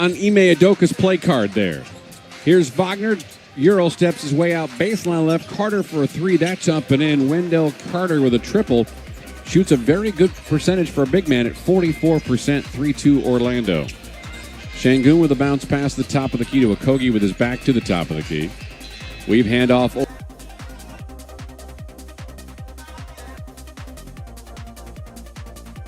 on Ime Udoka's play card there. Here's Wagner. Euro steps his way out. Baseline left. Carter for a three. That's up and in. Wendell Carter with a triple. Shoots a very good percentage for a big man at 44%. 3-2 Orlando. Şengün with a bounce pass to the top of the key to Okogie with his back to the top of the key. Weave handoff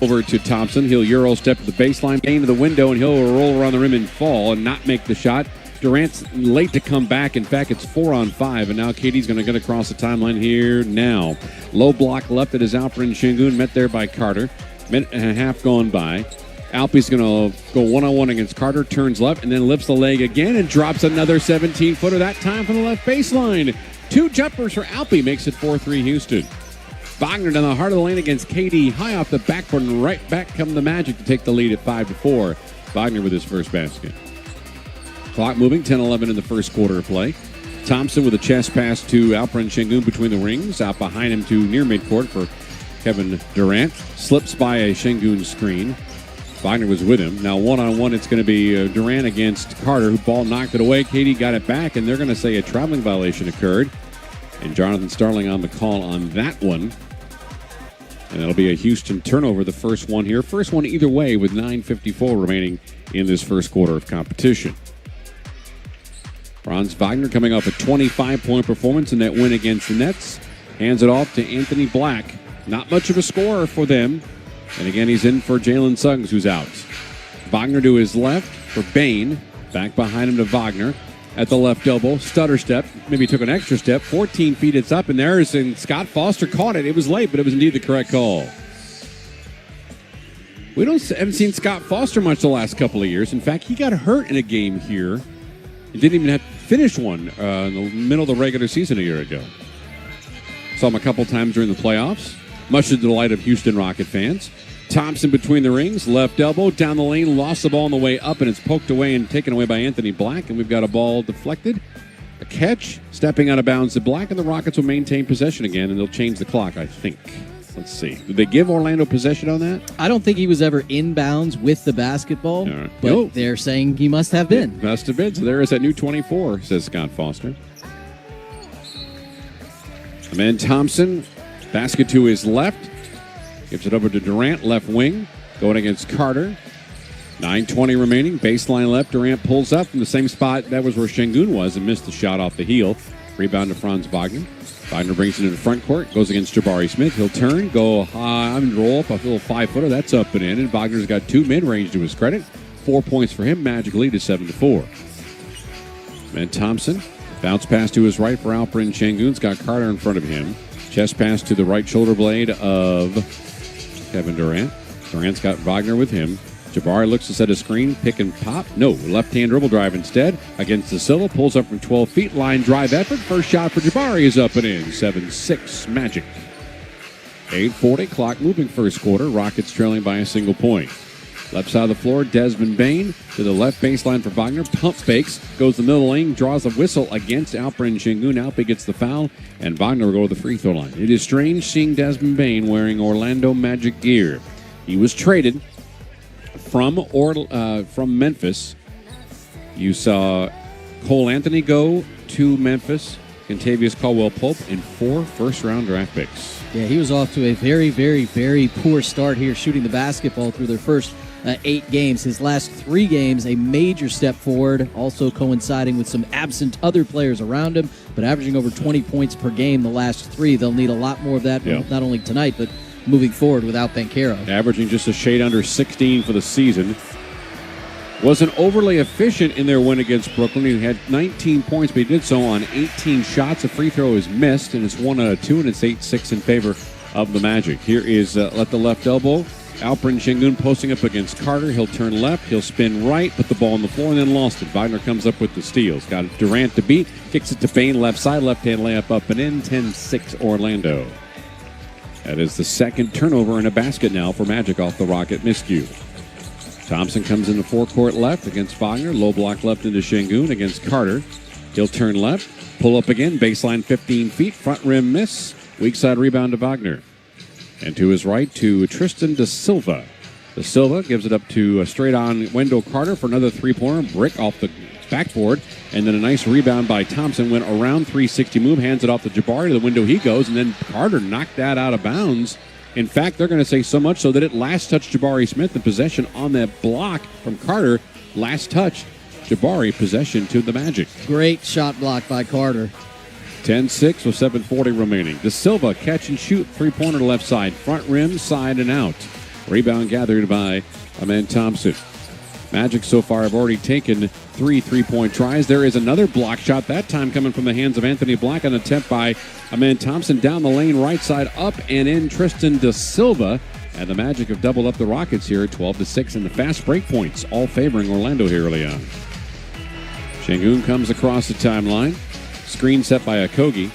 over to Thompson. He'll Euro step to the baseline, gain to the window, and he'll roll around the rim and fall and not make the shot. Durant's late to come back. In fact, it's 4-on-5, and now KD's going to get across the timeline here now. Low block left at his Alperen Şengün, met there by Carter. Minute and a half gone by. Alpe's going to go one-on-one against Carter, turns left, and then lifts the leg again and drops another 17-footer, that time from the left baseline. Two jumpers for Alpe, makes it 4-3 Houston. Wagner down the heart of the lane against KD, high off the backboard, and right back come the Magic to take the lead at 5-4. Wagner with his first basket. Clock moving, 10-11 in the first quarter of play. Thompson with a chest pass to Alperen Şengün between the rings, out behind him to near midcourt for Kevin Durant. Slips by a Şengün screen. Wagner was with him. Now one-on-one, it's going to be Durant against Carter, who ball knocked it away. KD got it back, and they're going to say a traveling violation occurred. And Jonathan Starling on the call on that one. And it'll be a Houston turnover, the first one here. First one either way with 9:54 remaining in this first quarter of competition. Franz Wagner coming off a 25-point performance in that win against the Nets. Hands it off to Anthony Black. Not much of a scorer for them. And again, he's in for Jalen Suggs, who's out. Wagner to his left for Bain. Back behind him to Wagner. At the left elbow, stutter step. Maybe took an extra step. 14 feet, it's up, and there's, and Scott Foster caught it. It was late, but it was indeed the correct call. We haven't seen Scott Foster much the last couple of years. In fact, he got hurt in a game here. He didn't even have to finish one in the middle of the regular season a year ago. Saw him a couple times during the playoffs, much to the delight of Houston Rocket fans. Thompson between the rings, left elbow, down the lane, lost the ball on the way up, and it's poked away and taken away by Anthony Black, and we've got a ball deflected. A catch, stepping out of bounds to Black, and the Rockets will maintain possession again, and they'll change the clock, I think. Let's see. Did they give Orlando possession on that? I don't think he was ever inbounds with the basketball, but they're saying he must have been. Must have been. So there is that new 24, says Scott Foster. And then Thompson, basket to his left. Gives it over to Durant, left wing, going against Carter. 9:20 remaining, baseline left. Durant pulls up from the same spot. That was where Şengün was and missed the shot off the heel. Rebound to Franz Wagner. Wagner brings it into the front court, goes against Jabari Smith. He'll turn, go high, and roll up a little 5-footer. That's up and in, and Wagner's got two mid-range to his credit. 4 points for him. Magic lead is 7-4. And Thompson, bounce pass to his right for Alperen Şengün's got Carter in front of him. Chest pass to the right shoulder blade of Kevin Durant. Durant's got Wagner with him. Jabari looks to set a screen, pick and pop. No, left-hand dribble drive instead. Against the Silva, pulls up from 12 feet. Line drive effort. First shot for Jabari is up and in. 7-6 Magic. 8:40, clock moving first quarter. Rockets trailing by a single point. Left side of the floor, Desmond Bain to the left baseline for Wagner. Pump fakes, goes the middle of the lane, draws a whistle against Alperen Şengün. Alpe gets the foul, and Wagner will go to the free throw line. It is strange seeing Desmond Bain wearing Orlando Magic gear. He was traded from Memphis. You saw Cole Anthony go to Memphis, Kentavious Caldwell-Pope, and 4 first-round draft picks. Yeah, he was off to a very, very, very poor start here shooting the basketball through their first 8 games. His last 3 games, a major step forward, also coinciding with some absent other players around him, but averaging over 20 points per game the last 3. They'll need a lot more of that, not only tonight, but moving forward without Banchero. Averaging just a shade under 16 for the season. Wasn't overly efficient in their win against Brooklyn. He had 19 points, but he did so on 18 shots. A free throw is missed, and it's 1 out of 2, and it's 8-6 in favor of the Magic. Here is at the left elbow. Alperen Şengün posting up against Carter. He'll turn left. He'll spin right, put the ball on the floor, and then lost it. Wagner comes up with the steals. Got Durant to beat. Kicks it to Bain left side. Left-hand layup up and in. 10-6 Orlando. That is the second turnover in a basket now for Magic off the Rocket miscue. Thompson comes in the forecourt left against Wagner. Low block left into Şengün against Carter. He'll turn left. Pull up again. Baseline 15 feet. Front rim miss. Weak side rebound to Wagner. And to his right to Tristan da Silva. De Silva gives it up to straight on Wendell Carter for another three-pointer. Brick off the backboard. And then a nice rebound by Thompson. Went around 360 move, hands it off to Jabari. To the window he goes, and then Carter knocked that out of bounds. In fact, they're going to say so much so that it last touched Jabari Smith. The possession on that block from Carter. Last touch, Jabari, possession to the Magic. Great shot block by Carter. 10-6 with 7:40 remaining. De Silva catch and shoot. Three-pointer to left side. Front rim, side and out. Rebound gathered by Amen Thompson. Magic so far have already taken 3 3-point tries. There is another block shot, that time coming from the hands of Anthony Black, an attempt by Amen Thompson down the lane, right side up and in. Tristan De Silva. And the Magic have doubled up the Rockets here at 12-6 in the fast break points, all favoring Orlando here early on. Şengün comes across the timeline. Screen set by Okogie.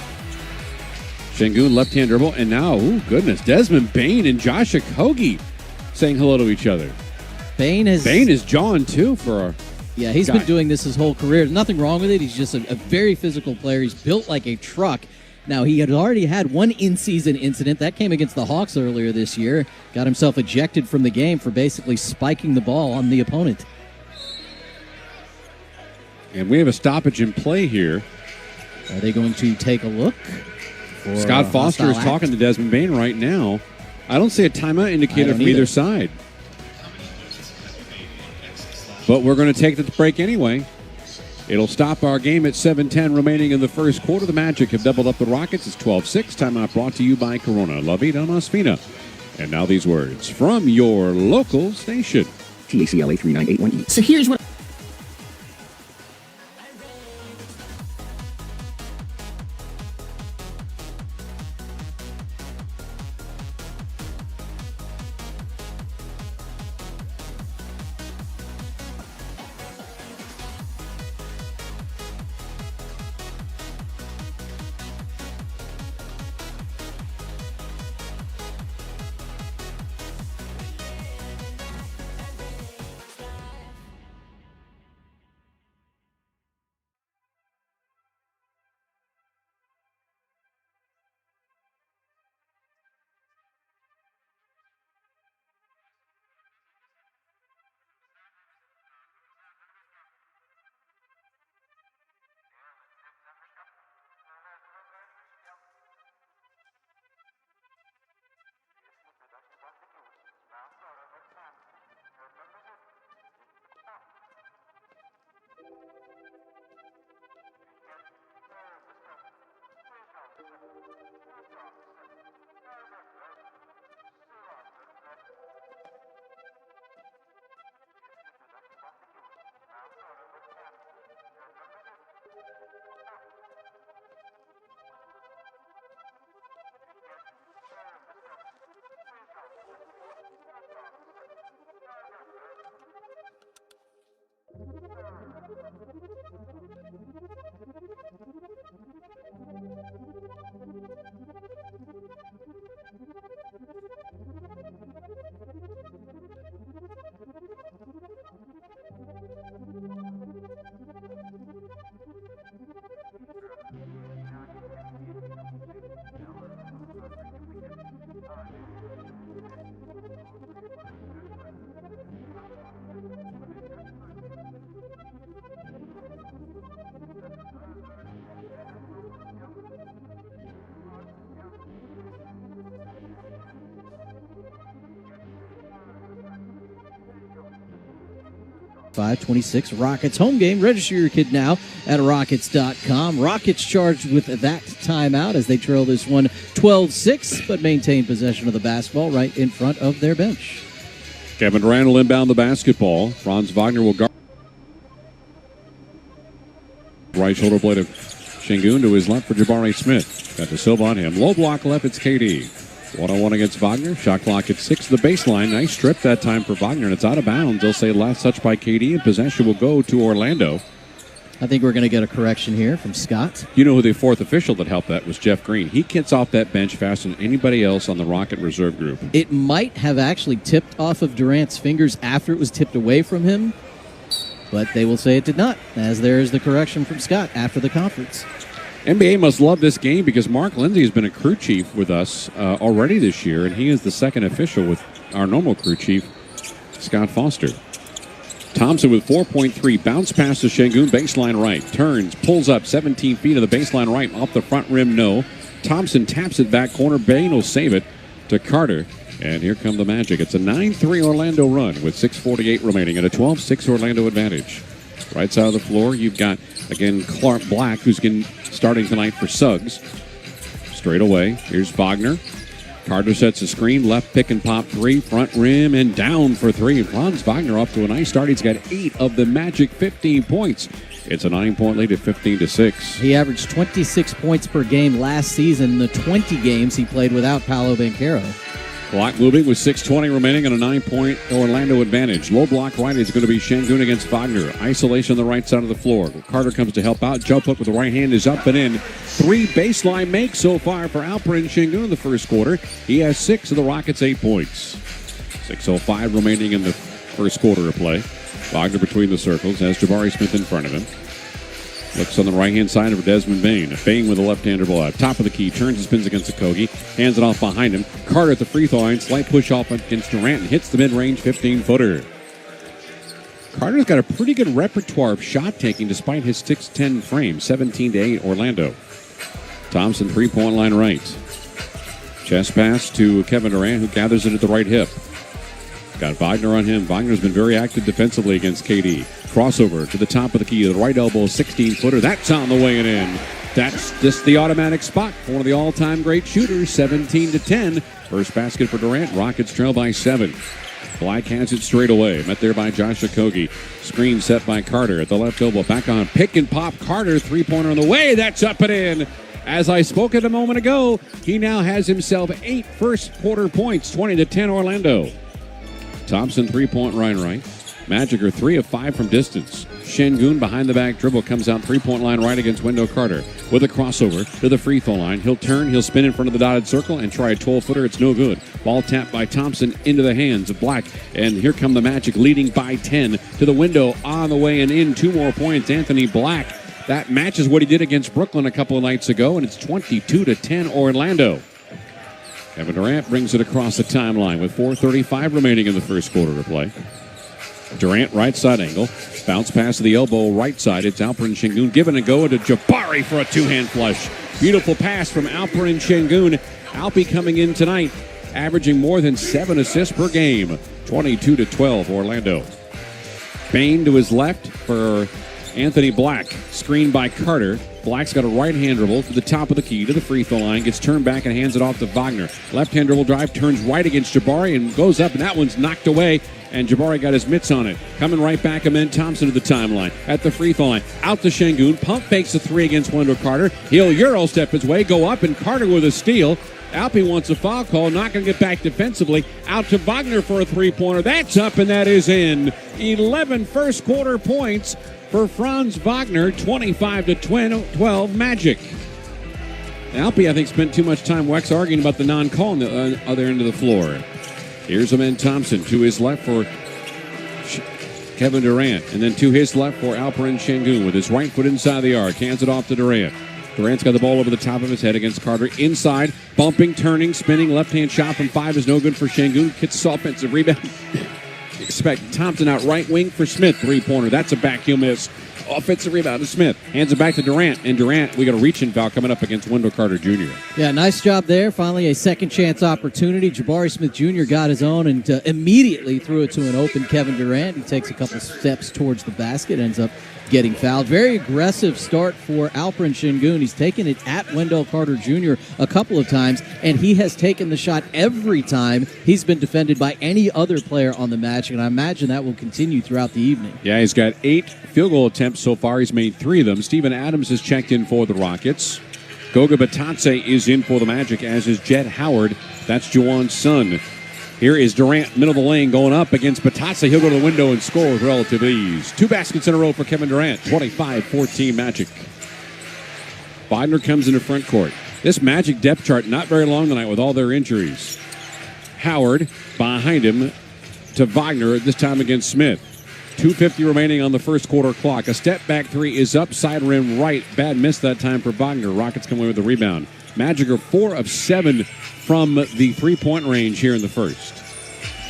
Şengün left-hand dribble, and now, oh goodness, Desmond Bane and Josh Okogie saying hello to each other. Bane is John too for our Yeah, he's been doing this his whole career. There's nothing wrong with it. He's just a very physical player. He's built like a truck. Now, he had already had one in-season incident. That came against the Hawks earlier this year. Got himself ejected from the game for basically spiking the ball on the opponent. And we have a stoppage in play here. Are they going to take a look? Scott Foster is talking to Desmond Bane right now. I don't see a timeout indicator from either side. But we're going to take the break anyway. It'll stop our game at 7:10 remaining in the first quarter. The Magic have doubled up the Rockets. It's 12-6. Timeout brought to you by Corona. La Vida Más Fina. And now these words from your local station. TACLA 3981E. So here's what... .526 Rockets home game. Register your kid now at Rockets.com. Rockets charged with that timeout as they trail this one 12-6, but maintain possession of the basketball right in front of their bench. Kevin Durant will inbound the basketball. Franz Wagner will guard. Right shoulder blade of Şengün to his left for Jabari Smith. Got De Silva on him. Low block left, it's KD. 1-on-1 against Wagner. Shot clock at 6. The baseline. Nice strip that time for Wagner, and it's out of bounds. They'll say last touch by KD, and possession will go to Orlando. I think we're going to get a correction here from Scott. You know who the fourth official that helped that was Jeff Green. He gets off that bench faster than anybody else on the Rocket reserve group. It might have actually tipped off of Durant's fingers after it was tipped away from him, but they will say it did not, as there is the correction from Scott after the conference. NBA must love this game because Mark Lindsay has been a crew chief with us already this year, and he is the second official with our normal crew chief Scott Foster. Thompson with 4.3. Bounce pass to Şengün, baseline right. Turns, pulls up 17 feet of the baseline right. Off the front rim, no. Thompson taps it back corner. Bain will save it to Carter. And here come the Magic. It's a 9-3 Orlando run with 6:48 remaining and a 12-6 Orlando advantage. Right side of the floor, you've got, again, Clark Black, who's starting tonight for Suggs. Straight away, here's Wagner. Carter sets a screen, left pick and pop three, front rim, and down for three. Franz Wagner off to a nice start. He's got 8 of the Magic 15 points. It's a 9-point lead at 15-6. He averaged 26 points per game last season in the 20 games he played without Paolo Banchero. Clock moving with 6:20 remaining and a 9-point Orlando advantage. Low block right is going to be Şengün against Wagner. Isolation on the right side of the floor. Carter comes to help out. Jump hook with the right hand is up and in. 3 baseline makes so far for Alperen Şengün in the first quarter. He has 6 of the Rockets' 8 points. 6:05 remaining in the first quarter of play. Wagner between the circles has Jabari Smith in front of him. Looks on the right-hand side of Desmond Bain. Bain with a left-hander ball. Top of the key. Turns and spins against Okogie. Hands it off behind him. Carter at the free throw line. Slight push off against Durant and hits the mid-range 15-footer. Carter's got a pretty good repertoire of shot-taking despite his 6'10 frame. 17-8 Orlando. Thompson, three-point line right. Chest pass to Kevin Durant, who gathers it at the right hip. Got Wagner on him. Wagner's been very active defensively against KD. Crossover to the top of the key. The right elbow, 16-footer. That's on the way and in. That's just the automatic spot for one of the all-time great shooters, 17-10. First basket for Durant. Rockets trail by 7. Black has it straight away. Met there by Josh Okogie. Screen set by Carter at the left elbow. Back on pick and pop. Carter, three-pointer on the way. That's up and in. As I spoke at a moment ago, he now has himself 8 first-quarter points, 20-10 Orlando. Thompson, three-point right. Magic are 3 of 5 from distance. Şengün behind the back dribble comes out three-point line right against Wendell Carter with a crossover to the free throw line. He'll turn, he'll spin in front of the dotted circle and try a 12-footer. It's no good. Ball tapped by Thompson into the hands of Black. And here come the Magic leading by 10 to the window on the way and in. 2 more points. Anthony Black. That matches what he did against Brooklyn a couple of nights ago, and it's 22-10 Orlando. Kevin Durant brings it across the timeline with 4:35 remaining in the first quarter of play. Durant, right side angle. Bounce pass to the elbow, right side. It's Alperen Şengün. Give it a go into Jabari for a two-hand flush. Beautiful pass from Alperen Şengün. Alpi coming in tonight, averaging more than 7 assists per game. 22-12 Orlando. Bain to his left for Anthony Black. Screened by Carter. Black's got a right-hand dribble to the top of the key to the free throw line. Gets turned back and hands it off to Wagner. Left-hand dribble drive, turns right against Jabari and goes up, and that one's knocked away. And Jabari got his mitts on it. Coming right back, Amen Thompson to the timeline. At the free throw line. Out to Şengün. Pump fakes a 3 against Wendell Carter. He'll Euro step his way. Go up, and Carter with a steal. Alpi wants a foul call. Not going to get back defensively. Out to Wagner for a three-pointer. That's up, and that is in. 11 first-quarter points for Franz Wagner. 25-12 Magic. Alpi, I think, spent too much time arguing about the non-call on the other end of the floor. Here's Amen Thompson to his left for Kevin Durant. And then to his left for Alperen Şengün with his right foot inside the arc. Hands it off to Durant. Durant's got the ball over the top of his head against Carter. Inside, bumping, turning, spinning. Left-hand shot from 5 is no good for Şengün. Gets offensive rebound. Expect Thompson out right wing for Smith. Three-pointer. That's a back heel miss. Offensive rebound to Smith. Hands it back to Durant. And Durant, we got a reach-in foul coming up against Wendell Carter Jr. Yeah, nice job there. Finally a second-chance opportunity. Jabari Smith Jr. got his own and immediately threw it to an open Kevin Durant. He takes a couple steps towards the basket, ends up getting fouled. Very aggressive start for Alperen Şengün. He's taken it at Wendell Carter Jr. a couple of times, and he has taken the shot every time he's been defended by any other player on the Magic, and I imagine that will continue throughout the evening. Yeah, he's got 8 field goal attempts so far. He's made 3 of them. Steven Adams has checked in for the Rockets. Goga Bitadze is in for the Magic, as is Jett Howard. That's Juwan's son. Here is Durant, middle of the lane, going up against Bitadze. He'll go to the window and score with relative ease. 2 baskets in a row for Kevin Durant. 25-14 Magic. Wagner comes into front court. This Magic depth chart not very long tonight with all their injuries. Howard behind him to Wagner, this time against Smith. 2:50 remaining on the first quarter clock. A step back 3 is up, side rim right. Bad miss that time for Wagner. Rockets come away with the rebound. Magic are 4 of 7 from the three-point range here in the first.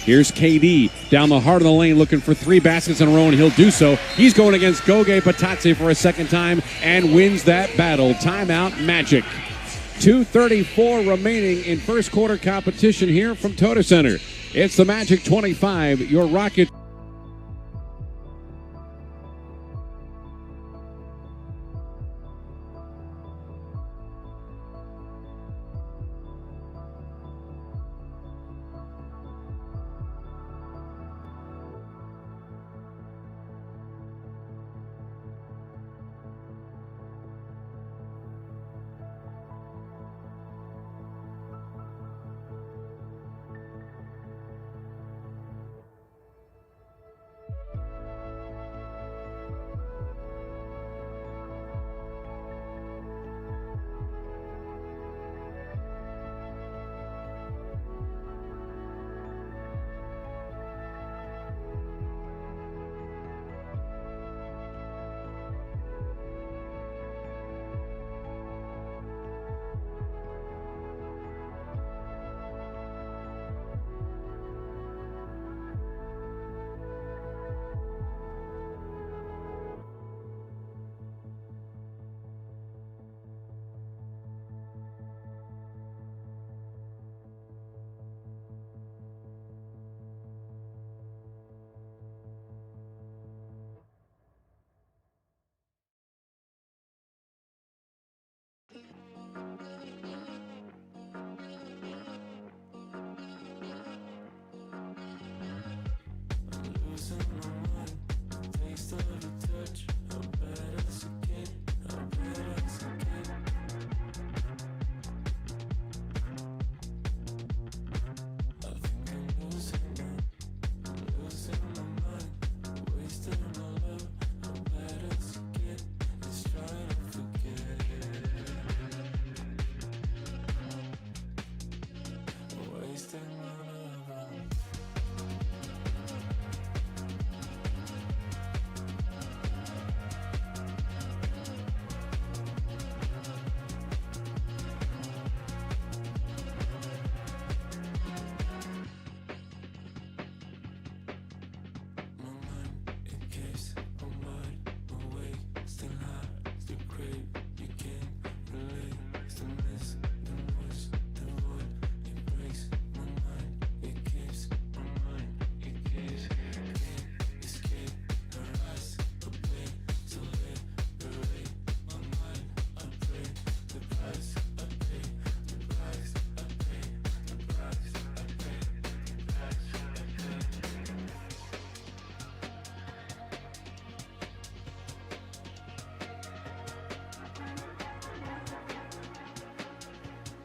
Here's KD down the heart of the lane looking for 3 baskets in a row, and he'll do so. He's going against Goge Batadze for a second time and wins that battle. Timeout, Magic. 2:34 remaining in first quarter competition here from Toyota Center. It's the Magic 25, your Rocket.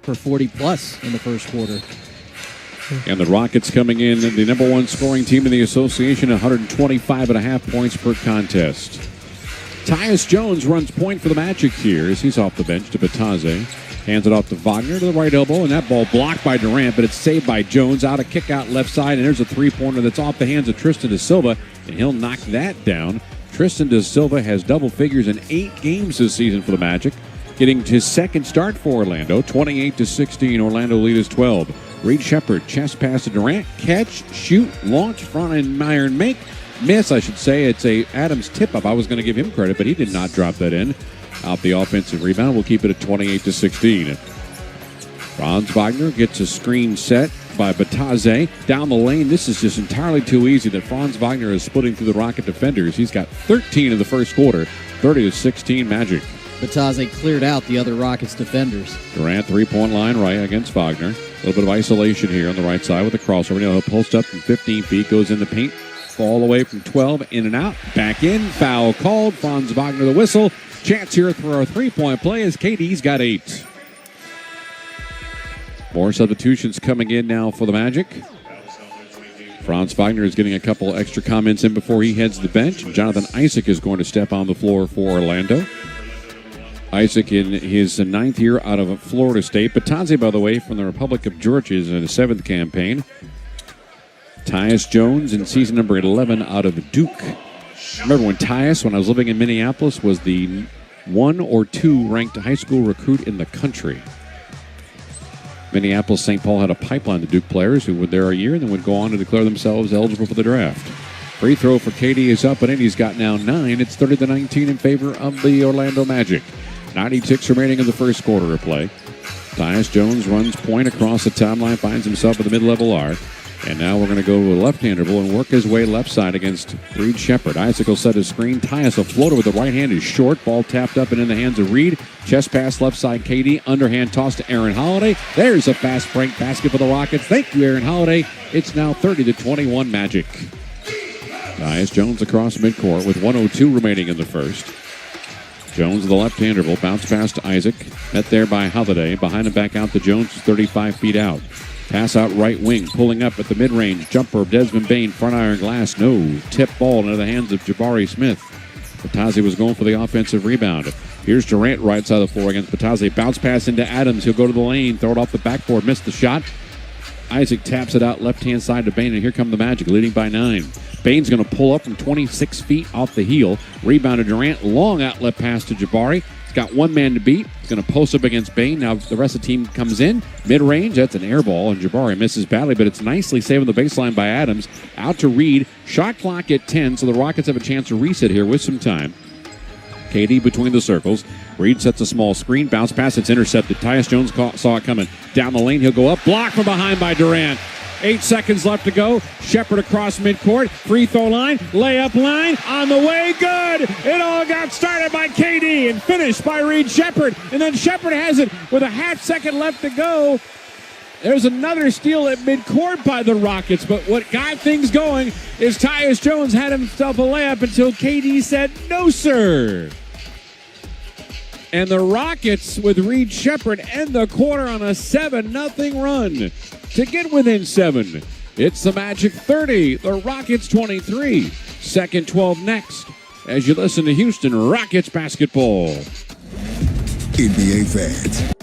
For 40-plus in the first quarter. And the Rockets coming in, the number 1 scoring team in the association, 125.5 points per contest. Tyus Jones runs point for the Magic here as he's off the bench to Batadze. Hands it off to Wagner to the right elbow, and that ball blocked by Durant, but it's saved by Jones. Out a kick out left side, and there's a three-pointer that's off the hands of Tristan da Silva, and he'll knock that down. Tristan da Silva has double figures in 8 games this season for the Magic, getting his second start for Orlando. 28-16, Orlando lead is 12. Reed Shepard, chest pass to Durant, catch, shoot, launch, front and iron, make, miss, I should say. It's a Adams tip-up. I was going to give him credit, but he did not drop that in. Out the offensive rebound. We'll keep it at 28-16. Franz Wagner gets a screen set by Batadze. Down the lane, this is just entirely too easy that Franz Wagner is splitting through the Rocket defenders. He's got 13 in the first quarter, 30-16 Magic. Batadze cleared out the other Rockets defenders. Durant, three-point line right against Wagner. A little bit of isolation here on the right side with a crossover. He'll post up from 15 feet, goes in the paint, fall away from 12, in and out, back in, foul called. Franz Wagner the whistle. Chance here for a three-point play as KD's got 8. More substitutions coming in now for the Magic. Franz Wagner is getting a couple extra comments in before he heads to the bench. Jonathan Isaac is going to step on the floor for Orlando. Isaac in his 9th year out of Florida State. Batadze, by the way, from the Republic of Georgia, is in his 7th campaign. Tyus Jones in season number 11 out of Duke. Remember when Tyus, when I was living in Minneapolis, was the 1 or 2 ranked high school recruit in the country. Minneapolis, St. Paul had a pipeline to Duke players who were there a year and then would go on to declare themselves eligible for the draft. Free throw for KD is up and in. He's got now 9. It's 30-19 in favor of the Orlando Magic. 96 remaining in the first quarter of play. Tyus Jones runs point across the timeline, finds himself at the mid-level arc. And now we're going to go to a left-hand dribble and work his way left side against Reed Shepard. Isaac will set his screen. Tyus a floater with the right hand is short. Ball tapped up and in the hands of Reed. Chest pass left side KD. Underhand toss to Aaron Holiday. There's a fast break basket for the Rockets. Thank you, Aaron Holiday. It's now 30-21 Magic. Tyus Jones across midcourt with 1:02 remaining in the first. Jones, the left-hand dribble. Bounce pass to Isaac. Met there by Holiday. Behind and back out to Jones, 35 feet out. Pass out right wing, pulling up at the mid-range. Jumper, Desmond Bane, front iron glass. No. Tip ball into the hands of Jabari Smith. Batazzi was going for the offensive rebound. Here's Durant right side of the floor against Batazzi. Bounce pass into Adams. He'll go to the lane, throw it off the backboard, missed the shot. Isaac taps it out left-hand side to Bane, and here come the Magic, leading by 9. Bane's going to pull up from 26 feet off the heel. Rebound to Durant. Long outlet pass to Jabari. He's got one man to beat. He's going to post up against Bane. Now the rest of the team comes in. Mid-range, that's an air ball, and Jabari misses badly, but it's nicely saved on the baseline by Adams. Out to Reed. Shot clock at 10, so the Rockets have a chance to reset here with some time. KD between the circles. Reed sets a small screen. Bounce pass. It's intercepted. Tyus Jones saw it coming. Down the lane. He'll go up. Blocked from behind by Durant. 8 seconds left to go. Shepard across midcourt. Free throw line. Layup line. On the way. Good. It all got started by KD and finished by Reed Shepard. And then Shepard has it with a half second left to go. There's another steal at midcourt by the Rockets, but what got things going is Tyus Jones had himself a layup until KD said, no, sir. And the Rockets, with Reed Shepard, end the quarter on a 7-0 run to get within 7. It's the Magic 30, the Rockets 23. Second 12 next as you listen to Houston Rockets basketball. NBA fans.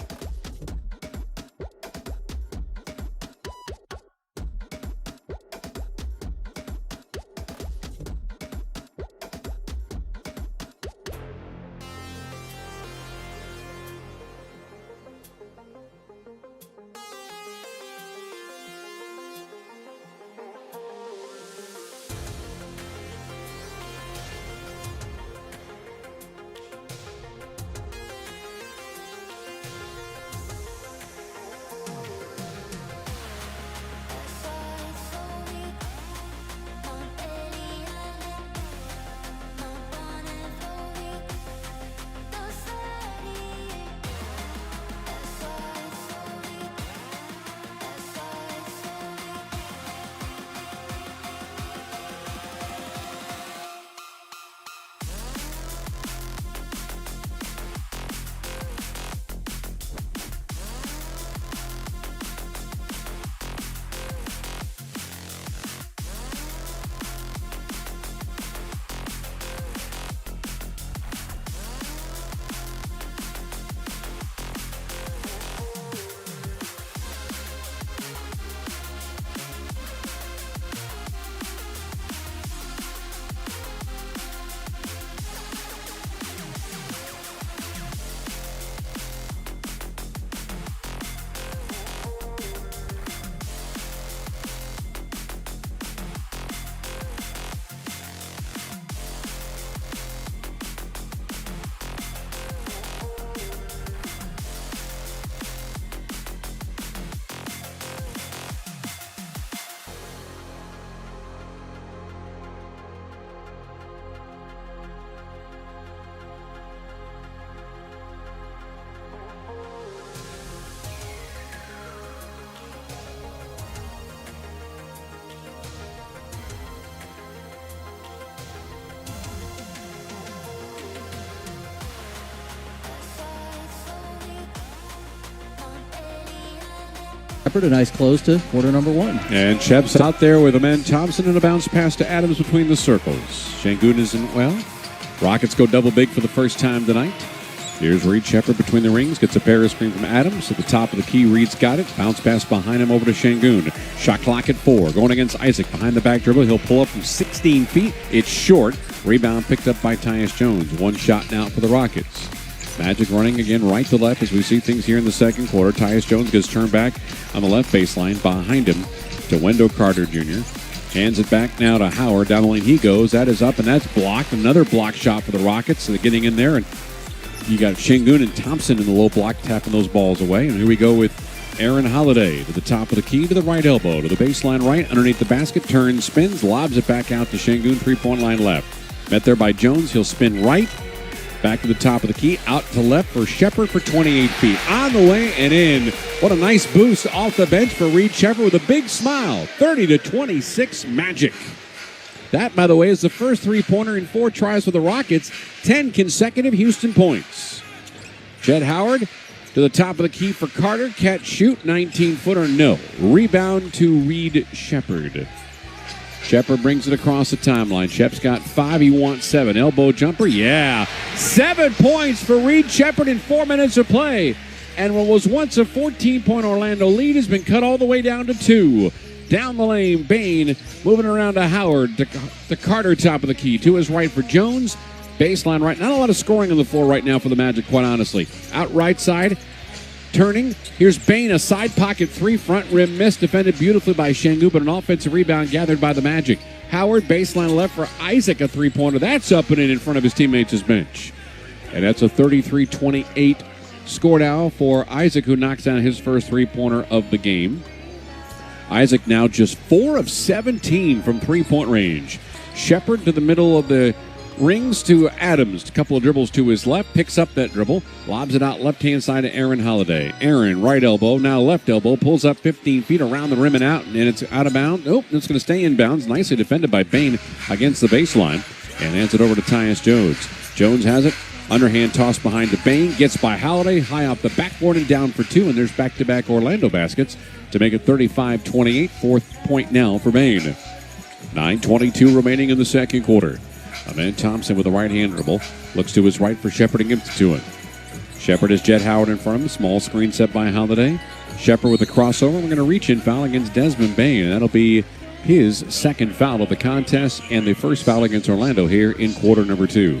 A nice close to quarter number 1. And Shep's out there with Amen Thompson and a bounce pass to Adams between the circles. Şengün isn't well. Rockets go double big for the first time tonight. Here's Reed Shepard between the rings. Gets a pair of screen from Adams. At the top of the key, Reed's got it. Bounce pass behind him over to Şengün. Shot clock at 4. Going against Isaac. Behind the back dribble. He'll pull up from 16 feet. It's short. Rebound picked up by Tyus Jones. One shot now for the Rockets. Magic running again right to left as we see things here in the second quarter. Tyus Jones gets turned back on the left baseline. Behind him to Wendell Carter Jr. Hands it back now to Howard. Down the lane he goes. That is up, and that's blocked. Another block shot for the Rockets. So they're getting in there, and you got Şengün and Thompson in the low block tapping those balls away. And here we go with Aaron Holiday to the top of the key, to the right elbow, to the baseline right, underneath the basket, turns, spins, lobs it back out to Şengün, three-point line left. Met there by Jones. He'll spin right, back to the top of the key, out to left for Shepherd for 28 feet. On the way and in. What a nice boost off the bench for Reed Shepherd with a big smile. 30-26 Magic. That, by the way, is the first three-pointer in 4 tries for the Rockets. 10 consecutive Houston points. Jett Howard to the top of the key for Carter. Catch, shoot, 19-footer, no. Rebound to Reed Shepherd. Shepherd brings it across the timeline. Shep's got 5. He wants 7. Elbow jumper, yeah. 7 points for Reed Shepherd in 4 minutes of play. And what was once a 14-point Orlando lead has been cut all the way down to 2. Down the lane, Bain moving around to Howard. To Carter, top of the key. To his right for Jones. Baseline right. Not a lot of scoring on the floor right now for the Magic, quite honestly. Out right side. Turning, here's Bain, a side pocket 3, front rim miss, defended beautifully by Şengün, but an offensive rebound gathered by the Magic. Howard, baseline left for Isaac, a three-pointer. That's up and in front of his teammates' bench. And that's a 33-28 score now for Isaac, who knocks down his first three-pointer of the game. Isaac now just 4 of 17 from three-point range. Shepherd to the middle of the rings to Adams. A couple of dribbles to his left. Picks up that dribble. Lobs it out left-hand side to Aaron Holiday. Aaron, right elbow. Now left elbow. Pulls up 15 feet around the rim and out. And it's out of bounds. Nope, it's going to stay in bounds. Nicely defended by Bain against the baseline. And hands it over to Tyus Jones. Jones has it. Underhand toss behind to Bain. Gets by Holiday. High off the backboard and down for 2. And there's back-to-back Orlando baskets to make it 35-28. 4th point now for Bain. 9:22 remaining in the second quarter. Amen Thompson with a right-hand dribble. Looks to his right for Shepherd and gives it to him. Shepherd has Jett Howard in front of him. Small screen set by Holiday. Shepherd with a crossover. We're going to reach in foul against Desmond Bain. That'll be his second foul of the contest and the first foul against Orlando here in quarter number 2.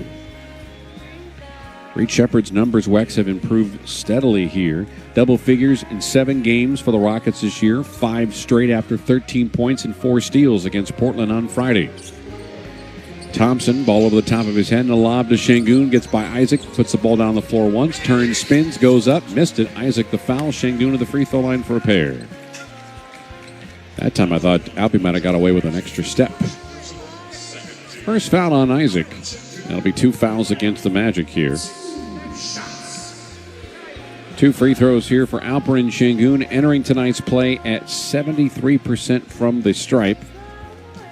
Reed Shepherd's numbers, Wex, have improved steadily here. Double figures in 7 games for the Rockets this year. 5 straight after 13 points and 4 steals against Portland on Friday. Thompson, ball over the top of his head, and a lob to Şengün. Gets by Isaac, puts the ball down the floor once, turns, spins, goes up, missed it. Isaac the foul, Şengün to the free throw line for a pair. That time I thought Alpi might have got away with an extra step. First foul on Isaac. That'll be 2 fouls against the Magic here. 2 free throws here for Alperen Şengün, entering tonight's play at 73% from the stripe.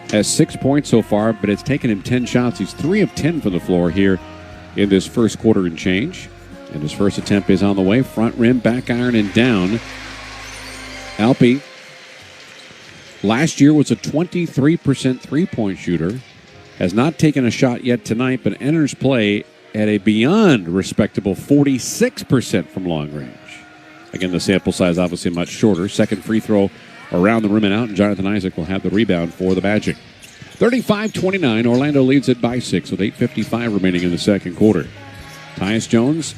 Has 6 points so far, but it's taken him 10 shots. He's 3 of 10 from the floor here in this first quarter and change. And his first attempt is on the way. Front rim, back iron, and down. Alpi last year was a 23% three-point shooter. Has not taken a shot yet tonight, but enters play at a beyond respectable 46% from long range. Again, the sample size obviously much shorter. Second free throw around the rim and out, and Jonathan Isaac will have the rebound for the Magic. 35-29, Orlando leads it by 6 with 8:55 remaining in the second quarter. Tyus Jones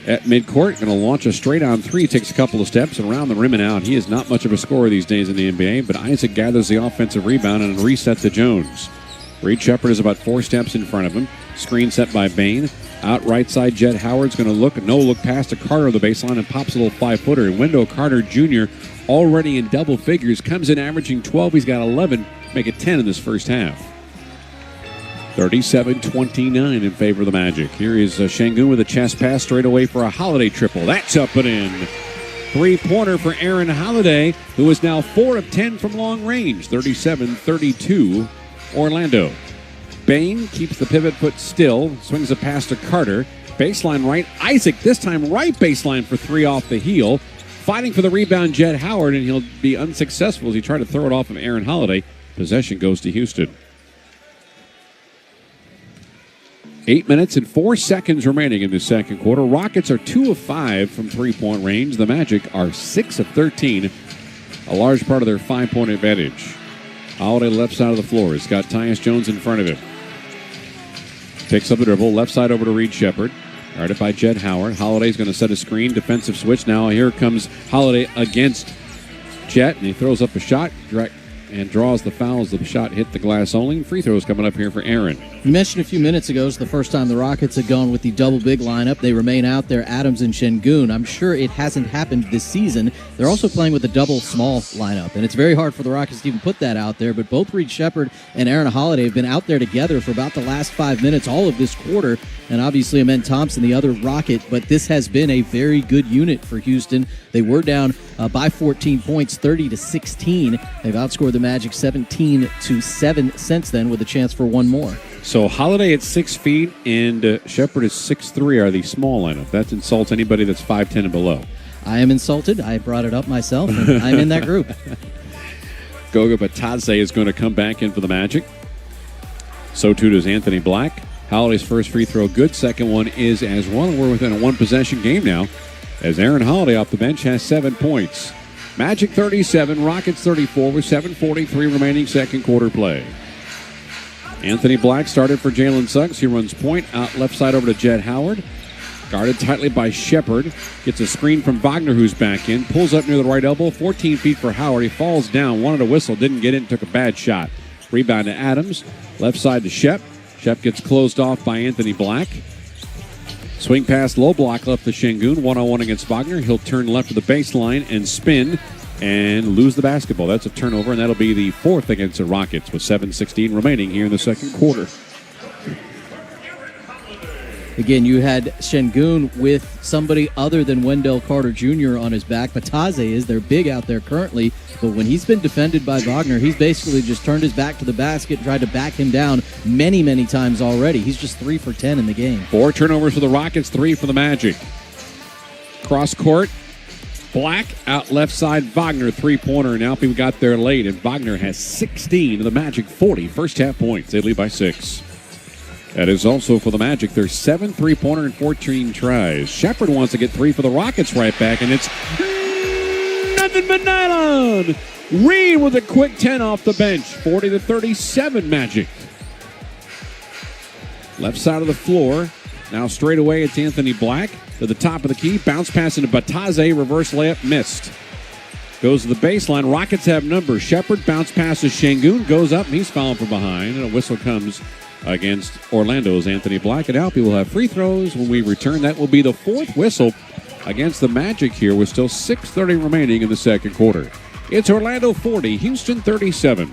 at midcourt, going to launch a straight-on 3, takes a couple of steps around the rim and out. He is not much of a scorer these days in the NBA, but Isaac gathers the offensive rebound and resets to Jones. Reed Shepherd is about 4 steps in front of him. Screen set by Bain. Out right side, Jett Howard's going to look past to Carter of the baseline and pops a little 5-footer. And Wendell Carter Jr. already in double figures, comes in averaging 12. He's got 11, make it 10 in this first half. 37-29 in favor of the Magic. Here is Şengün with a chest pass straight away for a Holiday triple. That's up and in. 3-pointer for Aaron Holiday, who is now 4 of 10 from long range. 37-32 Orlando. Bain keeps the pivot foot still, swings a pass to Carter. Baseline right, Isaac this time right baseline for 3 off the heel. Fighting for the rebound, Jett Howard, and he'll be unsuccessful as he tried to throw it off of Aaron Holiday. Possession goes to Houston. 8 minutes and 4 seconds remaining in the second quarter. Rockets are 2 of 5 from three-point range. The Magic are 6 of 13, a large part of their 5-point advantage. Holiday left side of the floor. He's got Tyus Jones in front of him. Picks up the dribble, left side over to Reed Shepherd. Guarded by Jed Howard. Holiday's going to set a screen. Defensive switch. Now here comes Holiday against Jet, and he throws up a shot and draws the fouls. The shot hit the glass only. Free throws coming up here for Aaron. You mentioned a few minutes ago, it's the first time the Rockets had gone with the double big lineup. They remain out there, Adams and Şengün. I'm sure it hasn't happened this season. They're also playing with a double small lineup, and it's very hard for the Rockets to even put that out there, but both Reed Sheppard and Aaron Holiday have been out there together for about the last 5 minutes, all of this quarter, and obviously Amen Thompson, the other Rocket, but this has been a very good unit for Houston. They were down by 14 points, 30-16. They've outscored the Magic 17-7 since then, with a chance for one more. So Holiday at 6 feet and Sheppard is 6'3", are the small lineup. That insults anybody that's 5'10" and below. I am insulted. I brought it up myself, and I'm in that group. Goga Batadze is going to come back in for the Magic. So too does Anthony Black. Holiday's first free throw good. Second one is as well. We're within a one-possession game now, as Aaron Holiday off the bench has 7 points. Magic 37, Rockets 34 with 7:43 remaining second quarter play. Anthony Black started for Jalen Suggs. He runs point out left side over to Jed Howard. Guarded tightly by Sheppard. Gets a screen from Wagner, who's back in. Pulls up near the right elbow. 14 feet for Howard. He falls down. Wanted a whistle. Didn't get it. Took a bad shot. Rebound to Adams. Left side to Shep. Shep gets closed off by Anthony Black. Swing pass, low block left to Şengün. 1-on-1 against Wagner. He'll turn left to the baseline and spin and lose the basketball. That's a turnover, and that'll be the fourth against the Rockets with 7:16 remaining here in the second quarter. Again, you had Şengün with somebody other than Wendell Carter Jr. on his back. Batadze is their big out there currently, but when he's been defended by Wagner, he's basically just turned his back to the basket, tried to back him down many, many times already. He's just 3 for 10 in the game. 4 turnovers for the Rockets, 3 for the Magic. Cross court. Black out left side. Wagner three-pointer, and Alpi got there late, and Wagner has 16 of the Magic 40 first half points. They lead by 6. That is also for the Magic. There's 7 three-pointer and 14 tries. Sheppard wants to get 3 for the Rockets right back, and it's nothing but nylon. Reed with a quick 10 off the bench. 40-37 Magic. Left side of the floor. Now straight away, it's Anthony Black to the top of the key. Bounce pass into Batadze. Reverse layup missed. Goes to the baseline. Rockets have numbers. Sheppard bounce passes Şengün. Goes up, and he's fouling from behind. And a whistle comes against Orlando's Anthony Black. And Alpi will have free throws when we return. That will be the fourth whistle against the Magic here with still 6:30 remaining in the second quarter. It's Orlando 40, Houston 37.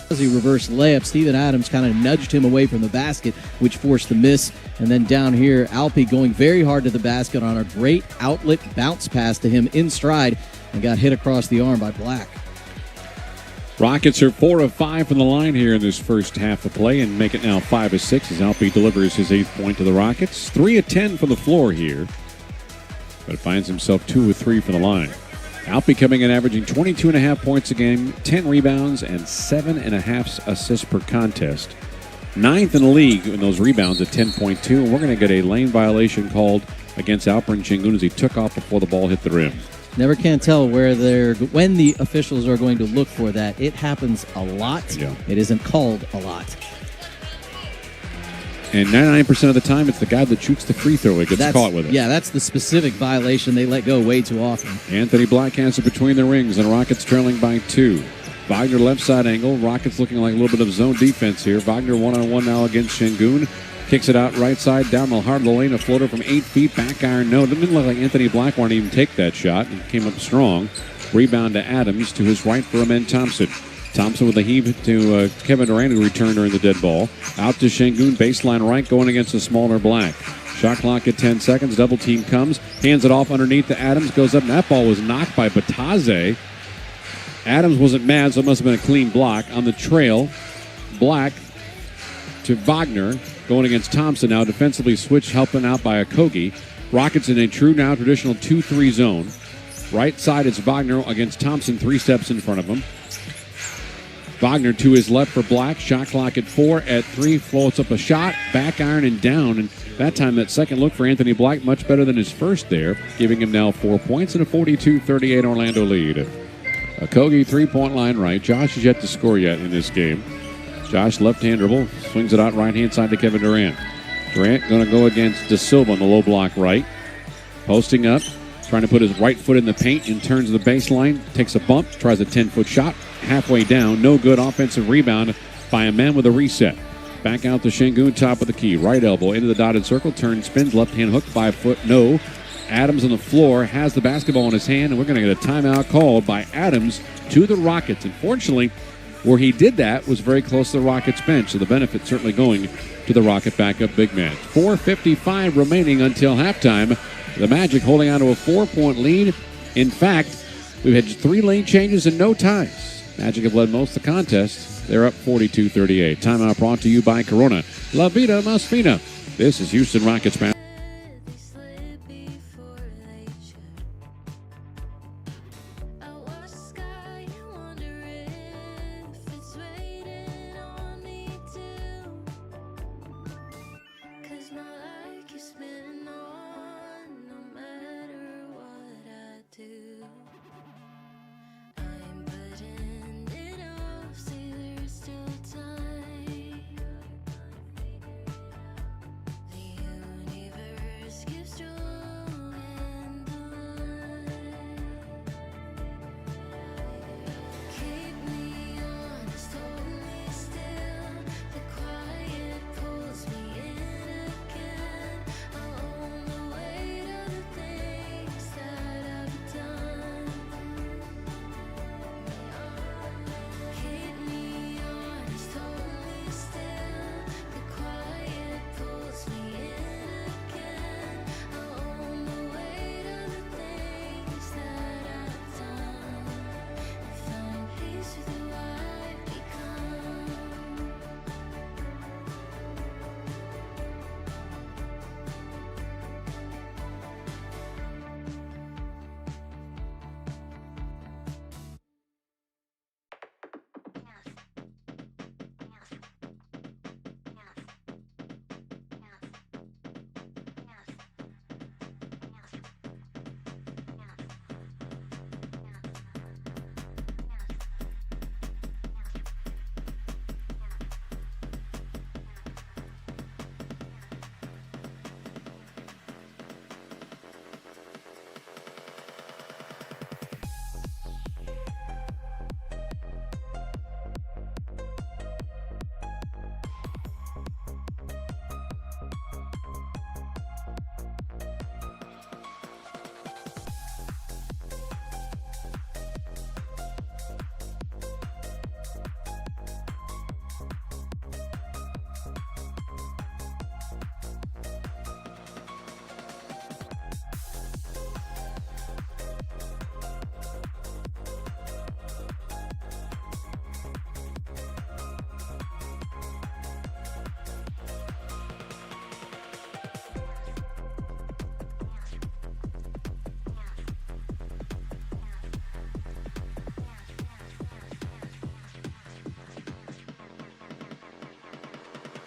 As he reversed layup, Steven Adams kind of nudged him away from the basket, which forced the miss. And then down here, Alpi going very hard to the basket on a great outlet bounce pass to him in stride and got hit across the arm by Black. Rockets are 4 of 5 from the line here in this first half of play and make it now 5 of 6 as Alpi delivers his 8th point to the Rockets. 3 of 10 from the floor here, but finds himself 2 of 3 from the line. Alpi coming in averaging 22.5 points a game, 10 rebounds, and 7.5 assists per contest. 9th in the league in those rebounds at 10.2, and we're going to get a lane violation called against Alperen Şengün as he took off before the ball hit the rim. Never can tell when the officials are going to look for that. It happens a lot. Yeah. It isn't called a lot. And 99% of the time, it's the guy that shoots the free throw that gets caught with it. Yeah, that's the specific violation they let go way too often. Anthony Black has it between the rings, and Rockets trailing by 2. Wagner left side angle. Rockets looking like a little bit of zone defense here. Wagner one-on-one now against Şengün. Kicks it out right side, down the heart of the lane. A floater from 8 feet, back iron. No, it didn't look like Anthony Black wanted to even take that shot. He came up strong. Rebound to Adams, to his right for Amen Thompson. Thompson with a heave to Kevin Durant, who returned during the dead ball. Out to Şengün, baseline right, going against the smaller Black. Shot clock at 10 seconds. Double team comes. Hands it off underneath to Adams. Goes up, and that ball was knocked by Bataze. Adams wasn't mad, so it must have been a clean block. On the trail, Black to Wagner. Going against Thompson now. Defensively switched, helping out by Okogie. Rockets in a true now traditional 2-3 zone. Right side, it's Wagner against Thompson, 3 steps in front of him. Wagner to his left for Black. Shot clock at 4. At 3, floats up a shot. Back iron and down. And that time, that second look for Anthony Black, much better than his first there, giving him now 4 points and a 42-38 Orlando lead. Okogie, 3-point line right. Josh is yet to score yet in this game. Josh, left-hand dribble, swings it out right-hand side to Kevin Durant. Durant going to go against De Silva on the low block right. Posting up, trying to put his right foot in the paint and turns the baseline. Takes a bump, tries a 10-foot shot. Halfway down, no good. Offensive rebound by a man with a reset. Back out to Şengün, top of the key. Right elbow into the dotted circle, turns, spins, left-hand hook, 5 foot, no. Adams on the floor, has the basketball in his hand, and we're going to get a timeout called by Adams to the Rockets. Unfortunately, where he did that was very close to the Rockets bench, so the benefit certainly going to the Rocket backup big man. 4:55 remaining until halftime. The Magic holding on to a 4-point lead. In fact, we've had 3 lane changes and no ties. Magic have led most of the contest. They're up 42-38. Timeout brought to you by Corona. La Vida Más Fina. This is Houston Rockets basketball.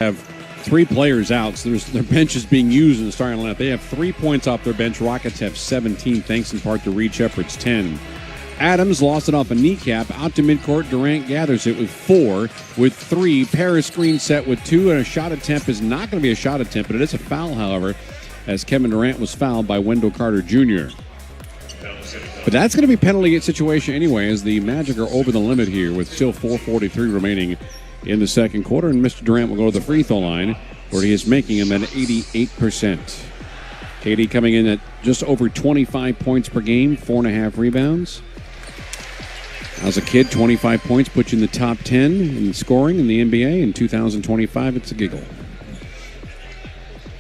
have 3 players out, so their bench is being used in the starting lineup. They have 3 points off their bench. Rockets have 17, thanks in part to Reed Shepard's 10. Adams lost it off a kneecap. Out to midcourt. Durant gathers it with 4. With 3, Paris screen set with 2, and a shot attempt is not going to be a shot attempt, but it is a foul, however, as Kevin Durant was fouled by Wendell Carter Jr. But that's going to be penalty situation anyway, as the Magic are over the limit here with still 4:43 remaining in the second quarter, and Mr. Durant will go to the free throw line, where he is making him at 88%. KD coming in at just over 25 points per game, 4.5 rebounds. As a kid, 25 points puts you in the top 10 in scoring in the NBA. In 2025, it's a giggle.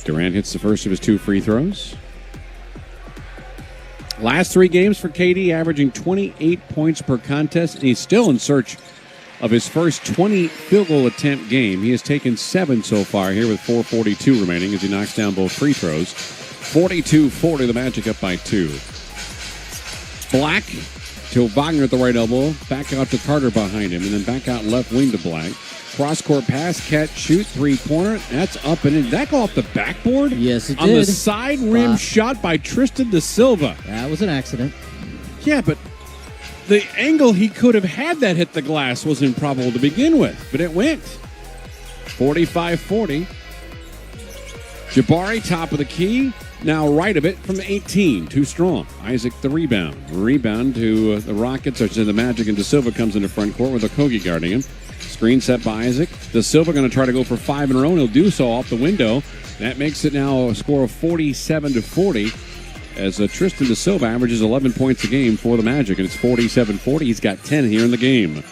Durant hits the first of his 2 free throws. Last 3 games for KD, averaging 28 points per contest, and he's still in search of his first 20 field goal attempt game. He has taken 7 so far here with 4:42 remaining as he knocks down both free throws. 42-40, the Magic up by 2. Black to Wagner at the right elbow, back out to Carter behind him, and then back out left wing to Black. Cross-court pass, catch, shoot, 3-pointer. That's up and in. Did that go off the backboard? Yes, it On did. the side rim shot by Tristan da Silva. That was an accident. Yeah, but the angle he could have had that hit the glass was improbable to begin with, but it went. 45-40. Jabari, top of the key. Now right of it from 18. Too strong. Isaac the rebound. Rebound to the Rockets, or to the Magic, and da Silva comes into front court with Okogie guarding him. Screen set by Isaac. Da Silva going to try to go for 5 in a row, and he'll do so off the window. That makes it now a score of 47-40 as Tristan da Silva averages 11 points a game for the Magic, and it's 47-40. He's got 10 here in the game.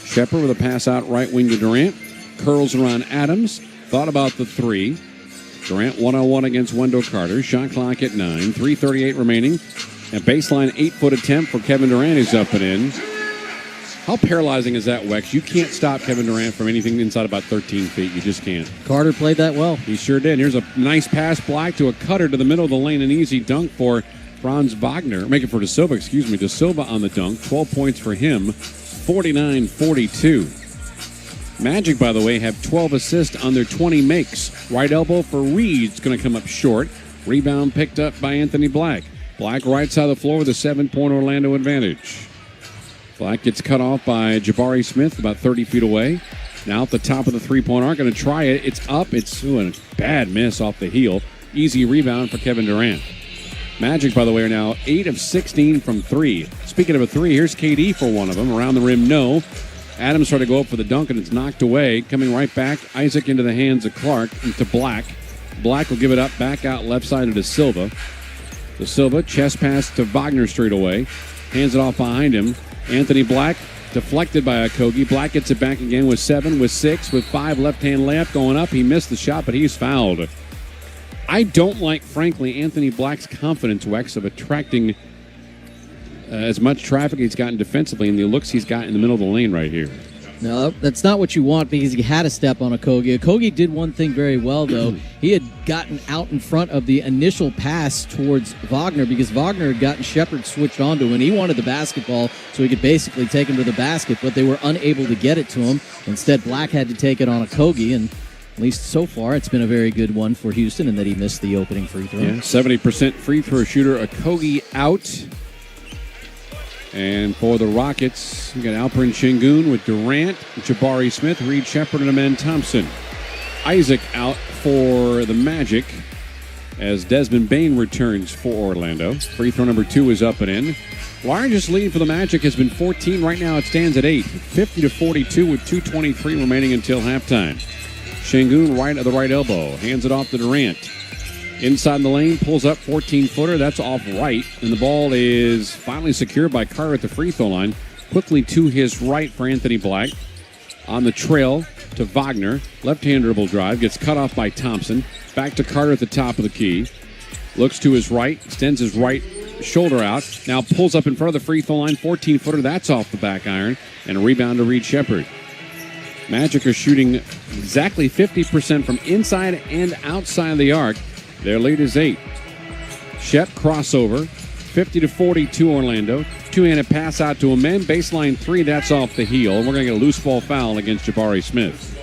Shepard with a pass out right wing to Durant. Curls around Adams. Thought about the 3. Durant 1-on-1 against Wendell Carter. Shot clock at 9. 3:38 remaining. A baseline 8-foot attempt for Kevin Durant is up and in. How paralyzing is that, Wex? You can't stop Kevin Durant from anything inside about 13 feet. You just can't. Carter played that well. He sure did. Here's a nice pass, Black, to a cutter to the middle of the lane. An easy dunk for Franz Wagner. Make it for da Silva, excuse me. Da Silva on the dunk. 12 points for him. 49-42. Magic, by the way, have 12 assists on their 20 makes. Right elbow for Reed's going to come up short. Rebound picked up by Anthony Black. Black right side of the floor with a 7-point Orlando advantage. Black gets cut off by Jabari Smith about 30 feet away. Now at the top of the three-point arc, going to try it. It's up. It's a bad miss off the heel. Easy rebound for Kevin Durant. Magic, by the way, are now 8 of 16 from 3. Speaking of a 3, here's KD for one of them. Around the rim, no. Adams tried to go up for the dunk, and it's knocked away. Coming right back, Isaac into the hands of Clark, into Black. Black will give it up back out left side to da Silva. Da Silva, chest pass to Wagner straight away. Hands it off behind him. Anthony Black, deflected by Okogie. Black gets it back again with 7, with 6, with 5. Left-hand layup going up. He missed the shot, but he's fouled. I don't like, frankly, Anthony Black's confidence, Wex, of attracting as much traffic he's gotten defensively and the looks he's got in the middle of the lane right here. No, that's not what you want because he had a step on Okogie. Okogie did one thing very well, though. He had gotten out in front of the initial pass towards Wagner because Wagner had gotten Shepard switched onto him, and he wanted the basketball so he could basically take him to the basket, but they were unable to get it to him. Instead, Black had to take it on Okogie, and at least so far, it's been a very good one for Houston in that he missed the opening free throw. Yeah, 70% free throw shooter. Okogie out. And for the Rockets, we got Alperen Şengün with Durant, Jabari Smith, Reed Shepard, and Amen Thompson. Isaac out for the Magic as Desmond Bane returns for Orlando. Free throw number 2 is up and in. Largest lead for the Magic has been 14. Right now it stands at 8. 50-42 with 2:23 remaining until halftime. Şengün right at the right elbow. Hands it off to Durant. Inside the lane, pulls up 14-footer. That's off right. And the ball is finally secured by Carter at the free throw line. Quickly to his right for Anthony Black. On the trail to Wagner. Left-hand dribble drive. Gets cut off by Thompson. Back to Carter at the top of the key. Looks to his right. Extends his right shoulder out. Now pulls up in front of the free throw line. 14-footer. That's off the back iron. And a rebound to Reed Shepard. Magic are shooting exactly 50% from inside and outside of the arc. Their lead is 8. Shep crossover, 50-42 Orlando. Two-handed pass out to Amen. Baseline 3, that's off the heel. We're going to get a loose ball foul against Jabari Smith.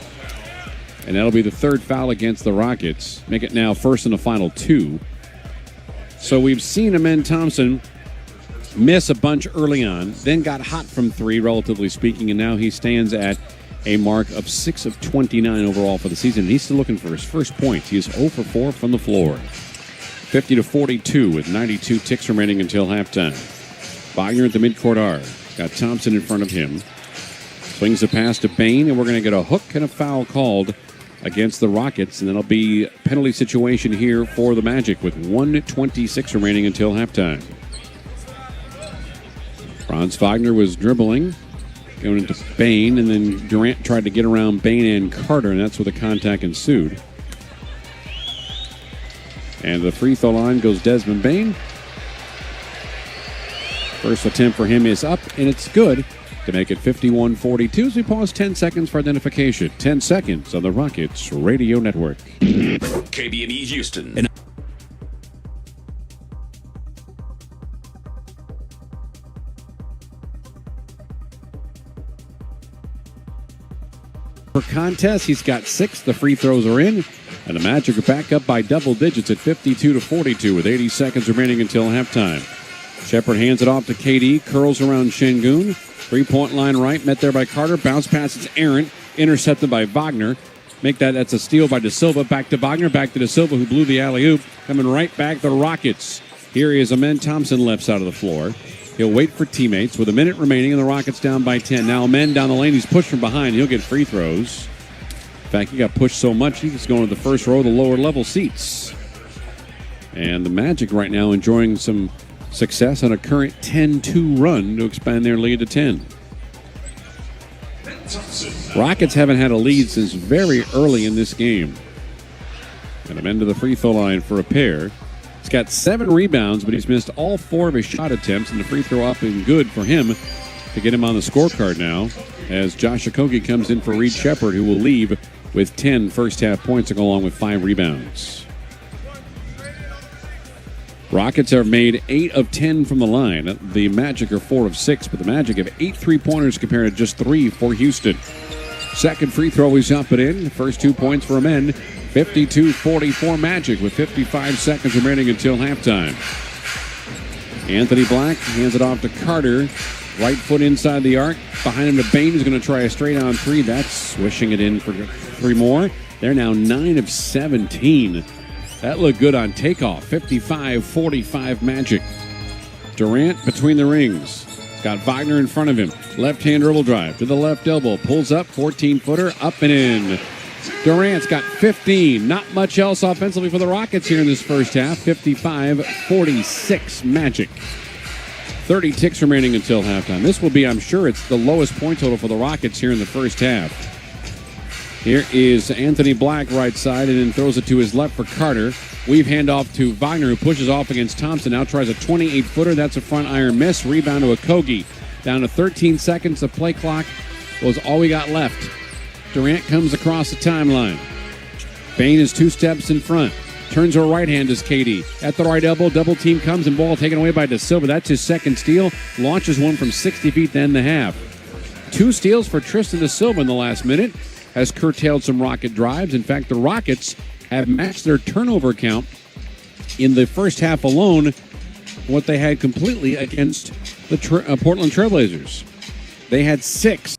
And that'll be the third foul against the Rockets. Make it now first in the final 2. So we've seen Amen Thompson miss a bunch early on, then got hot from 3, relatively speaking, and now he stands at a mark of 6 of 29 overall for the season. He's still looking for his first points. He is 0 for 4 from the floor. 50-42 with 92 ticks remaining until halftime. Wagner at the midcourt arc. Got Thompson in front of him. Swings a pass to Bain, and we're going to get a hook and a foul called against the Rockets, and then it'll be a penalty situation here for the Magic with 1:26 remaining until halftime. Franz Wagner was dribbling, going into Bain, and then Durant tried to get around Bain and Carter, and that's where the contact ensued. And the free throw line goes Desmond Bain. First attempt for him is up, and it's good to make it 51-42 as we pause 10 seconds for identification. 10 seconds on the Rockets Radio Network. KBME Houston. Per contest, he's got 6. The free throws are in, and the Magic are back up by double digits at 52-42 with 80 seconds remaining until halftime. Shepard hands it off to KD, curls around Şengün. 3-point line right, met there by Carter. Bounce pass, it's errant, intercepted by Wagner. That's a steal by De Silva. Back to Wagner, back to De Silva, who blew the alley-oop. Coming right back, the Rockets. Here is Amen Thompson left side of the floor. He'll wait for teammates with a minute remaining, and the Rockets down by 10. Now Amen down the lane, he's pushed from behind. He'll get free throws. In fact, he got pushed so much, he's going to the first row of the lower level seats. And the Magic right now enjoying some success on a current 10-2 run to expand their lead to 10. Rockets haven't had a lead since very early in this game. And I'm into the free throw line for a pair. He's got 7 rebounds, but he's missed all 4 of his shot attempts, and the free throw up and good for him to get him on the scorecard now as Josh Okogie comes in for Reed Shepard, who will leave with 10 first-half points to go along with 5 rebounds. Rockets have made 8 of 10 from the line. The Magic are 4 of 6, but the Magic have 8 3-pointers compared to just 3 for Houston. Second free throw is up and in. First 2 points for Amen. 52-44 Magic with 55 seconds remaining until halftime. Anthony Black hands it off to Carter. Right foot inside the arc. Behind him to Bain, who's going to try a straight-on 3. That's swishing it in for 3 more. They're now 9 of 17. That looked good on takeoff. 55-45 Magic. Durant between the rings. Got Wagner in front of him. Left-hand dribble drive to the left elbow. Pulls up, 14-footer, up and in. Durant's got 15. Not much else offensively for the Rockets here in this first half. 55-46 Magic. 30 ticks remaining until halftime. This will be, I'm sure, it's the lowest point total for the Rockets here in the first half. Here is Anthony Black right side and then throws it to his left for Carter. Weave handoff to Wagner, who pushes off against Thompson. Now tries a 28-footer. That's a front iron miss. Rebound to Okogie. Down to 13 seconds. The play clock was all we got left. Durant comes across the timeline. Bain is 2 steps in front. Turns her right hand as KD. At the right elbow, double team comes and ball taken away by De Silva. That's his second steal. Launches one from 60 feet to end the half. 2 steals for Tristan De Silva in the last minute. Has curtailed some Rocket drives. In fact, the Rockets have matched their turnover count in the first half alone what they had completely against the Portland Trailblazers. They had 6.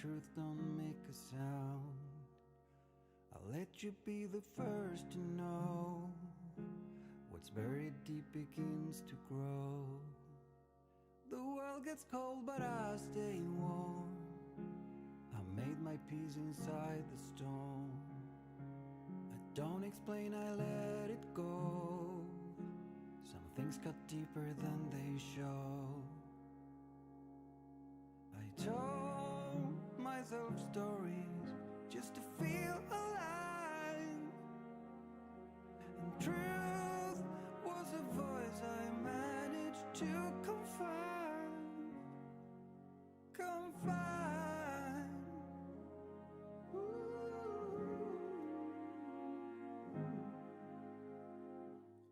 truth don't make a sound. I'll let you be the first to know. What's buried deep begins to grow. The world gets cold but I stay warm. I made my peace inside the storm. I don't explain, I let it go. Some things cut deeper than they show. I told myself stories just to feel alive, and truth was a voice I managed to confine.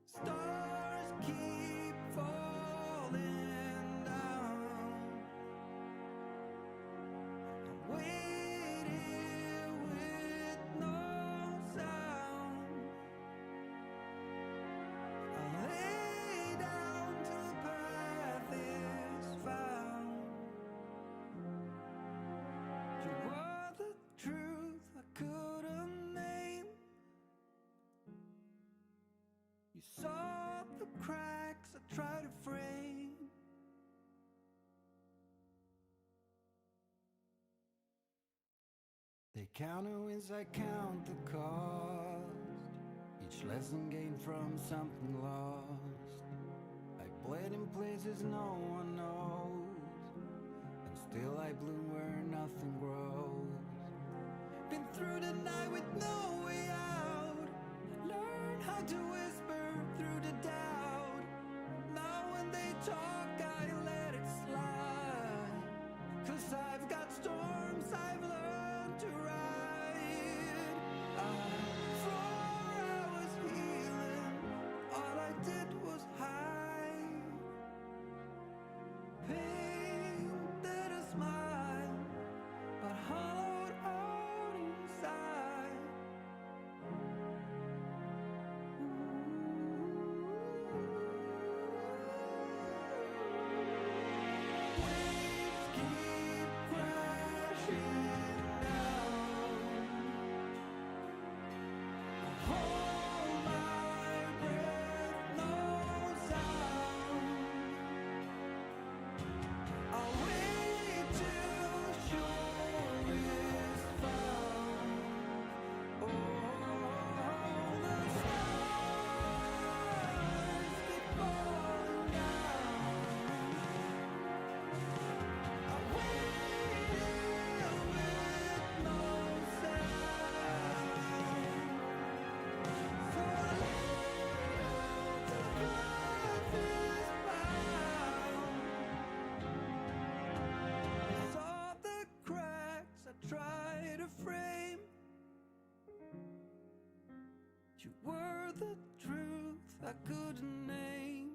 Stars keep falling down. I'm waiting with no sound. I lay down till the path is found. You were the truth I couldn't name. You saw the cracks I tried to frame. They count the wins, I count the cost. Each lesson gained from something lost. I bled in places no one knows, and still I bloom where nothing grows. Been through the night with no way out. Learn how to whisper through the doubt. Now when they talk I let it slide, 'cause I've got storms I've learned to ride. I swore I was healing, all I did was hide. Painted a smile, but hollowed out inside. Waves keep crashing down. I hold my breath, no sound. I'll wait till shore is found. Oh, the stars keep falling down. I waited with no sound. So I lay down till the path is found. I saw the cracks I tried to frame. You were the truth I couldn't name.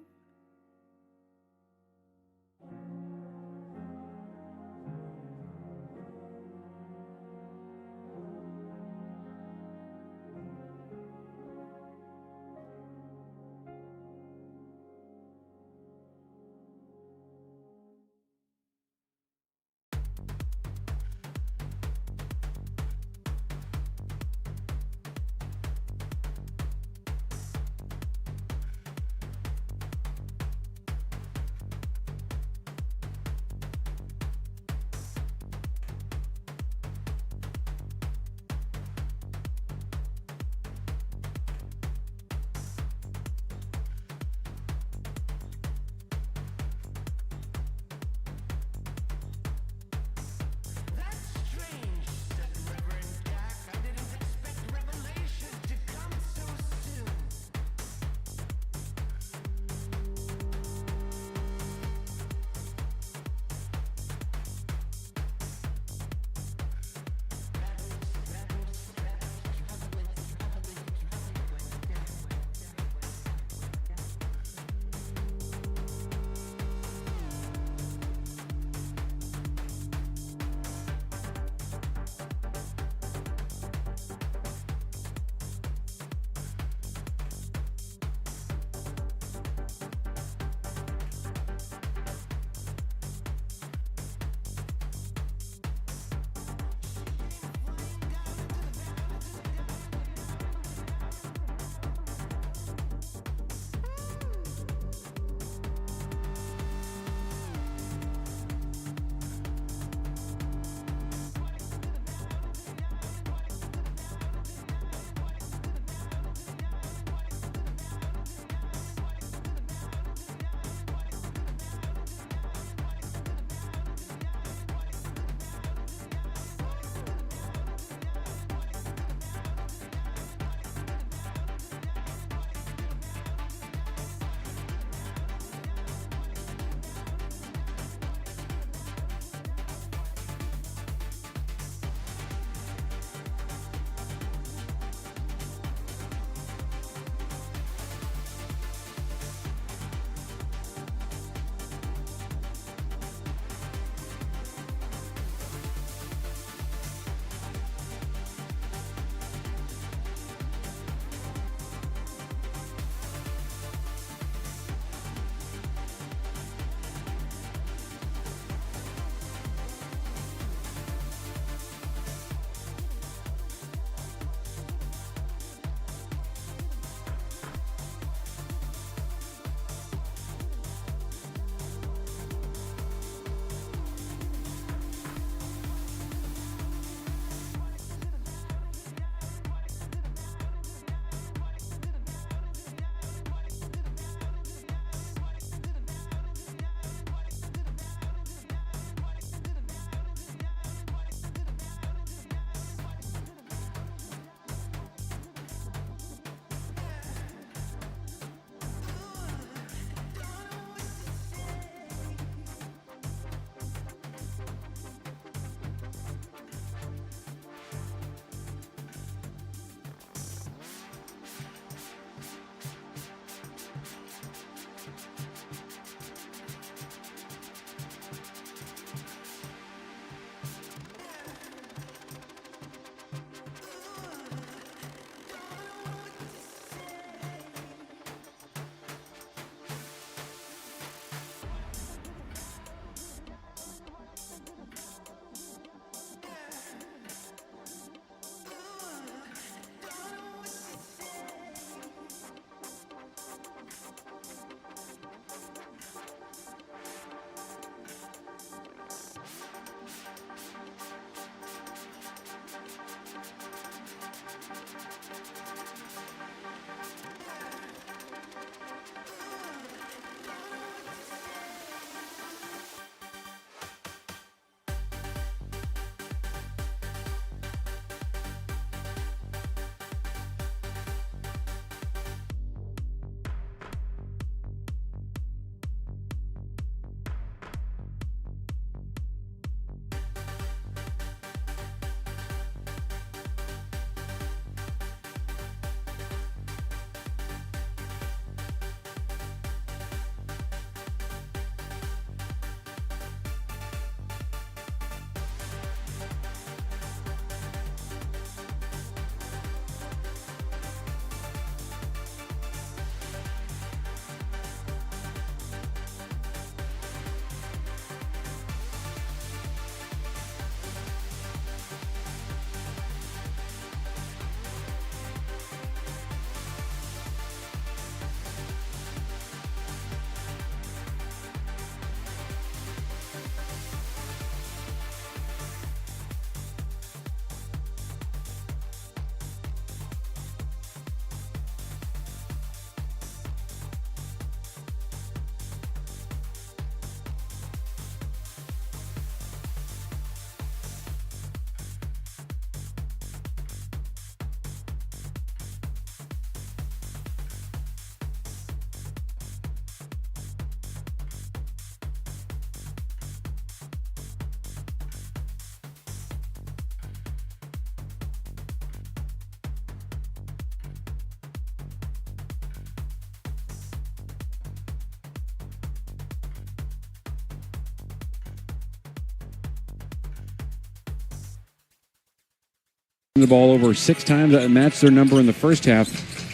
The ball over 6 times, and that's their number in the first half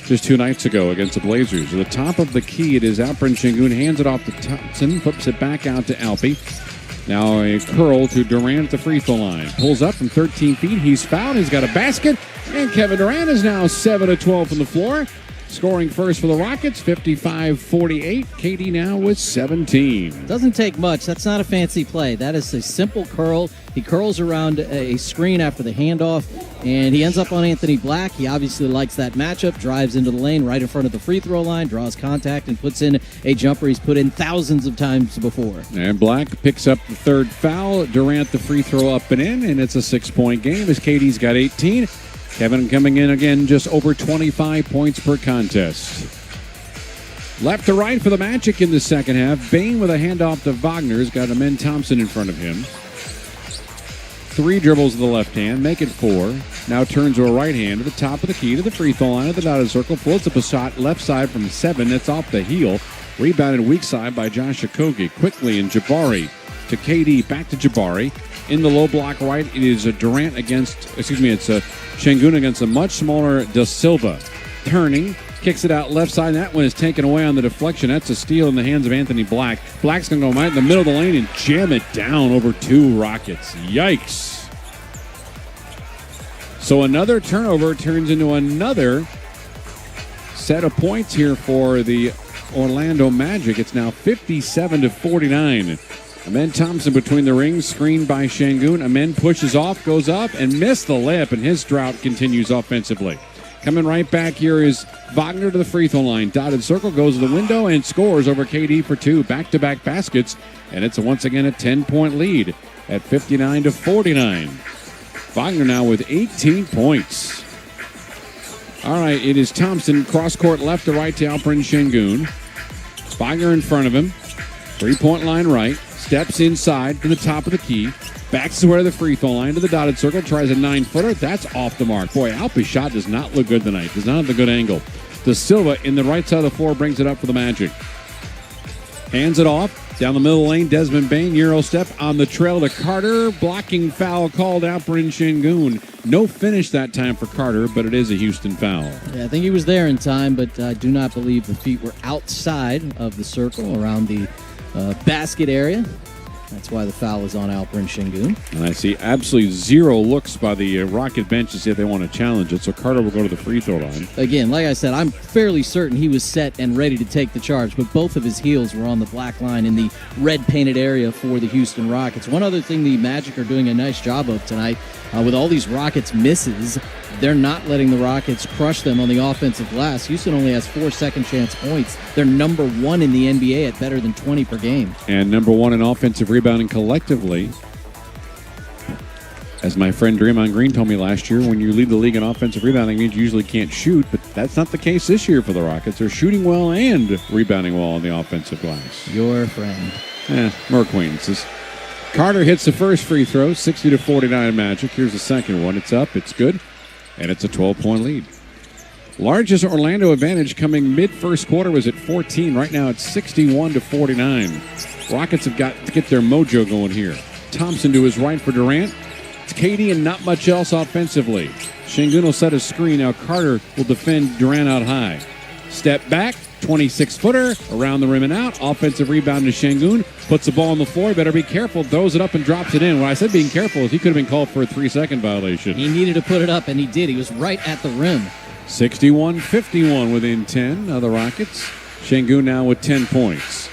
just 2 nights ago against the Blazers. At the top of the key, it is Alperen Şengün, hands it off to Thompson, flips it back out to Alpi. Now a curl to Durant at the free throw line. Pulls up from 13 feet. He's fouled. He's got a basket. And Kevin Durant is now 7 of 12 from the floor. Scoring first for the Rockets, 55-48. KD now with 17. Doesn't take much. That's not a fancy play. That is a simple curl. He curls around a screen after the handoff, and he ends up on Anthony Black. He obviously likes that matchup, drives into the lane right in front of the free throw line, draws contact, and puts in a jumper he's put in thousands of times before. And Black picks up the third foul. Durant the free throw up and in, and it's a 6-point game as KD's got 18. Kevin coming in again just over 25 points per contest. Left to right for the Magic in the second half. Bain with a handoff to Wagner's got Amen Thompson in front of him. 3 dribbles to the left hand, make it 4. Now turns to a right hand to the top of the key to the free throw line of the dotted circle. Floats up a shot left side from 7. That's off the heel. Rebounded weak side by Josh Okogie. Quickly and Jabari to KD. Back to Jabari. In the low block right, it is a Durant against, it's a Şengün against a much smaller Da Silva. Turning, kicks it out left side. That one is taken away on the deflection. That's a steal in the hands of Anthony Black. Black's going to go right in the middle of the lane and jam it down over 2 Rockets. Yikes. So another turnover turns into another set of points here for the Orlando Magic. It's now 57-49. Amen Thompson between the rings, screened by Şengün. Amen pushes off, goes up, and missed the layup, and his drought continues offensively. Coming right back here is Wagner to the free throw line. Dotted circle, goes to the window, and scores over KD for 2. Back-to-back baskets, and it's once again a 10-point lead at 59-49. Wagner now with 18 points. All right, it is Thompson, cross-court left to right to Alperen Şengün. Wagner in front of him. 3-point line right. Steps inside to the top of the key. Backs to where the free throw line to the dotted circle. Tries a 9-footer. That's off the mark. Boy, Alpi's shot does not look good tonight. Does not have the good angle. Da Silva in the right side of the floor brings it up for the Magic. Hands it off. Down the middle of the lane, Desmond Bain. Euro step on the trail to Carter. Blocking foul called out for Şengün. No finish that time for Carter, but it is a Houston foul. Yeah, I think he was there in time, but I do not believe the feet were outside of the circle around the basket area. That's why the foul is on Alperen Şengün. And I see absolutely zero looks by the Rocket bench to see if they want to challenge it. So Carter will go to the free throw line. Again, like I said, I'm fairly certain he was set and ready to take the charge, but both of his heels were on the black line in the red painted area for the Houston Rockets. One other thing the Magic are doing a nice job of tonight, with all these Rockets misses, they're not letting the Rockets crush them on the offensive glass. Houston only has 4 second chance points. They're number 1 in the NBA at better than 20 per game. And number 1 in offensive rebounding collectively. As my friend Draymond Green told me last year, when you lead the league in offensive rebounding, it means you usually can't shoot, but that's not the case this year for the Rockets. They're shooting well and rebounding well on the offensive glass. Your friend. More acquaintances. Carter hits the first free throw, 60-49 Magic. Here's the second one. It's up, it's good, and it's a 12-point lead. Largest Orlando advantage coming mid-first quarter was at 14. Right now it's 61-49. Rockets have got to get their mojo going here. Thompson to his right for Durant. It's KD and not much else offensively. Şengün will set a screen. Now Carter will defend Durant out high. Step back, 26-footer, around the rim and out. Offensive rebound to Şengün. Puts the ball on the floor. Better be careful. Throws it up and drops it in. When I said being careful, he could have been called for a 3-second violation. He needed to put it up, and he did. He was right at the rim. 61-51 within 10 of the Rockets. Şengün now with 10 points.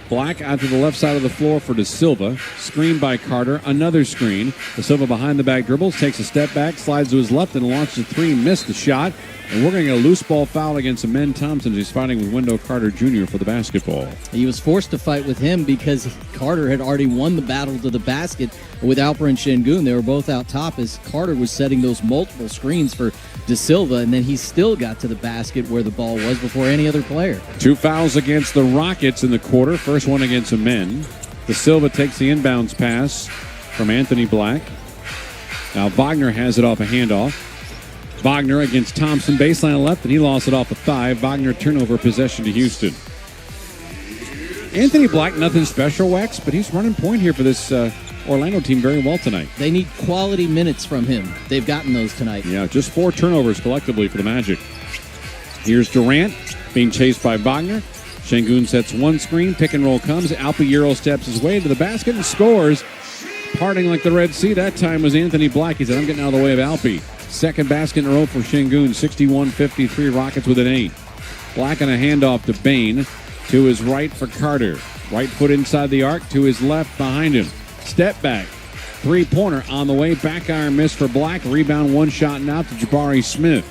Black out to the left side of the floor for De Silva. Screen by Carter. Another screen. De Silva behind the back dribbles. Takes a step back. Slides to his left and launches a three. Missed the shot. And we're going to get a loose ball foul against Amen Thompson as he's fighting with Wendell Carter Jr. for the basketball. He was forced to fight with him because Carter had already won the battle to the basket with Alperen Şengün. They were both out top as Carter was setting those multiple screens for De Silva, and then he still got to the basket where the ball was before any other player. 2 fouls against the Rockets in the quarter. First one against Amen. De Silva takes the inbounds pass from Anthony Black. Now Wagner has it off a handoff. Wagner against Thompson, baseline left, and he lost it off a thigh. Wagner turnover possession to Houston. Anthony Black, nothing special, Wex, but he's running point here for this Orlando team very well tonight. They need quality minutes from him. They've gotten those tonight. Yeah, just 4 turnovers collectively for the Magic. Here's Durant being chased by Wagner. Şengün sets one screen, pick and roll comes. Alpi Euro steps his way to the basket and scores. Parting like the Red Sea, that time was Anthony Black. He said, I'm getting out of the way of Alpi. Second basket in a row for Şengün, 61-53, Rockets with an 8. Black on a handoff to Bain, to his right for Carter. Right foot inside the arc, to his left behind him. Step back, three-pointer on the way, back iron miss for Black. Rebound, one shot and out to Jabari Smith.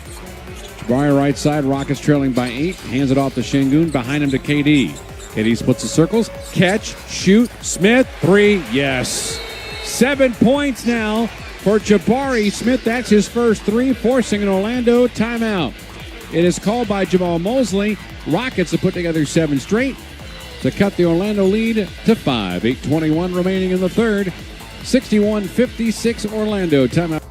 Jabari right side, Rockets trailing by 8, hands it off to Şengün, behind him to KD. KD splits the circles, catch, shoot, Smith, 3, yes. 7 points now for Jabari Smith. That's his first 3, forcing an Orlando timeout. It is called by Jamal Mosley. Rockets have put together 7 straight to cut the Orlando lead to 5. 8:21 remaining in the third. 61-56 Orlando. Timeout.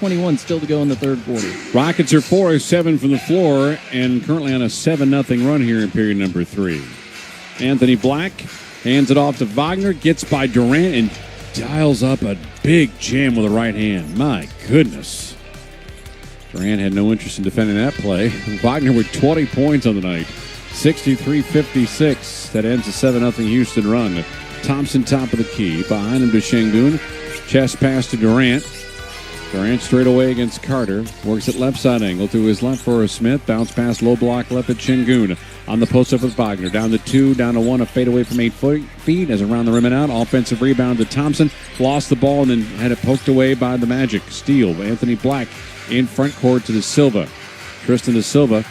6:21 still to go in the third quarter. Rockets are 4 of 7 from the floor and currently on a 7-0 run here in period number 3. Anthony Black hands it off to Wagner, gets by Durant, and dials up a big jam with the right hand. My goodness. Durant had no interest in defending that play. Wagner with 20 points on the night. 63-56. That ends a 7-0 Houston run. Thompson top of the key. Behind him to Şengün. Chest pass to Durant. Durant straight away against Carter. Works at left side angle to his left for Smith. Bounce pass, low block left at Şengün. On the post up with Wagner. Down to 2, down to 1. A fade away from 8 feet as around the rim and out. Offensive rebound to Thompson. Lost the ball and then had it poked away by the Magic. Steal. Anthony Black in front court to the Silva. Tristan de Silva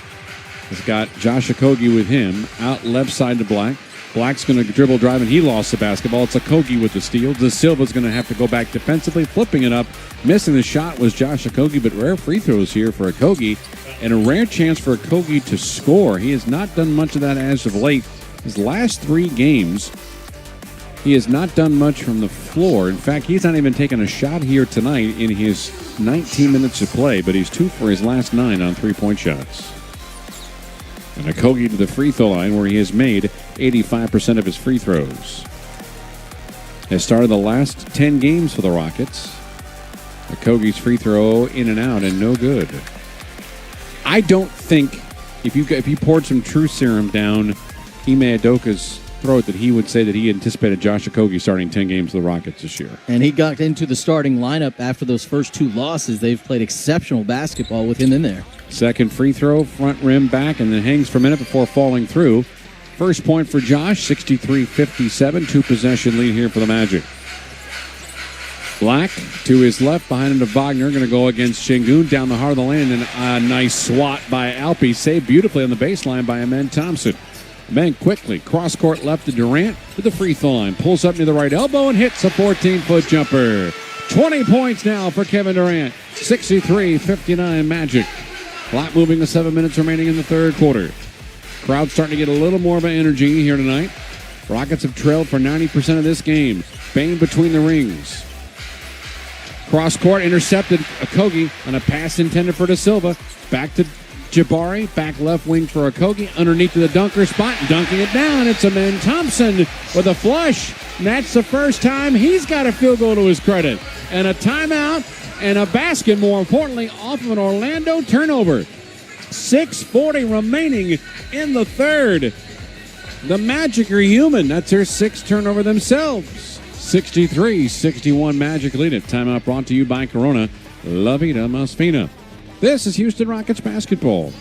has got Josh Okogie with him. Out left side to Black. Black's going to dribble drive, and he lost the basketball. It's Okogie with the steal. De Silva's going to have to go back defensively, flipping it up. Missing the shot was Josh Okogie, but rare free throws here for Okogie, and a rare chance for Okogie to score. He has not done much of that as of late. His last 3 games, he has not done much from the floor. In fact, he's not even taken a shot here tonight in his 19 minutes of play, but he's 2 for his last 9 on three-point shots. And Okogie to the free throw line where he has made 85% of his free throws. Has started the last 10 games for the Rockets. Okogie's free throw in and out and no good. I don't think if you poured some truth serum down Ime Udoka's throat that he would say that he anticipated Josh Okogie starting 10 games for the Rockets this year. And he got into the starting lineup after those first 2 losses. They've played exceptional basketball with him in there. Second free throw, front rim back, and then hangs for a minute before falling through. First point for Josh, 63-57, 2-possession lead here for the Magic. Black to his left, behind him to Wagner, going to go against Şengün down the heart of the lane, and a nice swat by Alpe, saved beautifully on the baseline by Amen Thompson. Amen quickly, cross-court left to Durant to the free throw line, pulls up near the right elbow and hits a 14-foot jumper. 20 points now for Kevin Durant, 63-59 Magic. Clock moving with 7 minutes remaining in the third quarter. Crowd starting to get a little more of an energy here tonight. Rockets have trailed for 90% of this game. Bain between the rings. Cross court intercepted Okogie on a pass intended for De Silva. Back to Jabari. Back left wing for Okogie. Underneath to the dunker spot. Dunking it down. It's Amen Thompson with a flush. And that's the first time he's got a field goal to his credit. And a timeout. And a basket, more importantly, off of an Orlando turnover. 6:40 remaining in the third. The Magic are human. That's their 6th turnover themselves. 63-61 Magic lead it. Timeout brought to you by Corona. La Vida Más Fina. This is Houston Rockets basketball.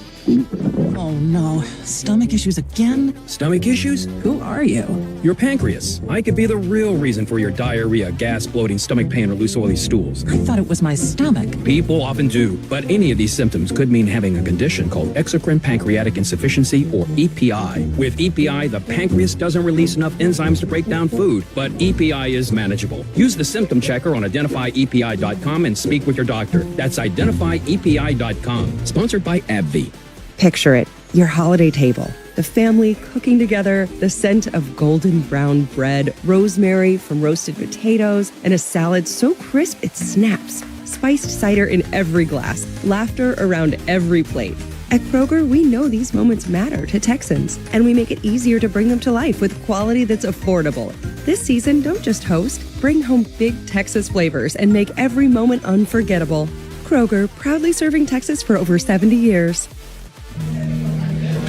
Oh no, stomach issues again? Stomach issues? Who are you? Your pancreas. I could be the real reason for your diarrhea, gas, bloating, stomach pain, or loose oily stools. I thought it was my stomach. People often do, but any of these symptoms could mean having a condition called exocrine pancreatic insufficiency, or EPI. With EPI, the pancreas doesn't release enough enzymes to break down food, but EPI is manageable. Use the symptom checker on identifyepi.com and speak with your doctor. That's identifyepi.com. Sponsored by AbbVie. Picture it, your holiday table, the family cooking together, the scent of golden brown bread, rosemary from roasted potatoes, and a salad so crisp it snaps, spiced cider in every glass, laughter around every plate. At Kroger, we know these moments matter to Texans, and we make it easier to bring them to life with quality that's affordable. This season, don't just host, bring home big Texas flavors and make every moment unforgettable. Kroger, proudly serving Texas for over 70 years.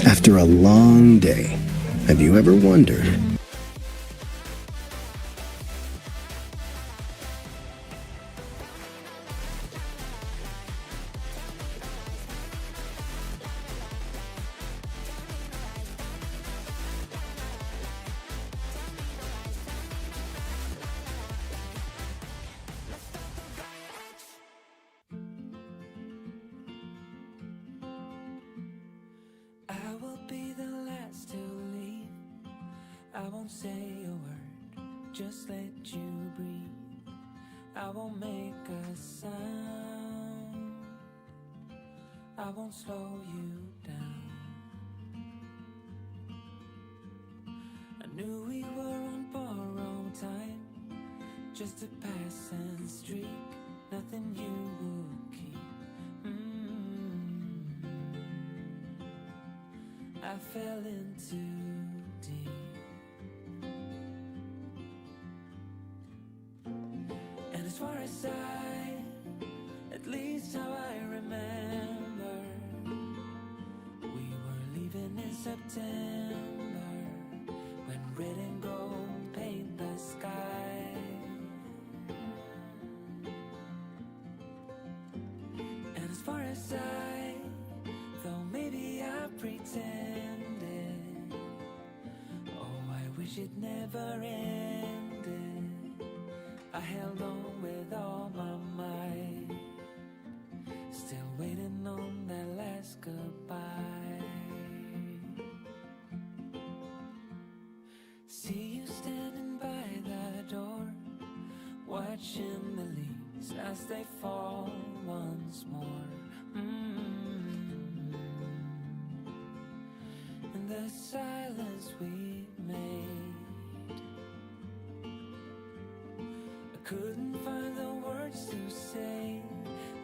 After a long day, have you ever wondered I won't say a word, just let you breathe. I won't make a sound, I won't slow you down. I knew we were on borrowed time, just a passing streak, nothing you I fell in too deep. And as far as at least how I remember, we were leaving in September when red and gold paint the sky. And as far as though maybe I pretended, oh, I wish it never ended. I held on with all my might, still waiting on that last goodbye. See you standing by the door, watching the leaves as they fall once more. In the silence we made, I couldn't find the words to say.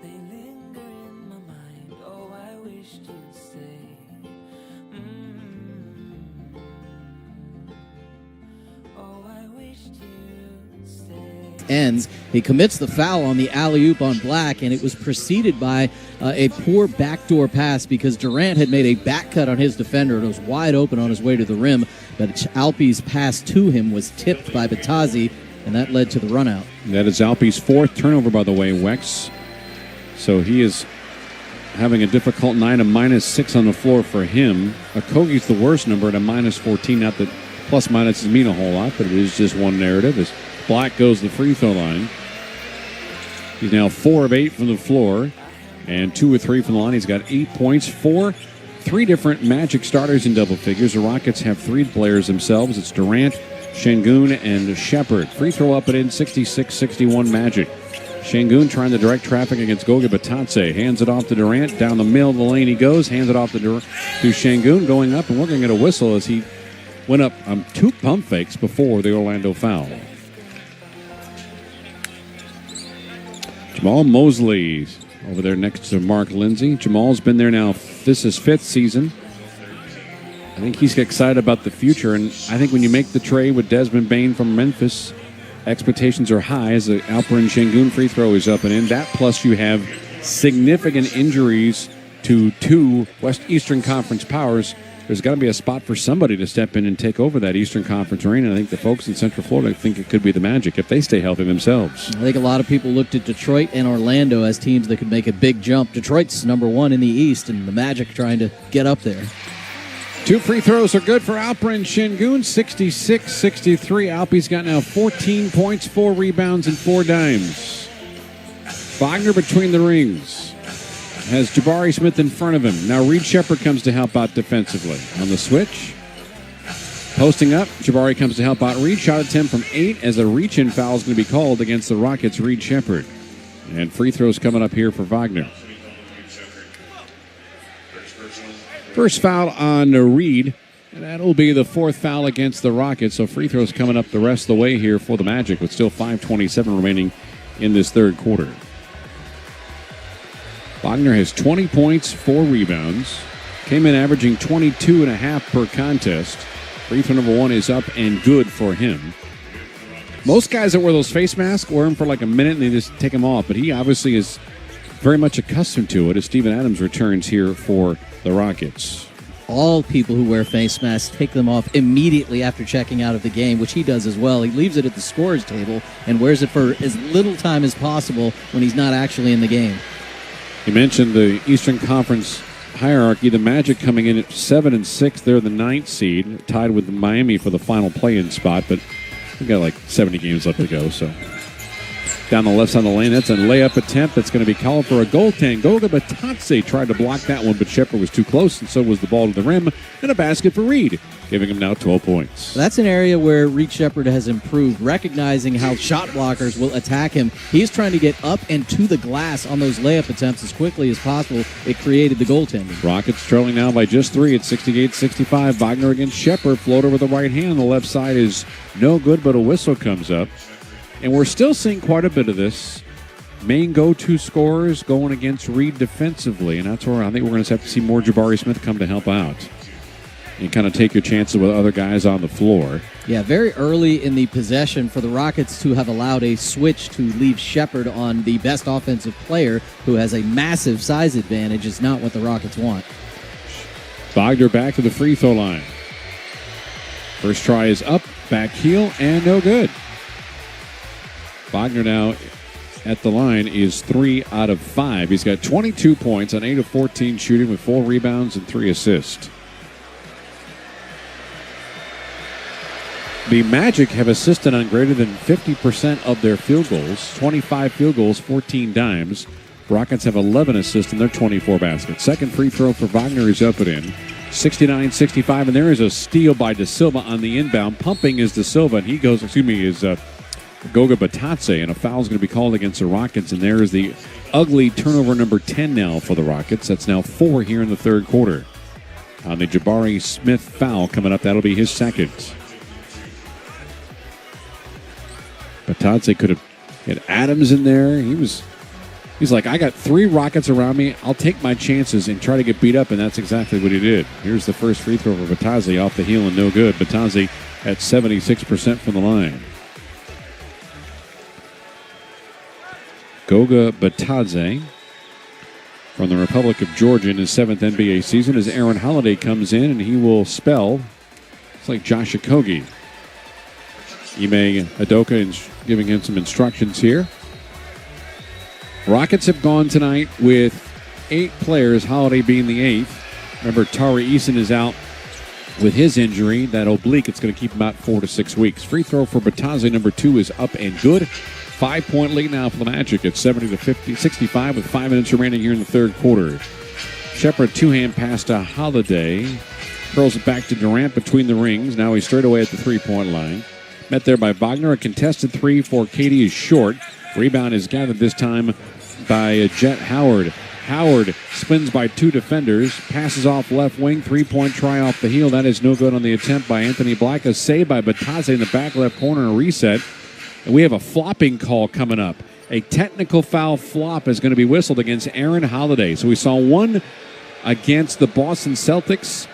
They linger in my mind. Oh, I wished you'd stay. Oh, I wished you'd stay. Ends. He commits the foul on the alley-oop on Black, and it was preceded by a poor backdoor pass because Durant had made a back cut on his defender and was wide open on his way to the rim, but Alpe's pass to him was tipped by Batazzi, and that led to the run-out. That is Alpe's fourth turnover, by the way, Wex. So he is having a difficult night, a -6 on the floor for him. Okogie's the worst number at a -14. Not that plus-minuses mean a whole lot, but it is just one narrative as Black goes to the free throw line. He's now 4 of 8 from the floor and 2 of 3 from the line. He's got 8 points, 3 different Magic starters in double figures. The Rockets have 3 players themselves. It's Durant, Şengün, and Shepard. Free throw up and in, 66-61 Magic. Şengün trying to direct traffic against Goga Batadze. Hands it off to Durant. Down the middle of the lane he goes. Hands it off to Şengün, going up and looking at a whistle as he went up 2 pump fakes before the Orlando foul. Jamal Mosley over there next to Mark Lindsay. Jamal's been there now. This is 5th season. I think he's excited about the future, and I think when you make the trade with Desmond Bane from Memphis, expectations are high as the Alperen Şengün free throw is up and in. That plus you have significant injuries to 2 Eastern Conference powers. There's got to be a spot for somebody to step in and take over that Eastern Conference arena. I think the folks in Central Florida think it could be the Magic if they stay healthy themselves. I think a lot of people looked at Detroit and Orlando as teams that could make a big jump. Detroit's number 1 in the East, and the Magic trying to get up there. 2 free throws are good for Alperen Şengün, 66-63. Alpe's got now 14 points, 4 rebounds, and 4 dimes. Wagner between the rings. Has Jabari Smith in front of him. Now Reed Shepard comes to help out defensively. On the switch, posting up, Jabari comes to help out Reed. Shot attempt from 8 as a reach-in foul is going to be called against the Rockets' Reed Shepard. And free throws coming up here for Wagner. First foul on Reed, and that'll be the 4th foul against the Rockets. So free throws coming up the rest of the way here for the Magic with still 5:27 remaining in this third quarter. Wagner has 20 points, 4 rebounds. Came in averaging 22.5 per contest. Free throw number 1 is up and good for him. Most guys that wear those face masks wear them for like a minute and they just take them off. But he obviously is very much accustomed to it as Steven Adams returns here for the Rockets. All people who wear face masks take them off immediately after checking out of the game, which he does as well. He leaves it at the scorer's table and wears it for as little time as possible when he's not actually in the game. You mentioned the Eastern Conference hierarchy. The Magic coming in at 7 and 6. They're the 9th seed, tied with Miami for the final play-in spot. But we've got like 70 games left to go. So down the left side of the lane, that's a layup attempt that's going to be called for a goaltend. Goga Batadze tried to block that one, but Shepard was too close, and so was the ball to the rim. And a basket for Reed, giving him now 12 points. That's an area where Reed Shepard has improved, recognizing how shot blockers will attack him. He's trying to get up and to the glass on those layup attempts as quickly as possible. It created the goaltending. Rockets trailing now by just 3 at 68-65. Wagner against Shepard. Floater with the right hand on the left side is no good, but a whistle comes up. And we're still seeing quite a bit of this. Main go-to scorers going against Reed defensively, and that's where I think we're going to have to see more Jabari Smith come to help out. You kind of take your chances with other guys on the floor. Yeah, very early in the possession for the Rockets to have allowed a switch to leave Shepard on the best offensive player who has a massive size advantage is not what the Rockets want. Wagner back to the free throw line. First try is up, back heel, and no good. Wagner now at the line is 3 out of 5. He's got 22 points on 8 of 14 shooting with 4 rebounds and 3 assists. The Magic have assisted on greater than 50% of their field goals, 25 field goals, 14 dimes. Rockets have 11 assists in their 24 baskets. Second free throw for Wagner is up and in. 69-65, and there is a steal by De Silva on the inbound. Pumping is De Silva, and he goes, Goga Batadze, and a foul is going to be called against the Rockets, and there is the ugly turnover number 10 now for the Rockets. That's now 4 here in the third quarter. On the Jabari Smith foul coming up, that'll be his second. Batadze could have had Adams in there. He's like, I got 3 Rockets around me. I'll take my chances and try to get beat up, and that's exactly what he did. Here's the first free throw for Batadze off the heel and no good. Batadze at 76% from the line. Goga Batadze from the Republic of Georgia in his 7th NBA season as Aaron Holiday comes in, and he will spell. It's like Josh Okogie. Ime Udoka is giving him some instructions here. Rockets have gone tonight with 8 players, Holiday being the 8th. Remember, Tari Eason is out with his injury, that oblique. It's going to keep him out 4 to 6 weeks. Free throw for Batadze, number 2, is up and good. 5-point lead now for the Magic at 70-65 with 5 minutes remaining here in the third quarter. Shepard, 2-hand pass to Holiday. Curls it back to Durant between the rings. Now he's straight away at the 3-point line. Met there by Wagner. A contested 3 for Katie is short. Rebound is gathered this time by Jet Howard. Howard spins by 2 defenders. Passes off left wing. 3-point try off the heel. That is no good on the attempt by Anthony Black. A save by Batadze in the back left corner. A reset. And we have a flopping call coming up. A technical foul flop is going to be whistled against Aaron Holiday. So we saw one against the Boston Celtics.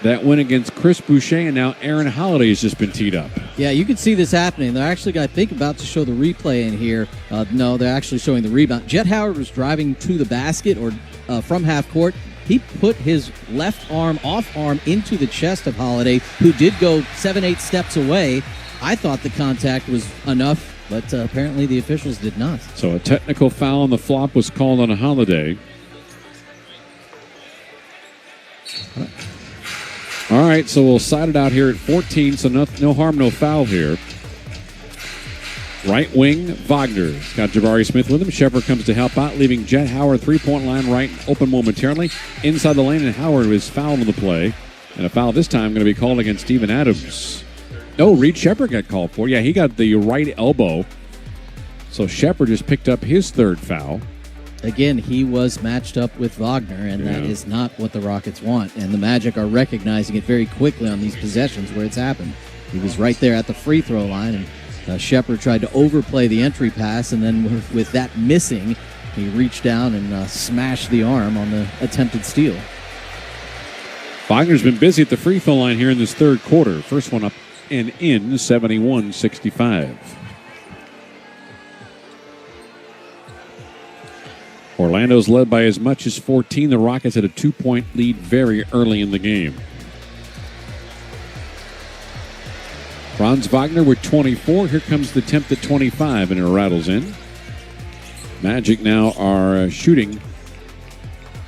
That went against Chris Boucher, and now Aaron Holiday has just been teed up. Yeah, you can see this happening. They're actually, I think, about to show the replay in here. No, they're actually showing the rebound. Jet Howard was driving to the basket or from half court. He put his left arm, off arm, into the chest of Holiday, who did go 7-8 steps away. I thought the contact was enough, but apparently the officials did not. So a technical foul on the flop was called on a Holiday. All right, so we'll side it out here at 14, so no harm, no foul here. Right wing, Wagner. He's got Jabari Smith with him. Shepard comes to help out, leaving Jet Howard 3-point line right open momentarily. Inside the lane, and Howard was fouled on the play. And a foul this time going to be called against Steven Adams. No, Reed Shepard got called for. Yeah, he got the right elbow. So Shepard just picked up his 3rd foul. Again, he was matched up with Wagner, and that is not what the Rockets want. And the Magic are recognizing it very quickly on these possessions where it's happened. He was right there at the free throw line, and Shepard tried to overplay the entry pass, and then with that missing, he reached down and smashed the arm on the attempted steal. Wagner's been busy at the free throw line here in this third quarter. First one up and in, 71-65. Orlando's led by as much as 14. The Rockets had a 2-point lead very early in the game. Franz Wagner with 24. Here comes the attempt at 25, and it rattles in. Magic now are shooting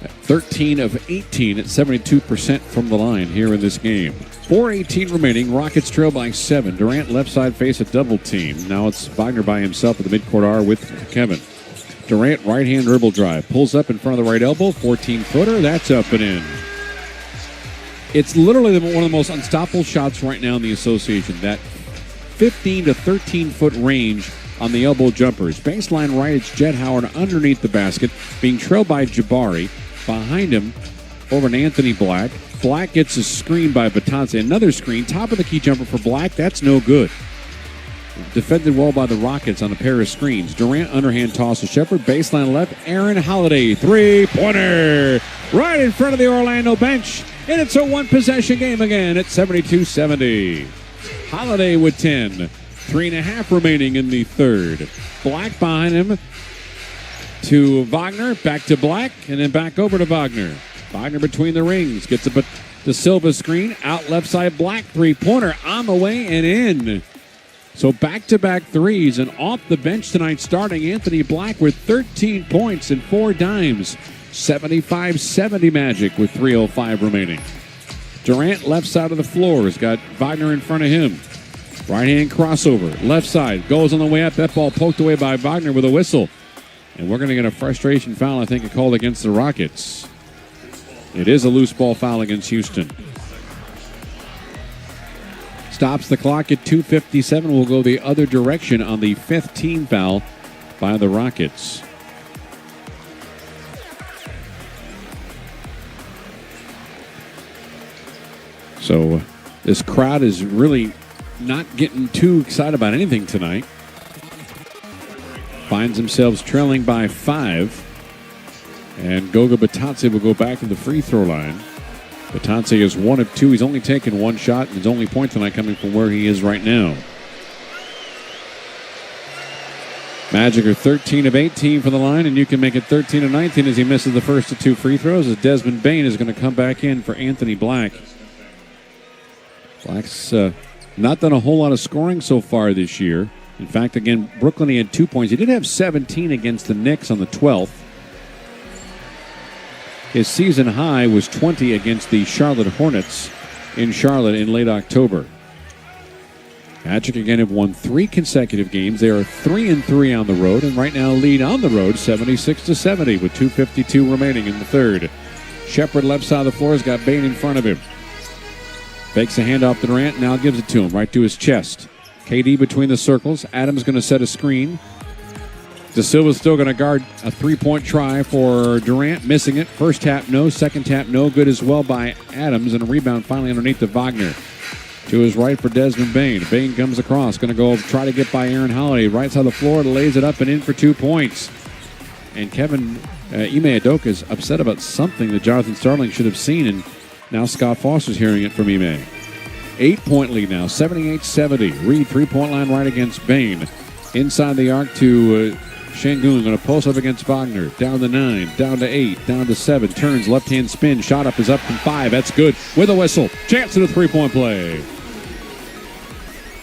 at 13 of 18 at 72% from the line here in this game. 4:18 remaining. Rockets trail by 7. Durant left side face a double team. Now it's Wagner by himself at the midcourt arc with Kevin. Durant, right-hand dribble drive. Pulls up in front of the right elbow. 14-footer. That's up and in. It's literally one of the most unstoppable shots right now in the association. That 15 to 13-foot range on the elbow jumpers. Baseline right, it's Jet Howard underneath the basket, being trailed by Jabari. Behind him, over to Anthony Black. Black gets a screen by Batadze. Another screen. Top of the key jumper for Black. That's no good. Defended well by the Rockets on a pair of screens. Durant underhand toss to Shepard. Baseline left. Aaron Holiday. 3-pointer. Right in front of the Orlando bench. And it's a one-possession game again at 72-70. Holiday with 10. 3.5 remaining in the third. Black behind him to Wagner. Back to Black, and then back over to Wagner. Wagner between the rings. Gets it to Silva's screen. Out left side, Black. Three-pointer on the way and in. So back-to-back threes, and off the bench tonight starting Anthony Black with 13 points and 4 dimes. 75-70 Magic with 3:05 remaining. Durant left side of the floor has got Wagner in front of him. Right-hand crossover, left side, goes on the way up. That ball poked away by Wagner with a whistle. And we're going to get a frustration foul, I think, called against the Rockets. It is a loose ball foul against Houston. Stops the clock at 2:57. We'll go the other direction on the 5th team foul by the Rockets. So this crowd is really not getting too excited about anything tonight. Finds themselves trailing by 5. And Goga Batadze will go back to the free throw line. Batadze is 1 of 2. He's only taken 1 shot, and his only point tonight coming from where he is right now. Magic are 13 of 18 for the line, and you can make it 13 of 19 as he misses the first of 2 free throws, as Desmond Bane is going to come back in for Anthony Black. Black's not done a whole lot of scoring so far this year. In fact, again, Brooklyn, he had 2 points. He did have 17 against the Knicks on the 12th. His season high was 20 against the Charlotte Hornets in Charlotte in late October. Magic again have won 3 consecutive games. They are 3-3 on the road, and right now lead on the road 76-70 with 2:52 remaining in the third. Shepard left side of the floor has got Bane in front of him. Fakes a handoff to Durant, now gives it to him right to his chest. KD between the circles. Adams going to set a screen. De Silva's still going to guard a 3-point try for Durant, missing it. First tap, no. Second tap, no. Good as well by Adams, and a rebound finally underneath to Wagner. To his right for Desmond Bane. Bane comes across, going to go try to get by Aaron Holiday. Right side of the floor, lays it up and in for 2 points. And Kevin Ime Udoka is upset about something that Jonathan Starling should have seen, and now Scott Foster's hearing it from Ime. 8-point lead now, 78-70. Reed, 3-point line right against Bane. Inside the arc to Şengün, going to post up against Wagner. Down to 9, down to 8, down to 7. Turns, left-hand spin. Shot up is up from 5. That's good with a whistle. Chance at a 3-point play.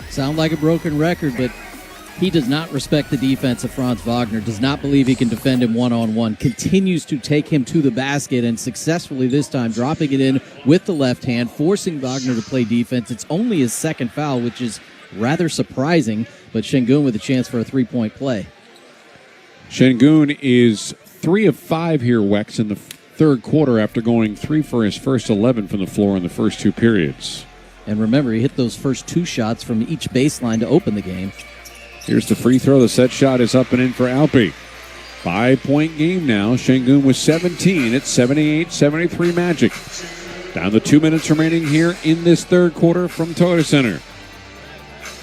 Sound like a broken record, but he does not respect the defense of Franz Wagner, does not believe he can defend him one-on-one, continues to take him to the basket, and successfully this time dropping it in with the left hand, forcing Wagner to play defense. It's only his second foul, which is rather surprising, but Şengün with a chance for a 3-point play. Şengün is 3 of 5 here, Wex, in the third quarter after going 3 for his first 11 from the floor in the first 2 periods. And remember, he hit those first 2 shots from each baseline to open the game. Here's the free throw. The set shot is up and in for Alpe. 5-point game now. Şengün with 17. It's 78-73 Magic. Down to 2 minutes remaining here in this third quarter from Toyota Center.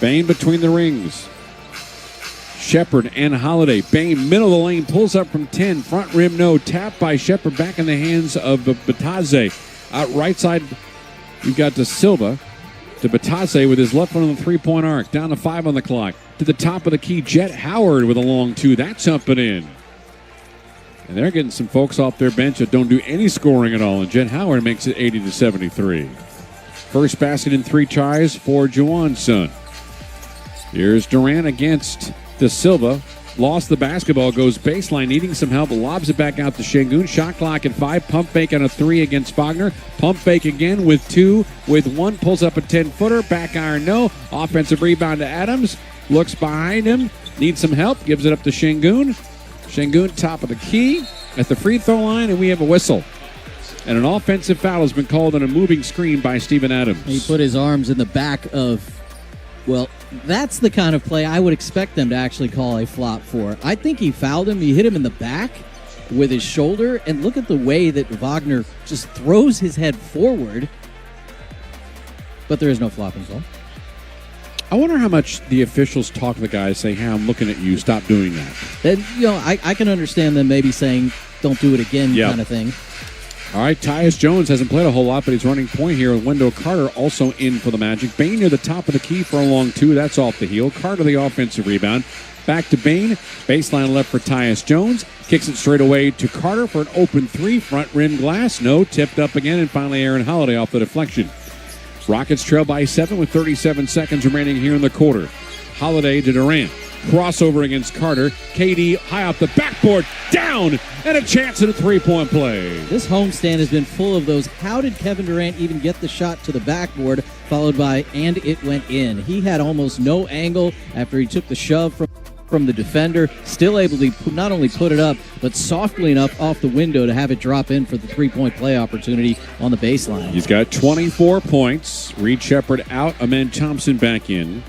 Bane between the rings. Shepard and Holiday. Bane, middle of the lane, pulls up from 10. Front rim, no. Tap by Shepard, back in the hands of Batadze. Out right side, you've got De Silva to Batadze with his left foot on the 3-point arc. Down to 5 on the clock. To the top of the key, Jet Howard with a long 2. That's up and in. And they're getting some folks off their bench that don't do any scoring at all, and Jet Howard makes it 80-73. First basket in 3 tries for Juwan's son. Here's Durant against De Silva. Lost the basketball, goes baseline, needing some help, lobs it back out to Şengün. Shot clock at 5, pump fake on a 3 against Wagner. Pump fake again with 2, with 1, pulls up a 10-footer, back iron no. Offensive rebound to Adams, looks behind him, needs some help, gives it up to Şengün. Şengün top of the key at the free throw line, and we have a whistle. And an offensive foul has been called on a moving screen by Steven Adams. He put his arms in the back of, well, that's the kind of play I would expect them to actually call a flop for. I think he fouled him. He hit him in the back with his shoulder, and look at the way that Wagner just throws his head forward. But there is no flopping call. I wonder how much the officials talk to the guys, say, hey, I'm looking at you, stop doing that. And, I can understand them maybe saying, don't do it again kind of thing. All right, Tyus Jones hasn't played a whole lot, but he's running point here. Wendell Carter also in for the Magic. Bain near the top of the key for a long two. That's off the heel. Carter the offensive rebound. Back to Bain. Baseline left for Tyus Jones. Kicks it straight away to Carter for an open three. Front rim glass. No. Tipped up again. And finally Aaron Holiday off the deflection. Rockets trail by 7 with 37 seconds remaining here in the quarter. Holiday to Durant. Crossover against Carter. KD high off the backboard. Down. And a chance at a three-point play. This homestand has been full of those. How did Kevin Durant even get the shot to the backboard? Followed by, and it went in. He had almost no angle after he took the shove from the defender. Still able to not only put it up, but softly enough off the window to have it drop in for the three-point play opportunity on the baseline. He's got 24 points. Reed Shepherd out. Amen Thompson back in.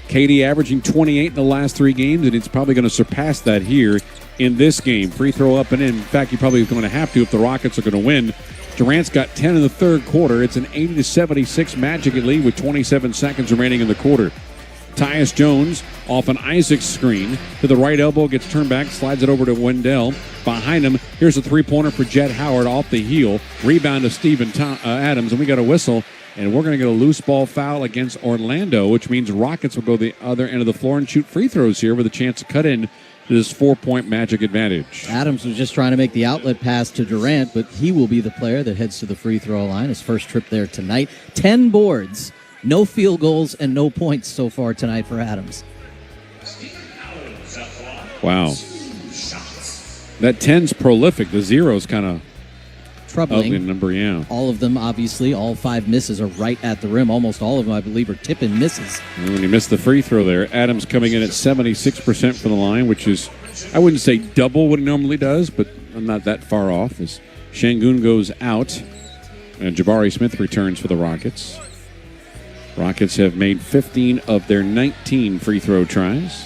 KD averaging 28 in the last 3 games, and it's probably going to surpass that here in this game. Free throw up and in. In fact, he probably is going to have to if the Rockets are going to win. Durant's got 10 in the third quarter. It's an 80-76 Magic lead with 27 seconds remaining in the quarter. Tyus Jones off an Isaac screen to the right elbow, gets turned back, slides it over to Wendell. Behind him, here's a three-pointer for Jet Howard off the heel. Rebound to Steven Adams, and we got a whistle. And we're going to get a loose ball foul against Orlando, which means Rockets will go the other end of the floor and shoot free throws here with a chance to cut in to this 4-point Magic advantage. Adams was just trying to make the outlet pass to Durant, but he will be the player that heads to the free throw line. His first trip there tonight. 10 boards, no field goals, and no points so far tonight for Adams. Wow. That 10's prolific. The 0's kind of troubling. Ugly number, yeah. All of them, obviously, all 5 misses are right at the rim. Almost all of them, I believe, are tip-in misses. And when he missed the free throw there, Adams coming in at 76% from the line, which is, I wouldn't say double what he normally does, but I'm not that far off as Şengün goes out and Jabari Smith returns for the Rockets. Rockets have made 15 of their 19 free throw tries.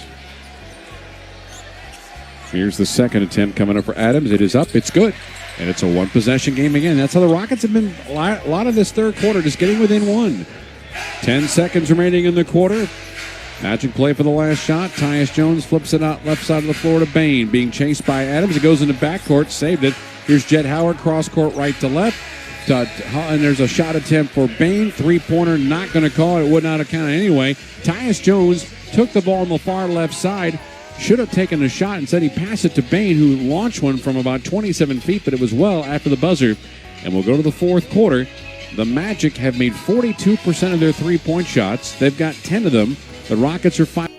Here's the second attempt coming up for Adams. It is up. It's good. And it's a one-possession game again. That's how the Rockets have been a lot of this third quarter, just getting within one. 10 seconds remaining in the quarter. Magic play for the last shot. Tyus Jones flips it out left side of the floor to Bain. Being chased by Adams. It goes into backcourt. Saved it. Here's Jet Howard. Cross-court right to left. And there's a shot attempt for Bain. Three-pointer. Not going to call it. It would not have counted anyway. Tyus Jones took the ball on the far left side. Should have taken a shot. Instead, he passed it to Bain, who launched one from about 27 feet, but it was well after the buzzer. And we'll go to the fourth quarter. The Magic have made 42% of their three-point shots. They've got 10 of them. The Rockets are 5.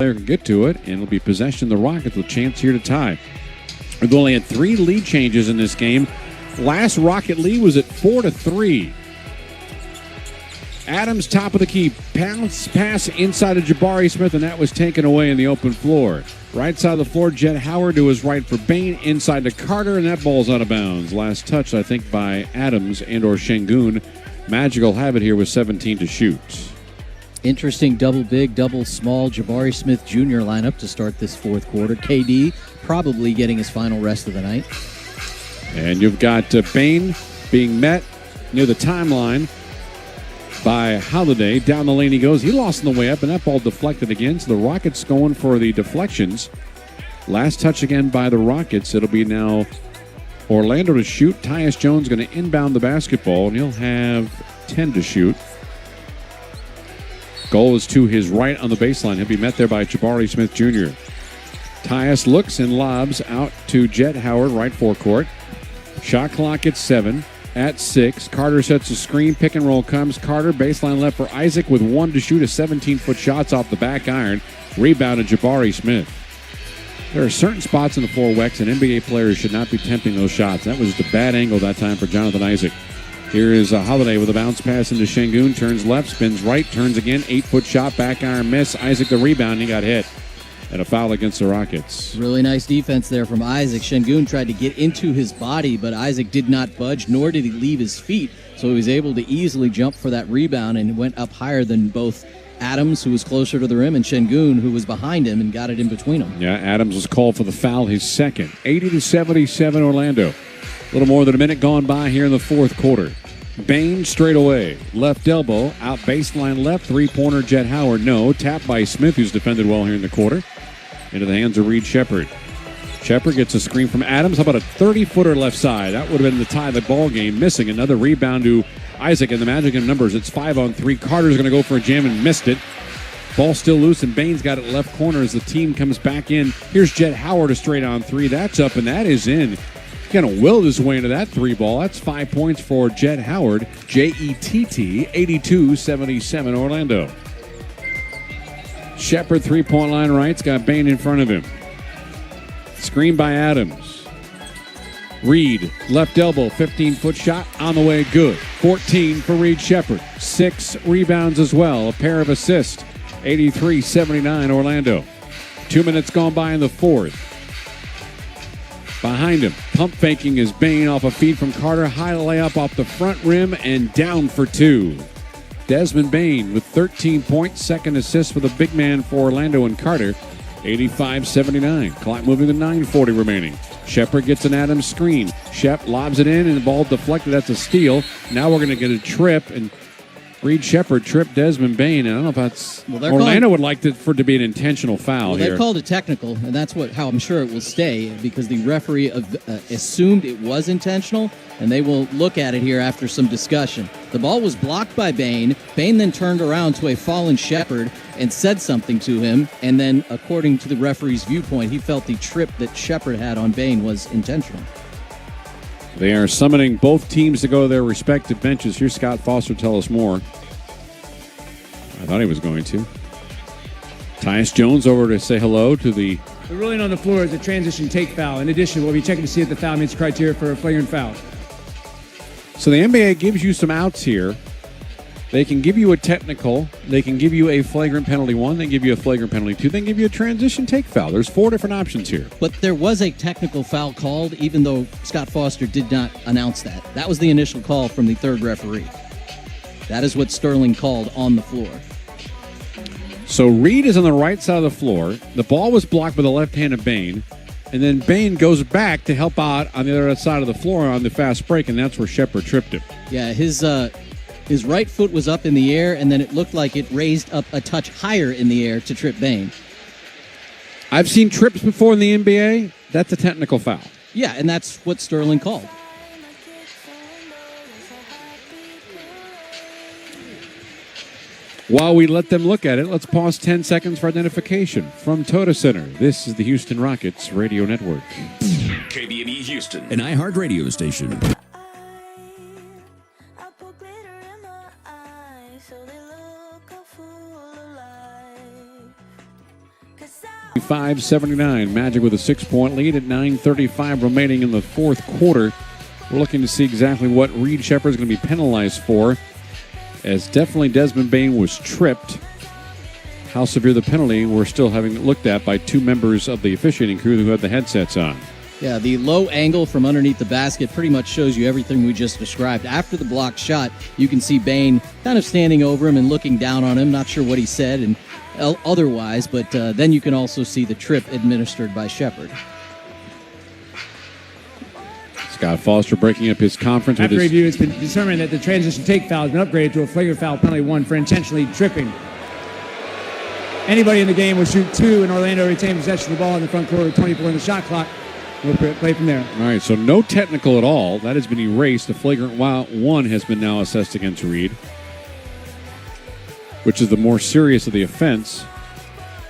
player can get to it, and it'll be possession of the Rockets with a chance here to tie. We've only had 3 lead changes in this game. Last Rocket lead was at 4-3. Adams, top of the key, pass inside of Jabari Smith, and that was taken away in the open floor. Right side of the floor, Jet Howard to his right for Bain, inside to Carter, and that ball's out of bounds. Last touch, I think, by Adams and or Şengün. Magic will have it here with 17 to shoot. Interesting double big, double small Jabari Smith Jr. lineup to start this fourth quarter. KD probably getting his final rest of the night. And you've got Bain being met near the timeline by Holiday. Down the lane he goes. He lost on the way up, and that ball deflected again. So the Rockets going for the deflections. Last touch again by the Rockets. It'll be now Orlando to shoot. Tyus Jones going to inbound the basketball, and he'll have 10 to shoot. Goal is to his right on the baseline. He'll be met there by Jabari Smith Jr. Tyus looks and lobs out to Jet Howard, right forecourt. Shot clock at 7. At 6, Carter sets a screen. Pick and roll comes. Carter, baseline left for Isaac with 1 to shoot. A 17-foot shot's off the back iron. Rebounded Jabari Smith. There are certain spots in the floor, Wex, and NBA players should not be tempting those shots. That was just a bad angle that time for Jonathan Isaac. Here is Holiday with a bounce pass into Şengün. Turns left, spins right, turns again. 8-foot shot, back iron miss. Isaac the rebound. He got hit. And a foul against the Rockets. Really nice defense there from Isaac. Şengün tried to get into his body, but Isaac did not budge, nor did he leave his feet. So he was able to easily jump for that rebound and went up higher than both Adams, who was closer to the rim, and Şengün, who was behind him and got it in between them. Yeah, Adams was called for the foul, his second. 80-77 Orlando. A little more than a minute gone by here in the fourth quarter. Bain straight away. Left elbow, out baseline left. Three-pointer Jet Howard, no. Tap by Smith, who's defended well here in the quarter. Into the hands of Reed Sheppard. Sheppard gets a screen from Adams. How about a 30-footer left side? That would have been the tie of the ball game. Missing another rebound to Isaac, and the Magic in numbers. It's 5-on-3. Carter's going to go for a jam and missed it. Ball still loose, and Bain's got it left corner as the team comes back in. Here's Jet Howard, a straight-on-3. That's up, and that is in. Going to will his way into that 3 ball. That's 5 points for Jet Howard. J-E-T-T, 82-77 Orlando. Sheppard, three-point line right's got Bain in front of him. Screen by Adams. Reed, left elbow, 15-foot shot on the way, good. 14 for Reed Sheppard. 6 rebounds as well, a pair of assists. 83-79 Orlando. 2 minutes gone by in the fourth. Behind him, pump faking is Bain off a feed from Carter. High layup off the front rim and down for 2. Desmond Bain with 13 points, second assist for the big man for Orlando and Carter. 85-79. Clock moving to 9:40 remaining. Sheppard gets an Adams screen. Shep lobs it in and the ball deflected. That's a steal. Now we're going to get a trip, and Reed Sheppard tripped Desmond Bain. I don't know if that's Orlando would like for it to be an intentional foul here. They called it technical, and that's how I'm sure it will stay, because the referee assumed it was intentional, and they will look at it here after some discussion. The ball was blocked by Bain. Bain then turned around to a fallen Sheppard and said something to him, and then, according to the referee's viewpoint, he felt the trip that Sheppard had on Bain was intentional. They are summoning both teams to go to their respective benches. Here's Scott Foster tell us more. I thought he was going to. Tyus Jones over to say hello to the... The ruling on the floor is a transition take foul. In addition, we'll be checking to see if the foul meets criteria for a flagrant foul. So the NBA gives you some outs here. They can give you a technical. They can give you a flagrant penalty 1. They give you a flagrant penalty 2. They can give you a transition take foul. There's 4 different options here. But there was a technical foul called, even though Scott Foster did not announce that. That was the initial call from the third referee. That is what Sterling called on the floor. So Reed is on the right side of the floor. The ball was blocked by the left hand of Bain. And then Bain goes back to help out on the other side of the floor on the fast break, and that's where Sheppard tripped him. Yeah, his right foot was up in the air, and then it looked like it raised up a touch higher in the air to trip Bain. I've seen trips before in the NBA. That's a technical foul. Yeah, and that's what Sterling called. While we let them look at it, let's pause 10 seconds for identification. From Toyota Center, this is the Houston Rockets Radio Network. KBME Houston, an iHeartRadio station. 5-79. Magic with a 6-point lead at 9:35 remaining in the fourth quarter. We're looking to see exactly what Reed Shepherd is going to be penalized for, as definitely Desmond Bain was tripped. How severe the penalty, we're still having looked at by two members of the officiating crew who had the headsets on. Yeah, the low angle from underneath the basket pretty much shows you everything we just described. After the blocked shot, you can see Bain kind of standing over him and looking down on him. Not sure what he said and otherwise, but then you can also see the trip administered by Shepherd. Scott Foster breaking up his conference. After review, it's been determined that the transition take foul has been upgraded to a flagrant foul penalty 1 for intentionally tripping. Anybody in the game will shoot 2, and Orlando retain possession of the ball in the front court with 24 in the shot clock. We'll play from there. All right, so no technical at all. That has been erased. A flagrant 1 has been now assessed against Reed, which is the more serious of the offense.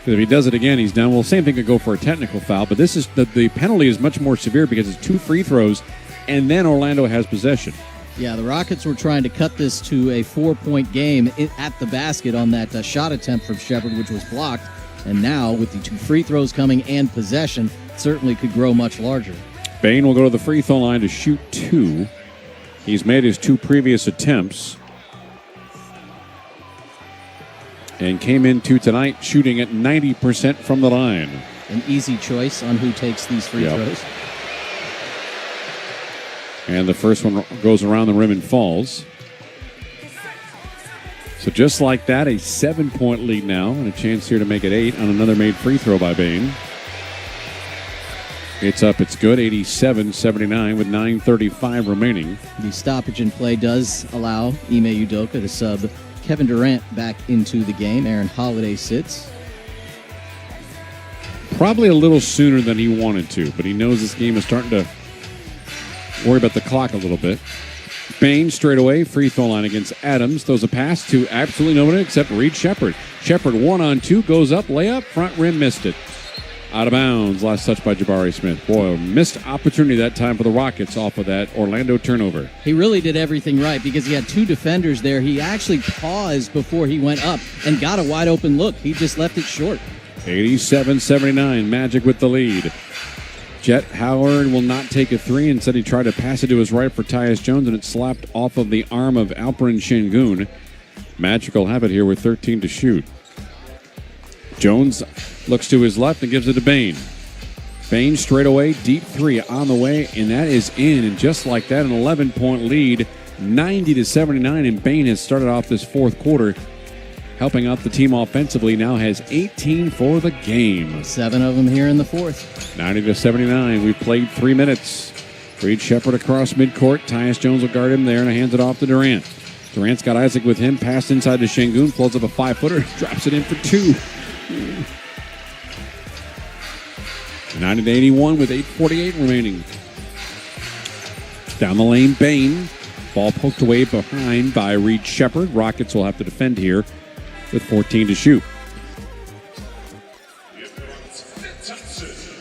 Because if he does it again, he's down. Well, same thing could go for a technical foul, but this is the penalty is much more severe because it's 2 free throws, and then Orlando has possession. Yeah, the Rockets were trying to cut this to a 4-point game at the basket on that shot attempt from Shepherd, which was blocked. And now, with the 2 free throws coming and possession, it certainly could grow much larger. Bain will go to the free throw line to shoot 2. He's made his 2 previous attempts and came into tonight shooting at 90% from the line. An easy choice on who takes these free throws. And the first one goes around the rim and falls. So just like that, a 7-point lead now, and a chance here to make it 8 on another made free throw by Bain. It's up, it's good, 87-79 with 9:35 remaining. The stoppage in play does allow Ime Udoka to sub Kevin Durant back into the game. Aaron Holiday sits. Probably a little sooner than he wanted to, but he knows this game is starting to worry about the clock a little bit. Bain straight away, free throw line against Adams. Throws a pass to absolutely nobody except Reed Shepherd. Shepherd 1-on-2, goes up, layup, front rim, missed it. Out of bounds, last touch by Jabari Smith. Boy, missed opportunity that time for the Rockets off of that Orlando turnover. He really did everything right because he had 2 defenders there. He actually paused before he went up and got a wide open look. He just left it short. 87-79, Magic with the lead. Jet Howard will not take a 3. Instead, he tried to pass it to his right for Tyus Jones, and it slapped off of the arm of Alperen Şengün. Magic will have it here with 13 to shoot. Jones looks to his left and gives it to Bain. Bain straight away, deep 3 on the way, and that is in. And just like that, an 11-point lead, 90-79, and Bain has started off this fourth quarter helping out the team offensively, now has 18 for the game. 7 of them here in the fourth. 90-79. We've played 3 minutes. Reed Shepherd across midcourt. Tyus Jones will guard him there and hands it off to Durant. Durant's got Isaac with him. Pass inside to Şengün. Floats up a 5-footer. Drops it in for 2. 90-81 with 8:48 remaining. Down the lane, Bain. Ball poked away behind by Reed Shepherd. Rockets will have to defend here with 14 to shoot.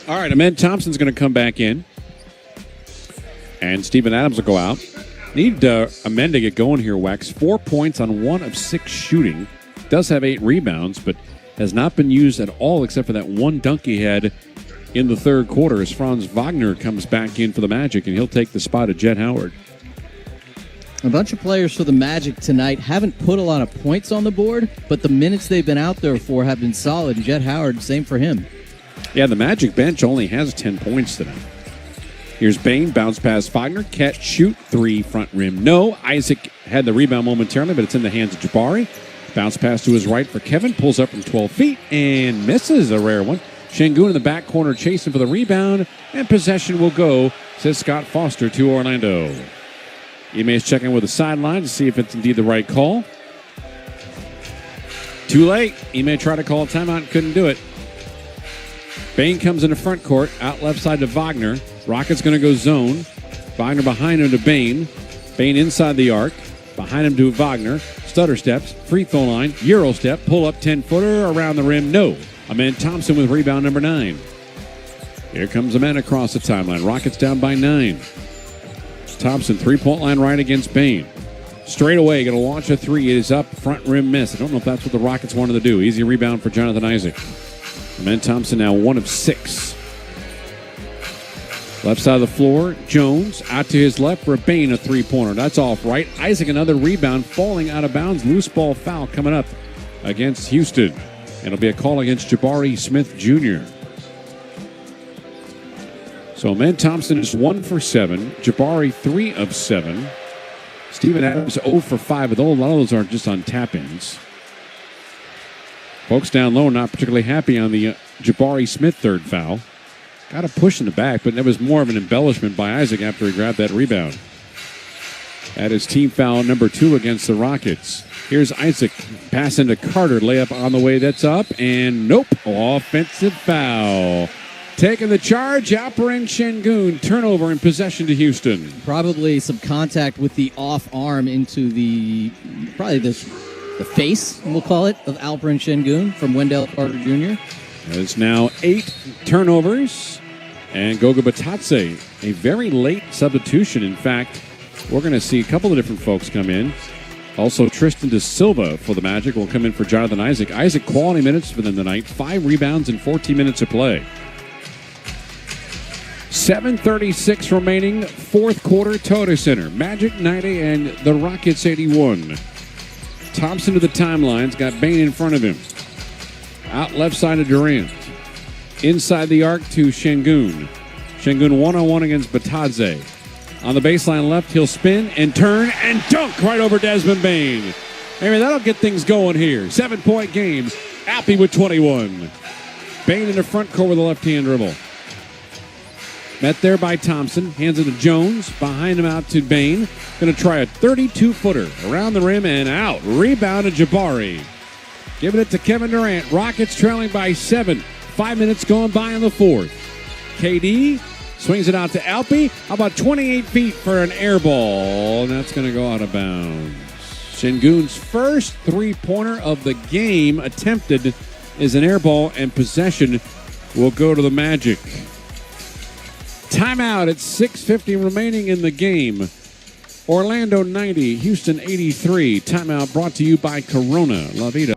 All right, Ahmed Thompson's going to come back in. And Steven Adams will go out. Need Ahmed to get going here, Wax. 4 points on 1 of 6 shooting. Does have 8 rebounds, but has not been used at all except for that one dunk he had in the third quarter as Franz Wagner comes back in for the Magic, and he'll take the spot of Jet Howard. A bunch of players for the Magic tonight haven't put a lot of points on the board, but the minutes they've been out there for have been solid. Jet Howard, same for him. Yeah, the Magic bench only has 10 points tonight. Here's Bain, bounce pass Wagner, catch, shoot, 3, front rim, no. Isaac had the rebound momentarily, but it's in the hands of Jabari. Bounce pass to his right for Kevin, pulls up from 12 feet and misses a rare one. Şengün in the back corner chasing for the rebound, and possession will go, says Scott Foster, to Orlando. Ime is checking with the sideline to see if it's indeed the right call. Too late. Ime tried to call a timeout and couldn't do it. Bain comes into front court, out left side to Wagner. Rockets going to go zone. Wagner behind him to Bain. Bain inside the arc. Behind him to Wagner. Stutter steps, free throw line, Euro step, pull up 10-footer, around the rim, no. Ahmed Thompson with rebound number 9. Here comes Ahmed across the timeline. Rockets down by 9. Thompson, 3-point line right against Bain. Straight away, going to launch a 3. It is up, front rim miss. I don't know if that's what the Rockets wanted to do. Easy rebound for Jonathan Isaac. Amen Thompson now 1 of 6. Left side of the floor, Jones out to his left for Bain, a three-pointer. That's off right. Isaac, another rebound, falling out of bounds. Loose ball foul coming up against Houston. It'll be a call against Jabari Smith Jr. So Amen Thompson is 1 for 7. Jabari 3 of 7. Steven Adams 0 for 5. But a lot of those are just on tap-ins. Folks down low not particularly happy on the Jabari Smith third foul. Got a push in the back, but that was more of an embellishment by Isaac after he grabbed that rebound. That is team foul number 2 against the Rockets. Here's Isaac. Pass into Carter. Layup on the way. That's up. And nope. Offensive foul. Taking the charge. Alperen Şengün. Turnover in possession to Houston. Probably some contact with the off arm into the face, we'll call it, of Alperen Şengün from Wendell Carter Jr. There's now 8 turnovers. And Goga Batadze, a very late substitution. In fact, we're going to see a couple of different folks come in. Also, Tristan De Silva for the Magic will come in for Jonathan Isaac. Isaac, quality minutes for them tonight. 5 rebounds in 14 minutes of play. 7:36 remaining, fourth quarter, Toyota Center. Magic 90 and the Rockets 81. Thompson to the timelines, got Bain in front of him. Out left side of Durant. Inside the arc to Şengün. Şengün one-on-one against Batadze. On the baseline left, he'll spin and turn and dunk right over Desmond Bain. I mean, that'll get things going here. 7-point game. Alpi with 21. Bain in the front court with a left-hand dribble. Met there by Thompson. Hands it to Jones. Behind him out to Bain. Going to try a 32-footer. Around the rim and out. Rebound to Jabari. Giving it to Kevin Durant. Rockets trailing by 7. 5 minutes going by in the fourth. KD swings it out to Alpi. How about 28 feet for an air ball? And that's going to go out of bounds. Şengün's first three-pointer of the game attempted is an air ball, and possession will go to the Magic. Timeout at 6:50 remaining in the game. Orlando 90, Houston 83. Timeout brought to you by Corona. La Vida.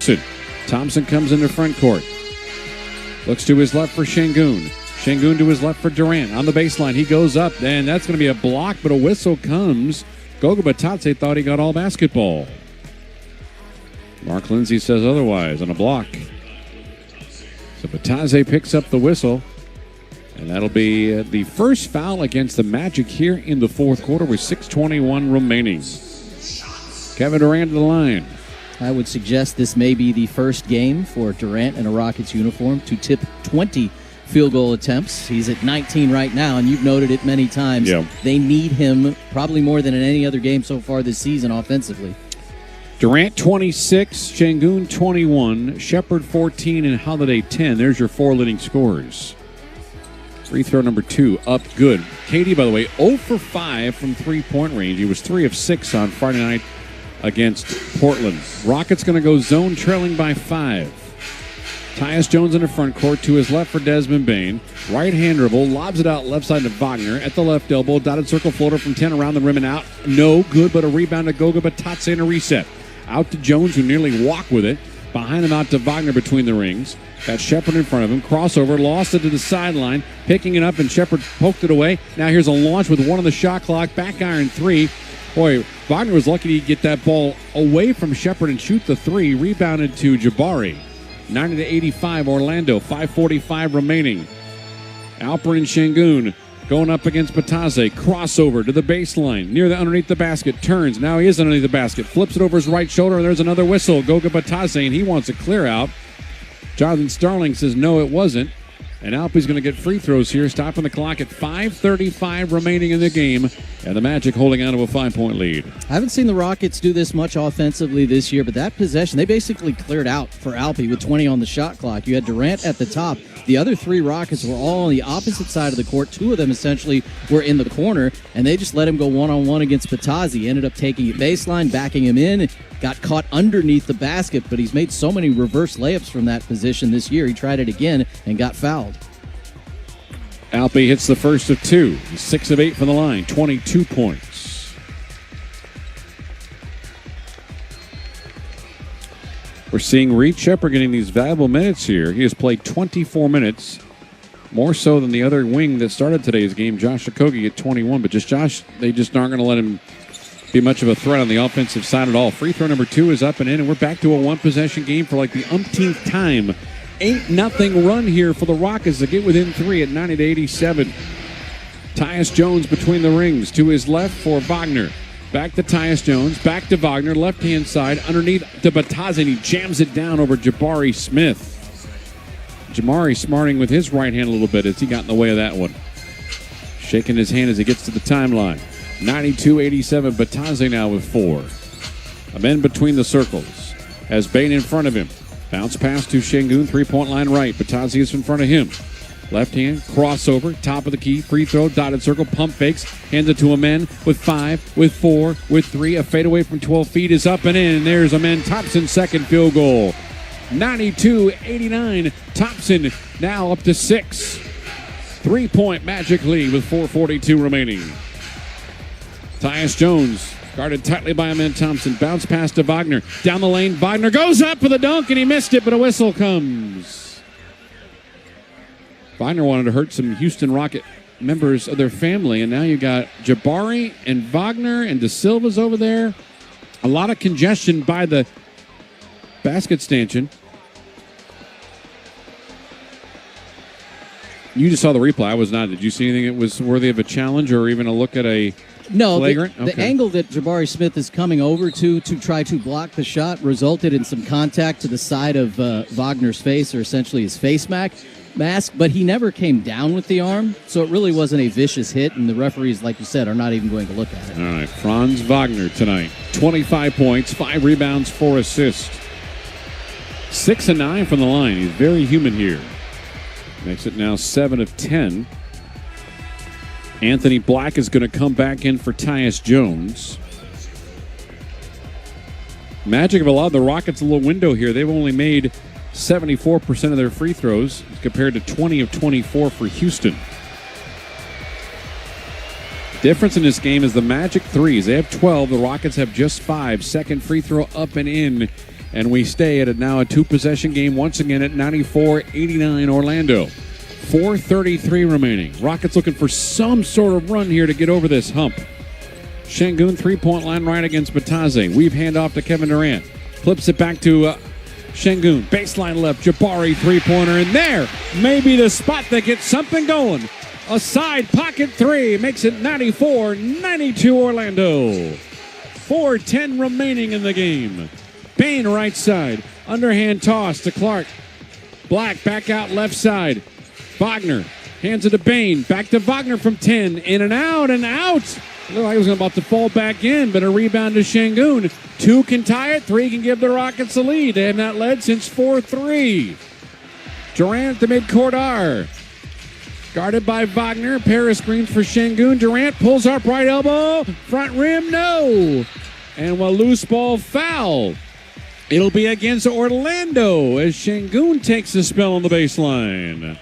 Thompson. Thompson comes into front court. Looks to his left for Şengün. Şengün to his left for Durant. On the baseline, he goes up, and that's going to be a block, but a whistle comes. Goga Bitadze thought he got all basketball. Mark Lindsay says otherwise on a block. So Bitadze picks up the whistle, and that'll be the first foul against the Magic here in the fourth quarter with 6:21 remaining. Kevin Durant to the line. I would suggest this may be the first game for Durant in a Rockets uniform to tip 20 field goal attempts. He's at 19 right now, and you've noted it many times. Yeah. They need him probably more than in any other game so far this season offensively. Durant 26, Şengün 21, Shepard 14, and Holiday 10. There's your four leading scorers. Free throw number 2 up good. KD, by the way, 0 for 5 from three-point range. He was 3 of 6 on Friday night against Portland. Rockets going to go zone, trailing by 5. Tyus Jones in the front court, to his left for Desmond Bane. Right-hand dribble, lobs it out left side to Wagner. At the left elbow, dotted circle floater from 10 around the rim and out. No good, but a rebound to Goga Bitadze and a reset. Out to Jones, who nearly walked with it. Behind him out to Wagner between the rings. Got Shepard in front of him. Crossover, lost it to the sideline. Picking it up, and Shepard poked it away. Now here's a launch with 1 on the shot clock. Back iron 3. Boy, Wagner was lucky to get that ball away from Shepard and shoot the 3. Rebounded to Jabari. 90-85 Orlando. 5:45 remaining. Alperen Şengün going up against Bitadze. Crossover to the baseline. Near the underneath the basket. Turns. Now he is underneath the basket. Flips it over his right shoulder, and there's another whistle. Goga Bitadze, and he wants a clear out. Jonathan Starling says no, it wasn't. And Alpe's going to get free throws here, stopping the clock at 5:35 remaining in the game, and the Magic holding on to a 5-point lead. I haven't seen the Rockets do this much offensively this year, but that possession, they basically cleared out for Alpe with 20 on the shot clock. You had Durant at the top. The other 3 Rockets were all on the opposite side of the court. 2 of them essentially were in the corner, and they just let him go one-on-one against Bitadze. Ended up taking it baseline, backing him in, got caught underneath the basket, but he's made so many reverse layups from that position this year. He tried it again and got fouled. Alpe hits the first of 2. He's 6 of 8 from the line, 22 points. We're seeing Reed Shepard getting these valuable minutes here. He has played 24 minutes, more so than the other wing that started today's game, Josh Okogie, at 21. But Josh, they just aren't going to let him be much of a threat on the offensive side at all. Free throw number 2 is up and in, and we're back to a one-possession game for like the umpteenth time. 8-0 run here for the Rockets to get within 3 at 90-87. Tyus Jones between the rings, to his left for Wagner. Back to Tyus Jones, back to Wagner, left-hand side, underneath to Bitadze, and he jams it down over Jabari Smith. Jamari smarting with his right hand a little bit as he got in the way of that one. Shaking his hand as he gets to the timeline. 92-87, Bitadze now with 4. A man between the circles. Has Bane in front of him. Bounce pass to Şengün, three-point line right. Bitadze is in front of him. Left hand, crossover, top of the key, free throw, dotted circle, pump fakes, hands it to a man with 5, with 4, with 3. A fadeaway from 12 feet is up and in. There's a man Thompson's second field goal. 92-89. Thompson now up to 6. 3-point Magic lead with 4:42 remaining. Tyus Jones guarded tightly by Amen Thompson. Bounce pass to Wagner. Down the lane, Wagner goes up for the dunk, and he missed it, but a whistle comes. Wagner wanted to hurt some Houston Rocket members of their family, and now you got Jabari and Wagner and De Silva's over there. A lot of congestion by the basket stanchion. You just saw the replay. I was not. Did you see anything that was worthy of a challenge or even a look at a flagrant? The angle that Jabari Smith is coming over to try to block the shot resulted in some contact to the side of Wagner's face, or essentially his face mask, but he never came down with the arm, so it really wasn't a vicious hit, and the referees, like you said, are not even going to look at it. All right, Franz Wagner tonight. 25 points, 5 rebounds, 4 assists. 6 of 9 from the line. He's very human here. Makes it now 7 of 10. Anthony Black is going to come back in for Tyus Jones. Magic have allowed the Rockets a little window here. They've only made 74% of their free throws compared to 20 of 24 for Houston. Difference in this game is the Magic threes. They have 12. The Rockets have just 5. Second free throw up and in And we stay at now a two-possession game once again at 94-89 Orlando. 4:33 remaining. Rockets looking for some sort of run here to get over this hump. Şengün three-point line right against Bataze. Weave handoff to Kevin Durant. Flips it back to Şengün. Baseline left. Jabari three-pointer in there. Maybe the spot that gets something going. A side pocket three makes it 94-92 Orlando. 4:10 remaining in the game. Bain right side. Underhand toss to Clark. Black back out left side. Wagner hands it to Bain. Back to Wagner from 10. In and out and out. Looked like he was about to fall back in, but a rebound to Şengün. 2 can tie it. 3 can give the Rockets the lead. They have not led since 4-3. Durant to midcourt R. Guarded by Wagner. Pair of screens for Şengün. Durant pulls up right elbow. Front rim, no. And a loose ball foul. It'll be against Orlando as Şengün takes a spell on the baseline.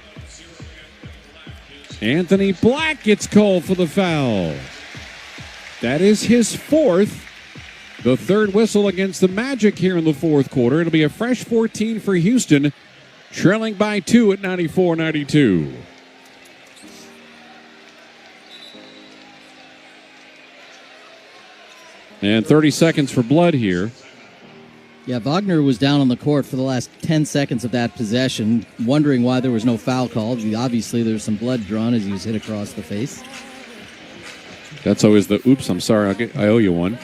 Anthony Black gets called for the foul. That is his 4th. The 3rd whistle against the Magic here in the 4th quarter. It'll be a fresh 14 for Houston, trailing by 2 at 94-92. And 30 seconds for blood here. Yeah, Wagner was down on the court for the last 10 seconds of that possession, wondering why there was no foul called. Obviously, there was some blood drawn as he was hit across the face. That's always the, oops, I'm sorry, I owe you one.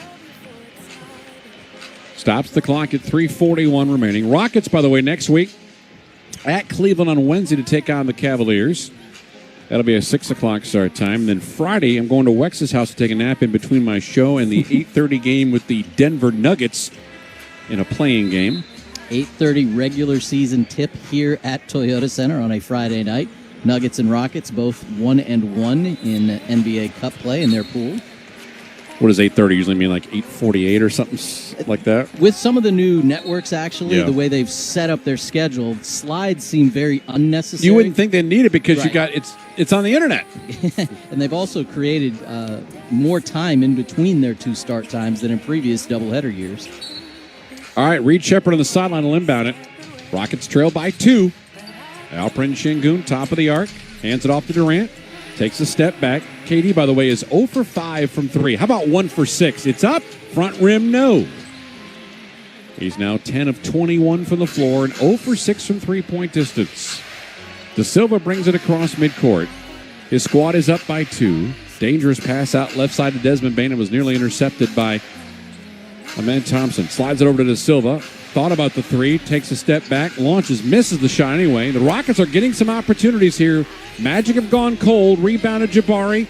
Stops the clock at 3:41 remaining. Rockets, by the way, next week at Cleveland on Wednesday to take on the Cavaliers. That'll be a 6 o'clock start time. And then Friday, I'm going to Wex's house to take a nap in between my show and the 8:30 game with the Denver Nuggets in a playing game. 8:30 regular season tip here at Toyota Center on a Friday night. Nuggets and Rockets both 1-1 in NBA Cup play in their pool. What does 8:30 usually mean, like 8:48 or something like that? With some of the new networks, actually, the way they've set up their schedule, slides seem very unnecessary. You wouldn't think they need it because Right. you got it's on the internet. And they've also created more time in between their two start times than in previous doubleheader years. All right, Reed Shepherd on the sideline will inbound it. Rockets trail by 2. Alperen Şengün, top of the arc, hands it off to Durant. Takes a step back. KD, by the way, is 0 for 5 from 3. How about 1 for 6? It's up. Front rim, no. He's now 10 of 21 from the floor and 0 for 6 from three-point distance. De Silva brings it across midcourt. His squad is up by 2. Dangerous pass out left side to Desmond Bain and was nearly intercepted by Amen Thompson. Slides it over to De Silva. Thought about the 3, takes a step back, launches, misses the shot anyway. The Rockets are getting some opportunities here. Magic have gone cold, rebounded Jabari,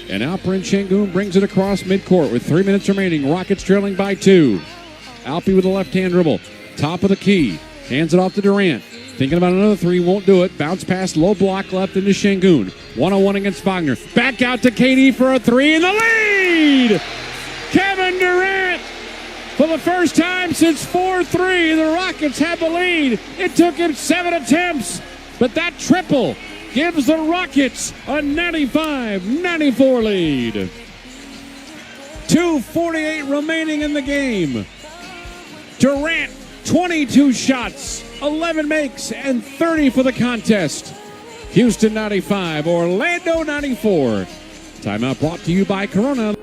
and Alperen Şengün brings it across midcourt with 3 minutes remaining. Rockets trailing by 2. Alpi with a left-hand dribble, top of the key, hands it off to Durant. Thinking about another 3, won't do it. Bounce pass, low block left into Şengün. 1-on-1 against Wagner. Back out to KD for a 3 in the lead! Kevin Durant! For the first time since 4-3, the Rockets have the lead. It took him 7 attempts, but that triple gives the Rockets a 95-94 lead. 2:48 remaining in the game. Durant, 22 shots, 11 makes, and 30 for the contest. Houston 95, Orlando 94. Timeout brought to you by Corona.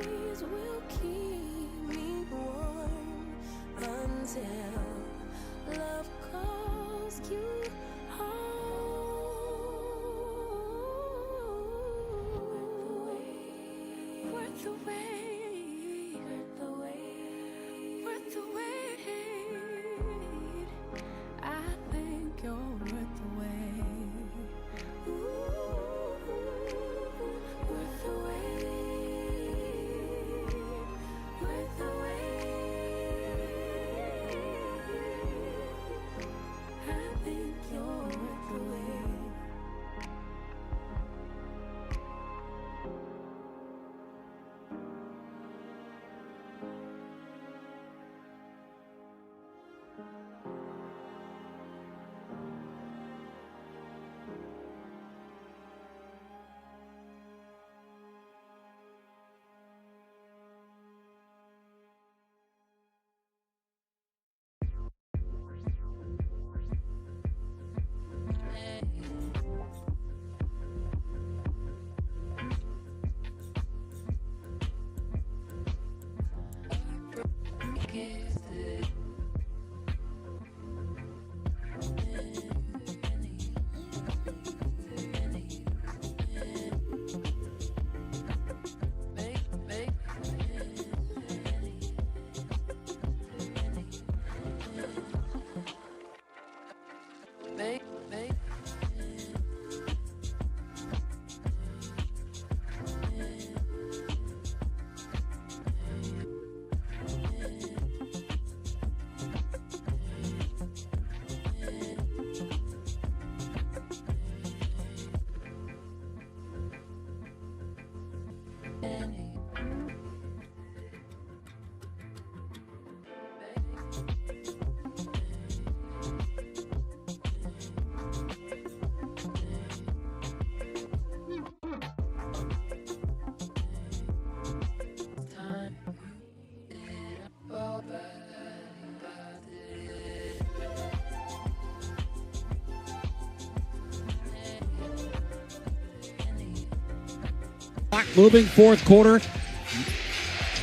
Clock moving, fourth quarter.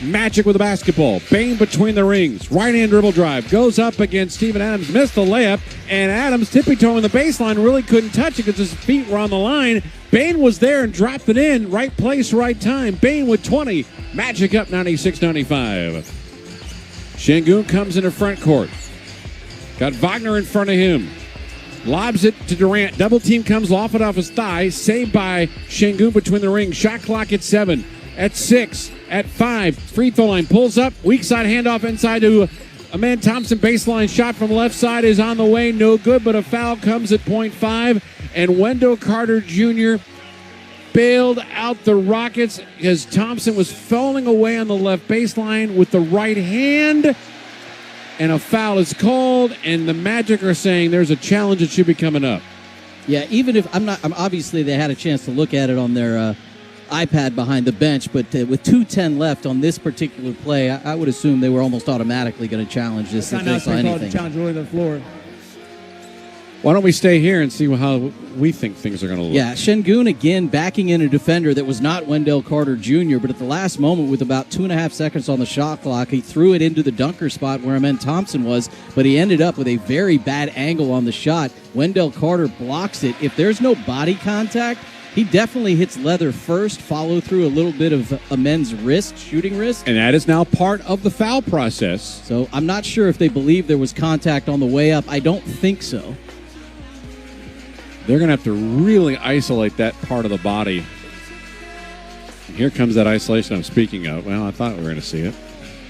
Magic with the basketball. Bain between the rings. Right-hand dribble drive. Goes up against Steven Adams. Missed the layup. And Adams tippy-toeing the baseline. Really couldn't touch it because his feet were on the line. Bain was there and dropped it in. Right place, right time. Bain with 20. Magic up 96-95. Şengün comes into front court. Got Wagner in front of him. Lobs it to Durant. Double team comes off it off his thigh. Saved by Şengün between the rings. Shot clock at 7. At 6. At 5. Free throw line. Pulls up. Weak side handoff inside to Amen Thompson. Baseline shot from left side is on the way. No good, but a foul comes at .5. And Wendell Carter Jr. bailed out the Rockets as Thompson was falling away on the left baseline with the right hand. And a foul is called, and the Magic are saying there's a challenge that should be coming up. Yeah, even if I'm obviously they had a chance to look at it on their iPad behind the bench, but with 2:10 left on this particular play, I would assume they were almost automatically going to challenge this if they saw anything. Challenge really the floor. Why don't we stay here and see how we think things are going to look? Yeah, Şengün again backing in a defender that was not Wendell Carter Jr., but at the last moment with about 2.5 seconds on the shot clock, he threw it into the dunker spot where Amen Thompson was, but he ended up with a very bad angle on the shot. Wendell Carter blocks it. If there's no body contact, he definitely hits leather first, follow through a little bit of Amen's wrist, shooting wrist. And that is now part of the foul process. So I'm not sure if they believe there was contact on the way up. I don't think so. They're going to have to really isolate that part of the body. And here comes that isolation I'm speaking of. Well, I thought we were going to see it.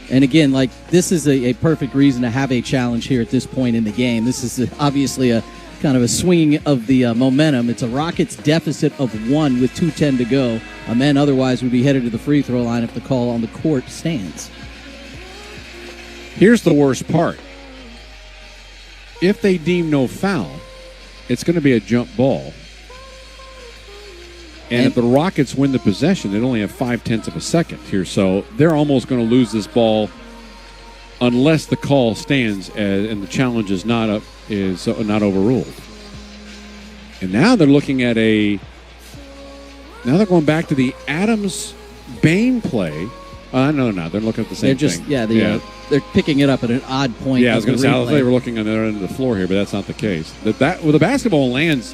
And again, like this is a perfect reason to have a challenge here at this point in the game. This is obviously a kind of a swinging of the momentum. It's a Rockets deficit of 1 with 2:10 to go. Amen otherwise would be headed to the free throw line if the call on the court stands. Here's the worst part. If they deem no foul, it's going to be a jump ball. And if the Rockets win the possession, they only have 0.5 of a second here. So they're almost going to lose this ball unless the call stands and the challenge is not overruled. And now they're looking at now they're going back to the Adams-Bain play. No, they're looking at the same thing. They're picking it up at an odd point. Yeah, I was going to say, I thought they were looking on the other end of the floor here, but that's not the case. Well, the basketball lands,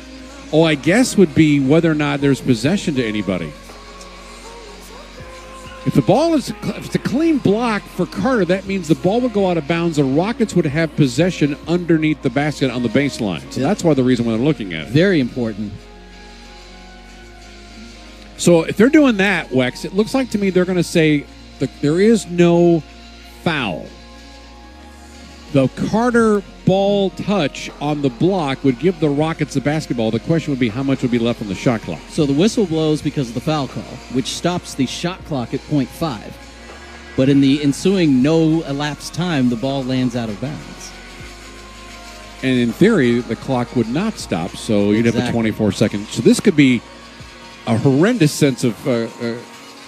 I guess would be whether or not there's possession to anybody. If it's a clean block for Carter, that means the ball would go out of bounds. The Rockets would have possession underneath the basket on the baseline. So that's the reason why they're looking at it. Very important. So if they're doing that, Wex, it looks like to me they're going to say that there is no foul. The Carter ball touch on the block would give the Rockets the basketball. The question would be how much would be left on the shot clock. So the whistle blows because of the foul call, which stops the shot clock at 0.5. But in the ensuing no elapsed time, the ball lands out of bounds. And in theory, the clock would not stop, so you'd have a 24-second. So this could be a horrendous sense of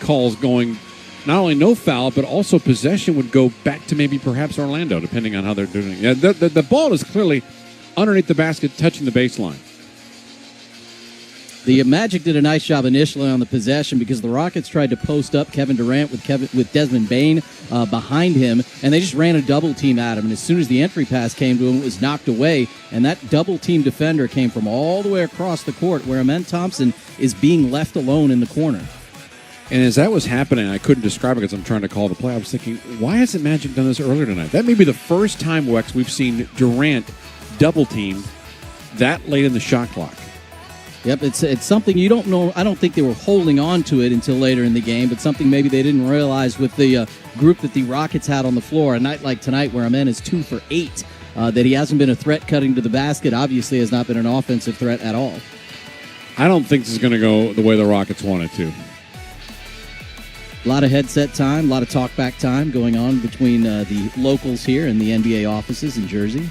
calls going. Not only no foul, but also possession would go back to maybe perhaps Orlando, depending on how they're doing it. Yeah, the ball is clearly underneath the basket, touching the baseline. The Magic did a nice job initially on the possession because the Rockets tried to post up Kevin Durant with Desmond Bane behind him, and they just ran a double team at him. And as soon as the entry pass came to him, it was knocked away, and that double team defender came from all the way across the court where Amen Thompson is being left alone in the corner. And as that was happening, I couldn't describe it because I'm trying to call the play. I was thinking, why hasn't Magic done this earlier tonight? That may be the first time, Wex, we've seen Durant double teamed that late in the shot clock. Yep, it's something you don't know. I don't think they were holding on to it until later in the game, but something maybe they didn't realize with the group that the Rockets had on the floor. A night like tonight where Amen is 2 for 8, that he hasn't been a threat cutting to the basket, obviously has not been an offensive threat at all. I don't think this is going to go the way the Rockets want it to. A lot of headset time, a lot of talkback time going on between the locals here and the NBA offices in Jersey.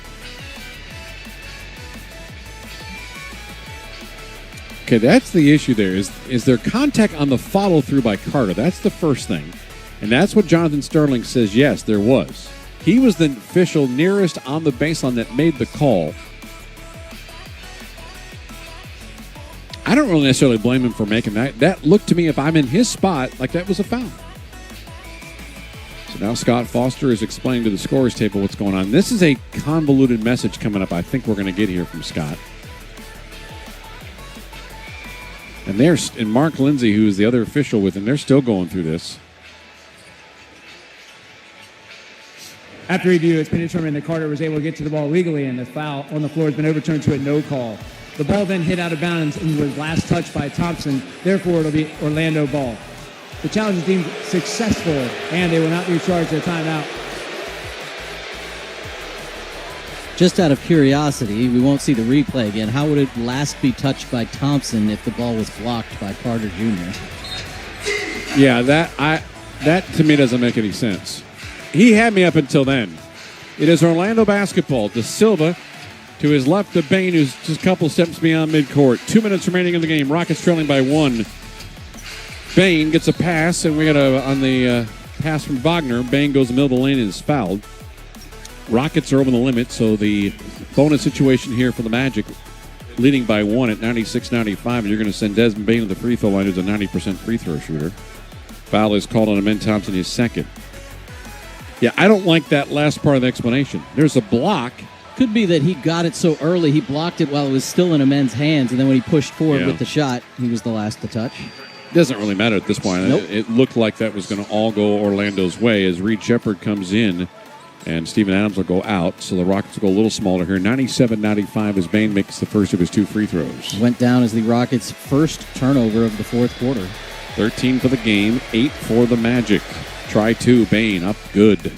Okay, that's the issue there. Is there contact on the follow-through by Carter? That's the first thing. And that's what Jonathan Sterling says, yes, there was. He was the official nearest on the baseline that made the call. I don't really necessarily blame him for making that. That looked to me, if I'm in his spot, like that was a foul. So now Scott Foster is explaining to the scorer's table what's going on. This is a convoluted message coming up I think we're going to get here from Scott. And Mark Lindsay, who is the other official with him, they're still going through this. After review, it's been determined that Carter was able to get to the ball legally, and the foul on the floor has been overturned to a no call. The ball then hit out of bounds and was last touched by Thompson. Therefore, it'll be Orlando ball. The challenge is deemed successful, and they will not be charged a timeout. Just out of curiosity, we won't see the replay again. How would it last be touched by Thompson if the ball was blocked by Carter Jr.? Yeah, that to me doesn't make any sense. He had me up until then. It is Orlando basketball. De Silva to his left to Bane, who's just a couple steps beyond midcourt. 2 minutes remaining in the game. Rockets trailing by 1. Bane gets a pass, and we got on the pass from Wagner. Bane goes in the middle of the lane and is fouled. Rockets are over the limit, so the bonus situation here for the Magic, leading by 1 at 96-95, and you're going to send Desmond Bane to the free throw line, who's a 90% free throw shooter. Foul is called on Amen Thompson, his second. Yeah, I don't like that last part of the explanation. There's a block. Could be that he got it so early, he blocked it while it was still in Amen's hands, and then when he pushed forward with the shot, he was the last to touch. Doesn't really matter at this point. Nope. It looked like that was going to all go Orlando's way as Reed Shepherd comes in. And Steven Adams will go out, so the Rockets will go a little smaller here. 97-95 as Bane makes the first of his 2 free throws. Went down as the Rockets' first turnover of the fourth quarter. 13 for the game, 8 for the Magic. Try 2, Bane up good.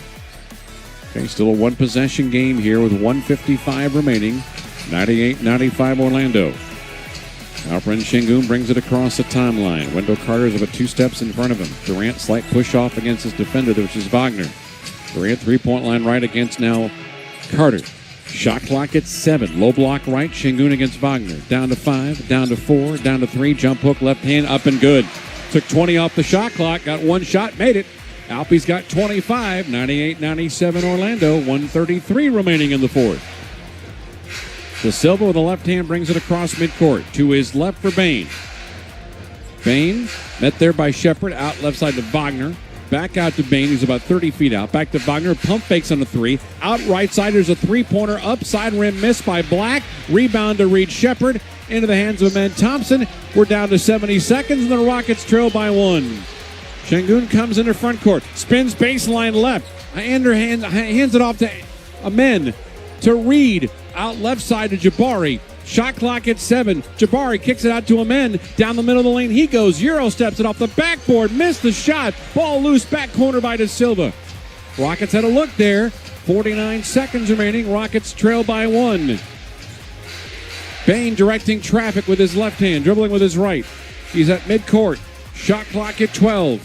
Okay, still a one-possession game here with 1:55 remaining. 98-95 Orlando. Alperen Şengün brings it across the timeline. Wendell Carter is about 2 steps in front of him. Durant slight push-off against his defender, which is Wagner. Durant three-point line right against now Carter. Shot clock at 7. Low block right. Şengün against Wagner. Down to 5. Down to 4. Down to 3. Jump hook left hand up and good. Took 20 off the shot clock. Got 1 shot. Made it. Alpe's got 25. 98-97 Orlando. 1:33 remaining in the fourth. De Silva with the left hand brings it across midcourt. To his left for Bane. Bane met there by Shepherd. Out left side to Wagner. Back out to Bane, who's about 30 feet out. Back to Wagner. Pump fakes on the 3. Out right side, there's a three-pointer. Upside rim miss by Black. Rebound to Reed Shepherd. Into the hands of Amen Thompson. We're down to 70 seconds, and the Rockets trail by 1. Şengün comes into front court. Spins baseline left. Hands it off to Amen. To Reed. Out left side to Jabari. Shot clock at 7. Jabari kicks it out to Amen. Down the middle of the lane he goes. Euro steps it off the backboard. Missed the shot. Ball loose. Back corner by De Silva. Rockets had a look there. 49 seconds remaining. Rockets trail by 1. Bane directing traffic with his left hand. Dribbling with his right. He's at midcourt. Shot clock at 12.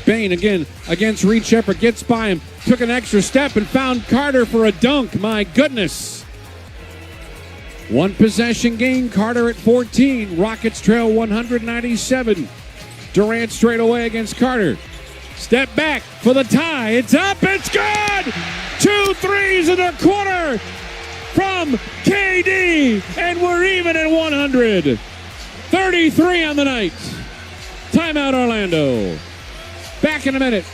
Bane again against Reed Shepherd. Gets by him. Took an extra step and found Carter for a dunk. My goodness. One possession game. Carter at 14. Rockets trail 197. Durant straight away against Carter. Step back for the tie. It's up. It's good. 2 threes in the corner from KD. And we're even at 100. 33 on the night. Timeout, Orlando. Back in a minute.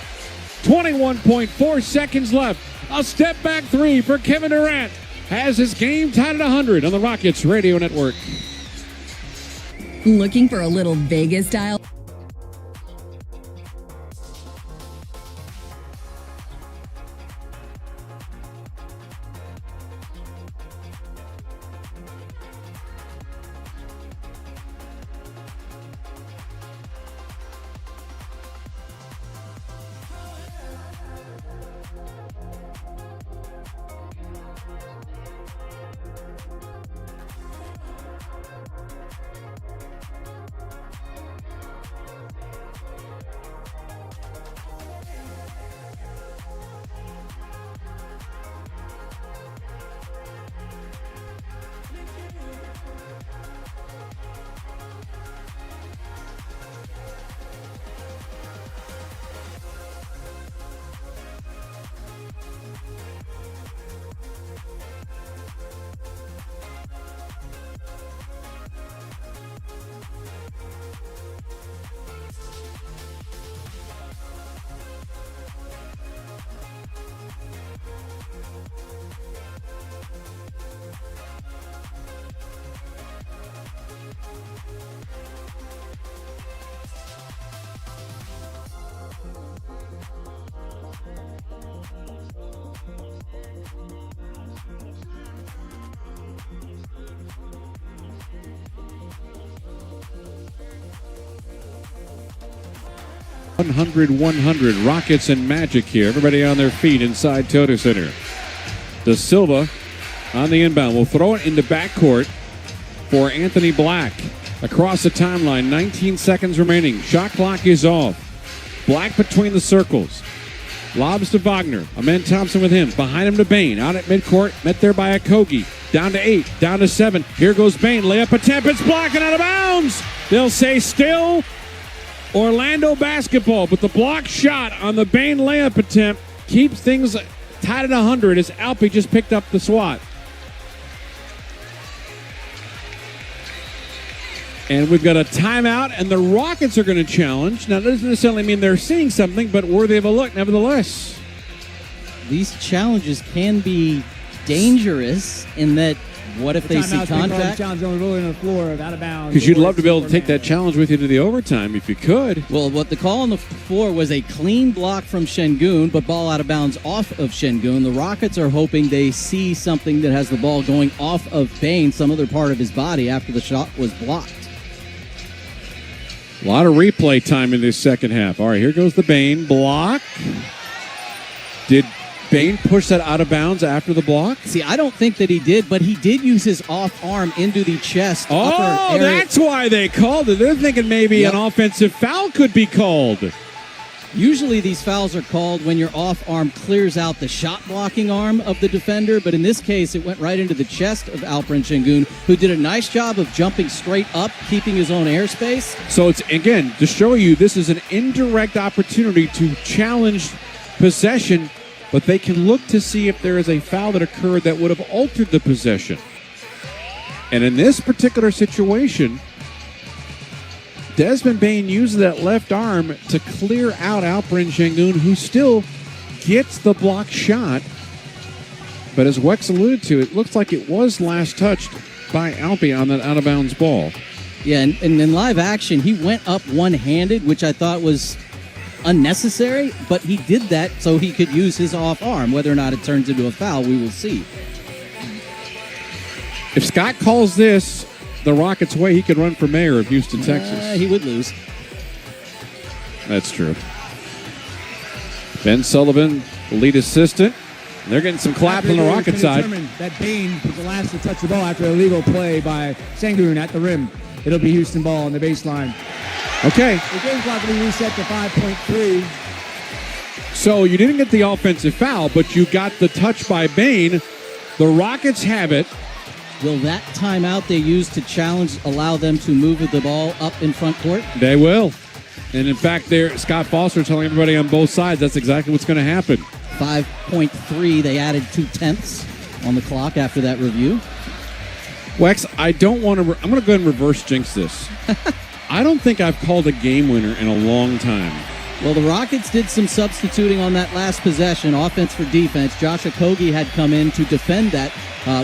21.4 seconds left. A step back three for Kevin Durant. Has his game tied at 100 on the Rockets Radio Network. Looking for a little Vegas style? $100 Rockets and Magic here. Everybody on their feet inside Toto Center. Da Silva on the inbound. Will throw it into backcourt for Anthony Black. Across the timeline, 19 seconds remaining. Shot clock is off. Black between the circles. Lobs to Wagner. Amen Thompson with him. Behind him to Bain. Out at midcourt. Met there by Okogie. Down to 8. Down to 7. Here goes Bain. Layup attempt. It's blocked and out of bounds. They'll say still Orlando basketball. But the block shot on the Bain layup attempt keeps things tied at 100 as Alpi just picked up the swat. And we've got a timeout, and the Rockets are going to challenge. Now, that doesn't necessarily mean they're seeing something, but worthy of a look nevertheless. These challenges can be dangerous in that what if they see contact? Challenge on the floor out of bounds. Because you'd love to be able to take that challenge with you to the overtime if you could. Well, what the call on the floor was a clean block from Şengün, but ball out of bounds off of Şengün. The Rockets are hoping they see something that has the ball going off of Bain, some other part of his body after the shot was blocked. A lot of replay time in this second half. All right, here goes the Bain block. Did Bain push that out of bounds after the block? See, I don't think that he did, but he did use his off arm into the chest. Oh, that's why they called it. They're thinking maybe an offensive foul could be called. Usually these fouls are called when your off arm clears out the shot blocking arm of the defender, but in this case it went right into the chest of Alperen Şengün, who did a nice job of jumping straight up, keeping his own airspace. So it's, again, to show you this is an indirect opportunity to challenge possession, but they can look to see if there is a foul that occurred that would have altered the possession. And in this particular situation, Desmond Bain uses that left arm to clear out Alperen Şengün, who still gets the block shot. But as Wex alluded to, it looks like it was last touched by Alpi on that out-of-bounds ball. Yeah, and in live action, he went up one-handed, which I thought was unnecessary, but he did that so he could use his off arm. Whether or not it turns into a foul, we will see. If Scott calls this the Rockets' way, he could run for mayor of Houston, Texas. He would lose. That's true. Ben Sullivan, the lead assistant. They're getting some claps on the Rocket side. That Bain was the last to touch the ball after a legal play by Şengün at the rim. It'll be Houston ball on the baseline. Okay. The game clock will be reset to 5.3. So you didn't get the offensive foul, but you got the touch by Bain. The Rockets have it. Will that timeout they use to challenge allow them to move the ball up in front court? They will. And in fact, Scott Foster telling everybody on both sides that's exactly what's going to happen. 5.3, they added 0.2 on the clock after that review. Wex, I don't want to. I'm going to go ahead and reverse jinx this. I don't think I've called a game winner in a long time. Well, the Rockets did some substituting on that last possession, offense for defense. Josh Okogie had come in to defend that,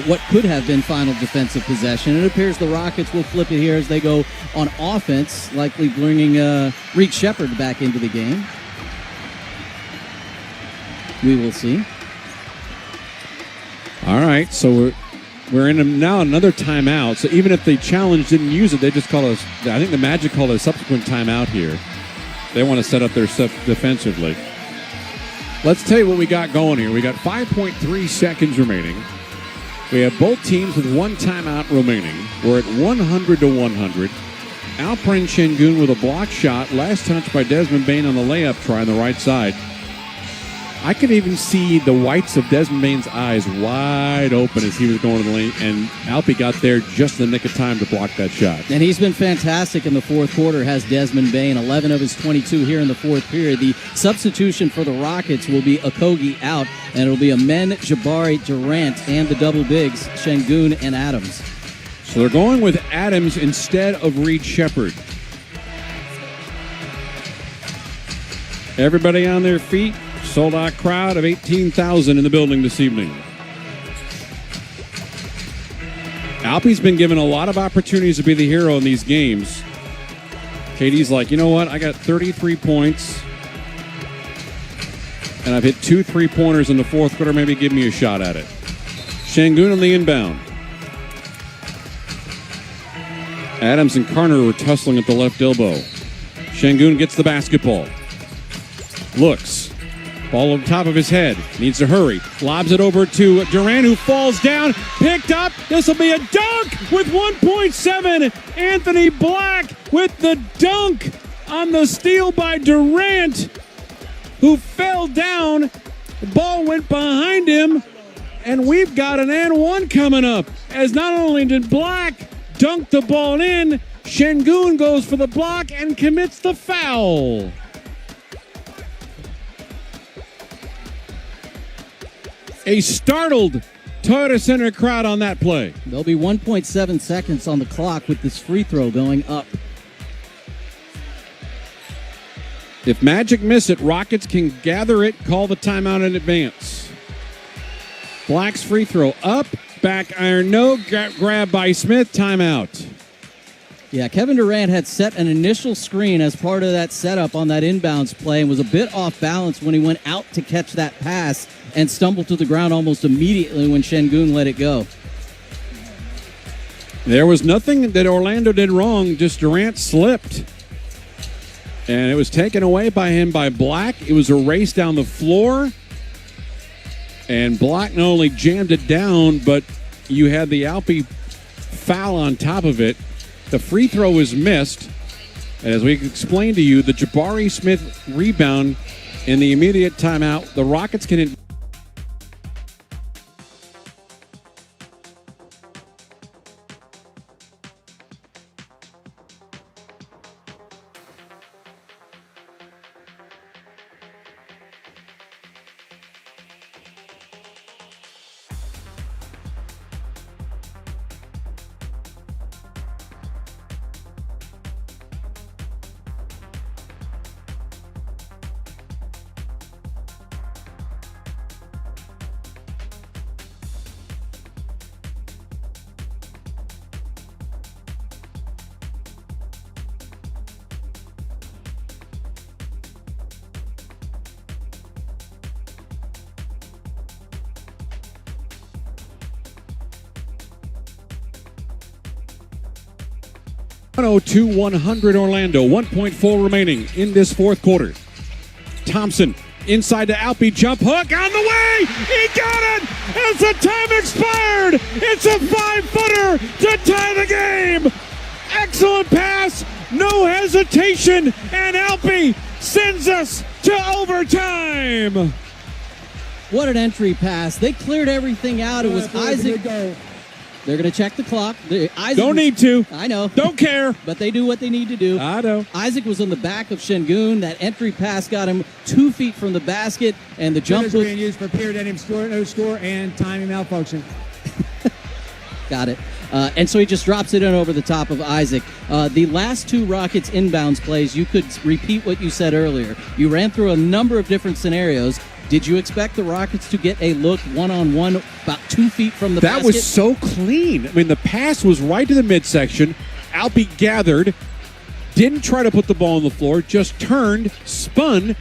what could have been final defensive possession. It appears the Rockets will flip it here as they go on offense, likely bringing Reed Sheppard back into the game. We will see. All right, so we're in now another timeout. So even if they challenge, didn't use it, they just call us. I think the Magic called a subsequent timeout here. They want to set up their stuff defensively. Let's tell you what we got going here. We got 5.3 seconds remaining. We have both teams with one timeout remaining. We're at 100-100. Alperen Şengün with a block shot. Last touch by Desmond Bane on the layup try on the right side. I could even see the whites of Desmond Bane's eyes wide open as he was going to the lane, and Alpi got there just in the nick of time to block that shot. And he's been fantastic in the fourth quarter, has Desmond Bane, 11 of his 22 here in the fourth period. The substitution for the Rockets will be Okogie out, and it'll be Amen, Jabari, Durant, and the double bigs, Şengün and Adams. So they're going with Adams instead of Reed Sheppard. Everybody on their feet. Sold-out crowd of 18,000 in the building this evening. Alpi's been given a lot of opportunities to be the hero in these games. KD's like, you know what? I got 33 points, and I've hit 2 3-pointers in the fourth quarter. Maybe give me a shot at it. Şengün on the inbound. Adams and Carter were tussling at the left elbow. Şengün gets the basketball. Looks. Ball on top of his head. Needs to hurry. Lobs it over to Durant, who falls down. Picked up. This will be a dunk with 1.7. Anthony Black with the dunk on the steal by Durant, who fell down. The ball went behind him. And we've got an and one coming up. As not only did Black dunk the ball in, Şengün goes for the block and commits the foul. A startled Toyota Center crowd on that play. There'll be 1.7 seconds on the clock with this free throw going up. If Magic miss it, Rockets can gather it, call the timeout in advance. Black's free throw up, back iron no, grab by Smith, timeout. Yeah, Kevin Durant had set an initial screen as part of that setup on that inbounds play and was a bit off balance when he went out to catch that pass and stumbled to the ground almost immediately when Şengün let it go. There was nothing that Orlando did wrong, just Durant slipped. And it was taken away by him by Black. It was a race down the floor. And Black not only jammed it down, but you had the Alpi foul on top of it. The free throw was missed. And as we explained to you, the Jabari Smith rebound in the immediate timeout, the Rockets can... to 100 Orlando. 1.4 remaining in this fourth quarter. Thompson inside to Alpi. Jump hook on the way. He got it as the time expired. It's a 5-footer to tie the game. Excellent pass. No hesitation. And Alpi sends us to overtime. What an entry pass. They cleared everything out. It was Isaac. They're going to check the clock. Don't need to. I know. Don't care. But they do what they need to do. I know. Isaac was on the back of Şengün. That entry pass got him 2 feet from the basket, and the jump was being used for period ending score, no score, and timing malfunction. Got it. And so he just drops it in over the top of Isaac. The last two Rockets inbounds plays, you could repeat what you said earlier. You ran through a number of different scenarios. Did you expect the Rockets to get a look one-on-one about 2 feet from the basket? That was so clean. I mean, the pass was right to the midsection. Alpi gathered, didn't try to put the ball on the floor, just turned, spun.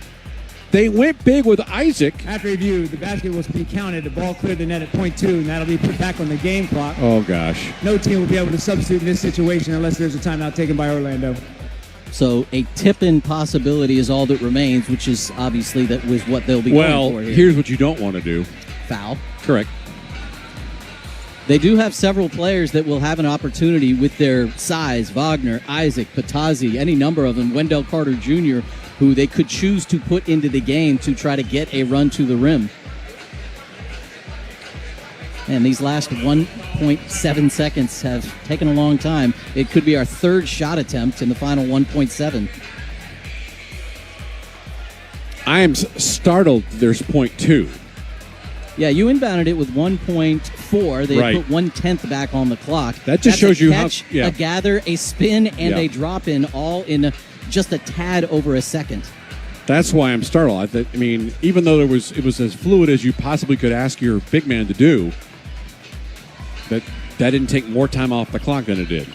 They went big with Isaac. After review, the basket will be counted. The ball cleared the net at .2, and that'll be put back on the game clock. Oh, gosh. No team will be able to substitute in this situation unless there's a timeout taken by Orlando. So a tip-in possibility is all that remains, which is obviously that was what they'll be going for here. Here's what you don't want to do. Foul. Correct. They do have several players that will have an opportunity with their size. Wagner, Isaac, Patazzi, any number of them. Wendell Carter Jr., who they could choose to put into the game to try to get a run to the rim. And these last 1.7 seconds have taken a long time. It could be our third shot attempt in the final 1.7. I am startled there's .2. Yeah, you inbounded it with 1.4. They Right. put 1/10 back on the clock. That just That's shows a you catch, how... Yeah. a gather, a spin, and Yeah. a drop-in all in just a tad over a second. That's why I'm startled. I mean, even though it was as fluid as you possibly could ask your big man to do, that didn't take more time off the clock than it did.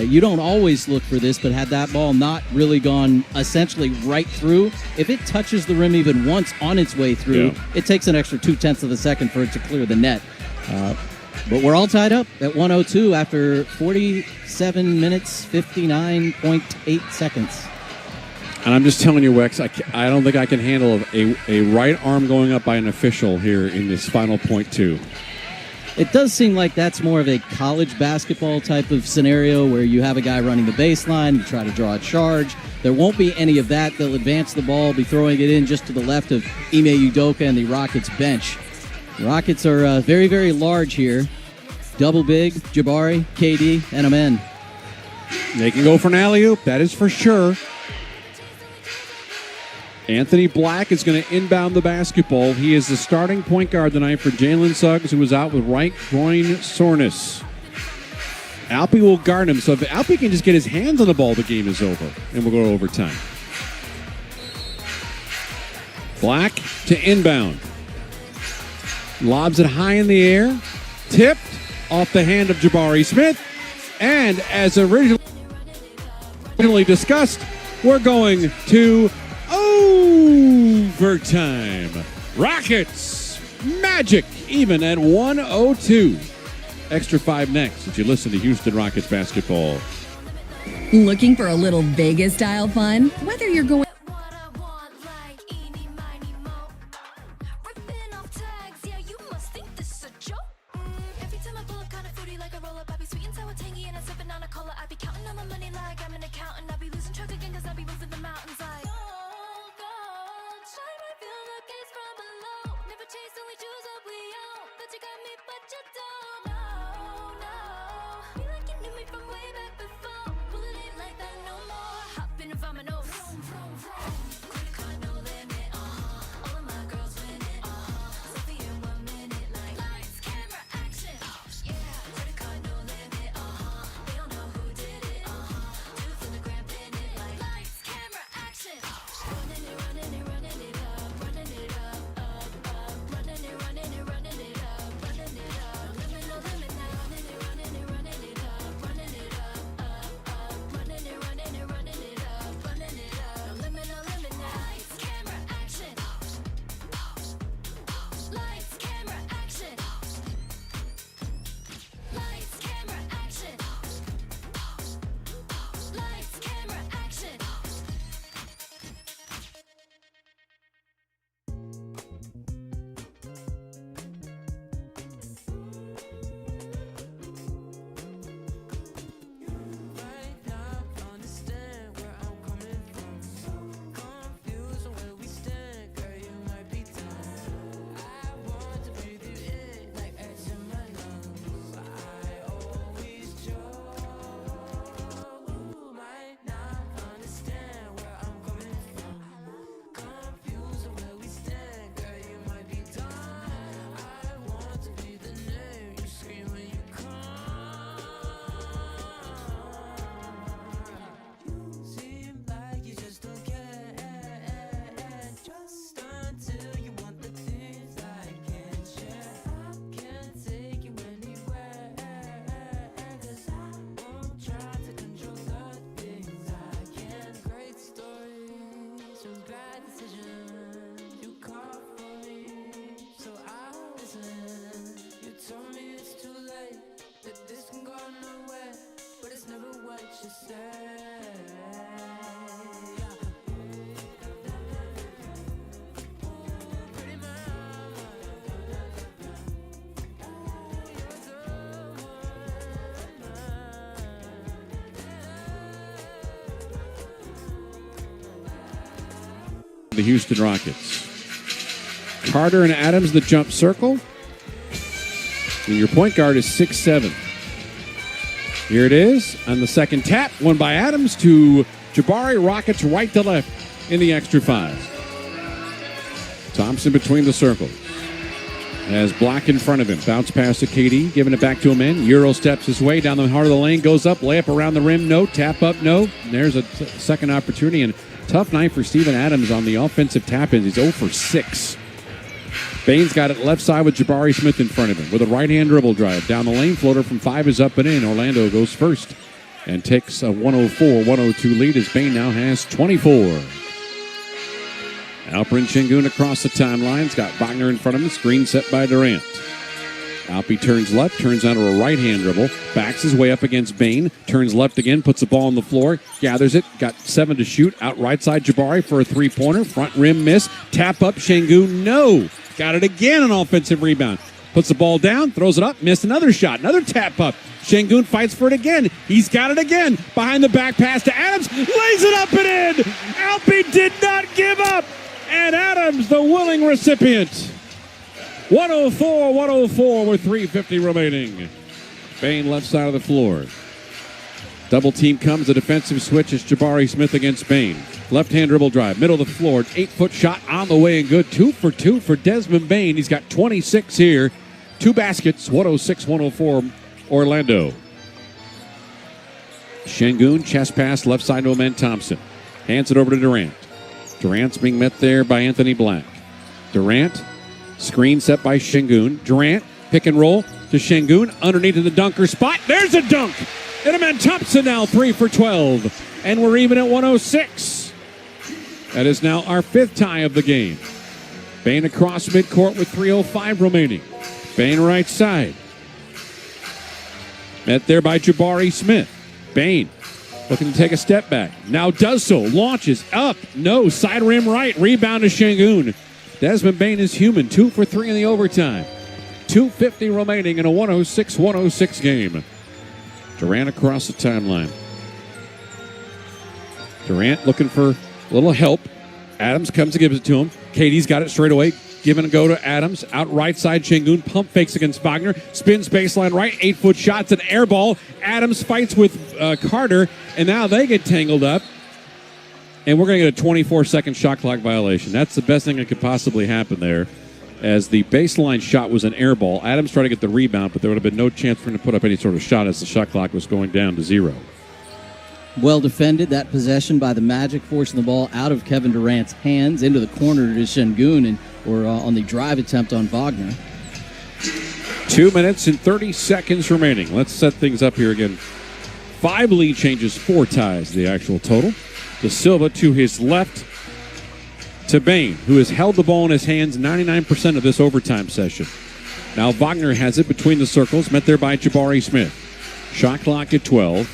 You don't always look for this, but had that ball not really gone essentially right through, if it touches the rim even once on its way through, Yeah. it takes an extra 0.2 of a second for it to clear the net. But we're all tied up at 102 after 47 minutes, 59.8 seconds. And I'm just telling you, Wex, I don't think I can handle a right arm going up by an official here in this final .2. It does seem like that's more of a college basketball type of scenario where you have a guy running the baseline, you try to draw a charge. There won't be any of that. They'll advance the ball, be throwing it in just to the left of Ime Udoka and the Rockets bench. The Rockets are very, very large here. Double big, Jabari, KD, and Amen. They can go for an alley-oop, that is for sure. Anthony Black is going to inbound the basketball. He is the starting point guard tonight for Jalen Suggs, who was out with right groin soreness. Alpi will guard him, so if Alpi can just get his hands on the ball, the game is over, and we'll go to overtime. Black to inbound. Lobs it high in the air. Tipped off the hand of Jabari Smith. And as originally discussed, we're going to overtime. Rockets Magic even at 102. Extra 5 next as you listen to Houston Rockets basketball. Looking for a little Vegas style fun? Whether you're going The Houston Rockets. Carter and Adams, the jump circle. And your point guard is 6'7". Here it is on the second tap. One by Adams to Jabari. Rockets right to left in the extra 5. Thompson between the circles. Has Black in front of him. Bounce pass to KD. Giving it back to him in. Euro steps his way down the heart of the lane. Goes up. Layup around the rim. No. Tap up. No. And there's a second opportunity. And tough night for Steven Adams on the offensive tap-ins. He's 0 for 6. Bain's got it left side with Jabari Smith in front of him with a right-hand dribble drive. Down the lane, floater from 5 is up and in. Orlando goes first and takes a 104-102 lead as Bain now has 24. Alperen Şengün across the timeline. He's got Wagner in front of him. Screen set by Durant. Alpi turns left, turns onto a right-hand dribble, backs his way up against Bain, turns left again, puts the ball on the floor, gathers it, got 7 to shoot, out right side Jabari for a three-pointer, front rim miss, tap up Şengün, no, got it again, an offensive rebound, puts the ball down, throws it up, missed another shot, another tap up, Şengün fights for it again, he's got it again, behind the back pass to Adams, lays it up and in, Alpi did not give up, and Adams the willing recipient. 104 with 3:50 remaining. Bain left side of the floor. Double team comes, a defensive switch is Jabari Smith against Bain. Left-hand dribble drive, middle of the floor, 8-foot shot on the way and good. 2 for 2 for Desmond Bain. He's got 26 here. 2 baskets, 106-104 Orlando. Şengün, chest pass, left side to Amen Thompson. Hands it over to Durant. Durant's being met there by Anthony Black. Durant. Screen set by Şengün. Durant, pick and roll to Şengün. Underneath in the dunker spot. There's a dunk. And Amen Thompson now 3 for 12. And we're even at 106. That is now our 5th tie of the game. Bain across midcourt with 3:05 remaining. Bain right side. Met there by Jabari Smith. Bain looking to take a step back. Now does so. Launches up. No. Side rim right. Rebound to Şengün. Desmond Bain is human. 2 for 3 in the overtime. 2:50 remaining in a 106-106 game. Durant across the timeline. Durant looking for a little help. Adams comes and gives it to him. KD's got it straight away. Give and go to Adams. Out right side, Şengün. Pump fakes against Wagner. Spins baseline right. 8-foot shots. An air ball. Adams fights with Carter. And now they get tangled up. And we're going to get a 24-second shot clock violation. That's the best thing that could possibly happen there, as the baseline shot was an air ball. Adams tried to get the rebound, but there would have been no chance for him to put up any sort of shot as the shot clock was going down to 0. Well defended, that possession by the Magic, forcing the ball out of Kevin Durant's hands into the corner to Şengün, or on the drive attempt on Wagner. 2 minutes and 30 seconds remaining. Let's set things up here again. 5 lead changes, 4 ties, the actual total. De Silva to his left to Bain, who has held the ball in his hands 99% of this overtime session. Now Wagner has it between the circles, met there by Jabari Smith. Shot clock at 12.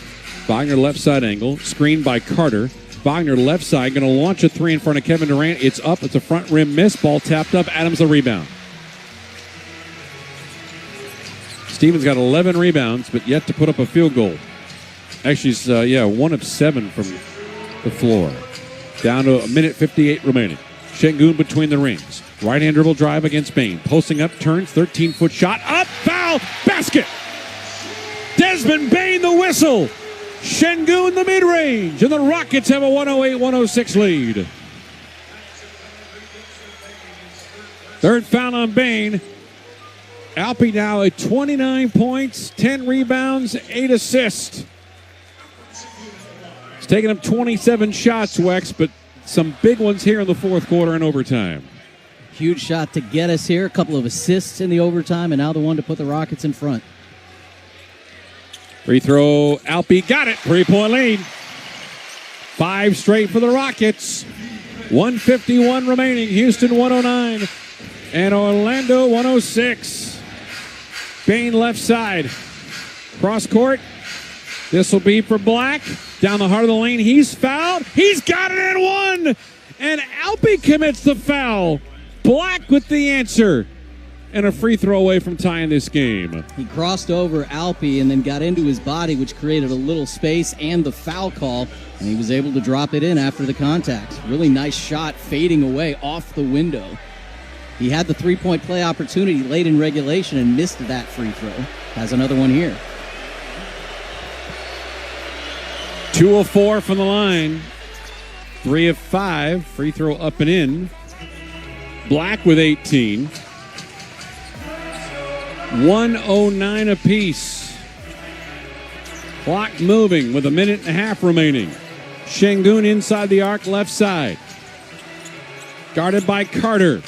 Wagner left side angle, screened by Carter. Wagner left side, going to launch a 3 in front of Kevin Durant. It's up, it's a front rim miss, ball tapped up, Adams a rebound. Stevens got 11 rebounds, but yet to put up a field goal. Actually, he's 1 of 7 from the floor. Down to a minute 58 remaining. Şengün between the rings. Right-hand dribble drive against Bain. Posting up, turns, 13-foot shot. Up, foul, basket. Desmond Bain the whistle. Şengün the mid-range. And the Rockets have a 108-106 lead. Third foul on Bain. Alpi now at 29 points, 10 rebounds, 8 assists. It's taken him 27 shots, Wex, but some big ones here in the fourth quarter and overtime. Huge shot to get us here. A couple of assists in the overtime, and now the one to put the Rockets in front. Free throw, Alpi got it. 3-point lead. 5 straight for the Rockets. 151 remaining. Houston 109 and Orlando 106. Bain left side. Cross court. This will be for Black. Down the heart of the lane. He's fouled. He's got it and one. And Alpi commits the foul. Black with the answer. And a free throw away from tying this game. He crossed over Alpi and then got into his body, which created a little space and the foul call, and he was able to drop it in after the contact. Really nice shot fading away off the window. He had the three-point play opportunity late in regulation and missed that free throw. Has another one here. 2 of 4 from the line. 3 of 5. Free throw up and in. Black with 18. 109 apiece. Clock moving with a minute and a half remaining. Şengün inside the arc, left side. Guarded by Carter.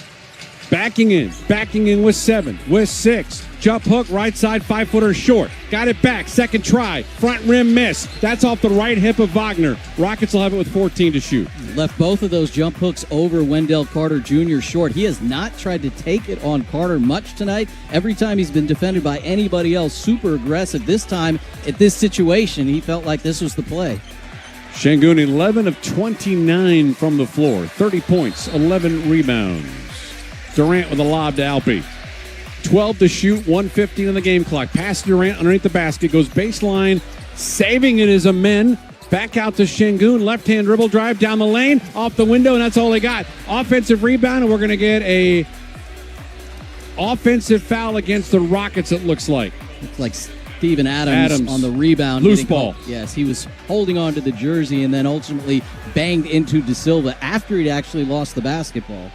Backing in with 7, with 6. Jump hook, right side, 5-footer short. Got it back, second try. Front rim miss. That's off the right hip of Wagner. Rockets will have it with 14 to shoot. Left both of those jump hooks over Wendell Carter Jr. short. He has not tried to take it on Carter much tonight. Every time he's been defended by anybody else, super aggressive. This time, at this situation, he felt like this was the play. Şengün 11 of 29 from the floor. 30 points, 11 rebounds. Durant with a lob to Alpi. 12 to shoot, 1:15 on the game clock. Pass to Durant underneath the basket, goes baseline. Saving it is Amen. Back out to Şengün. Left-hand dribble drive down the lane, off the window, and that's all they got. Offensive rebound, and we're going to get a offensive foul against the Rockets, it looks like. Looks like Steven Adams on the rebound. Loose ball. Yes, he was holding on to the jersey and then ultimately banged into De Silva after he'd actually lost the basketball.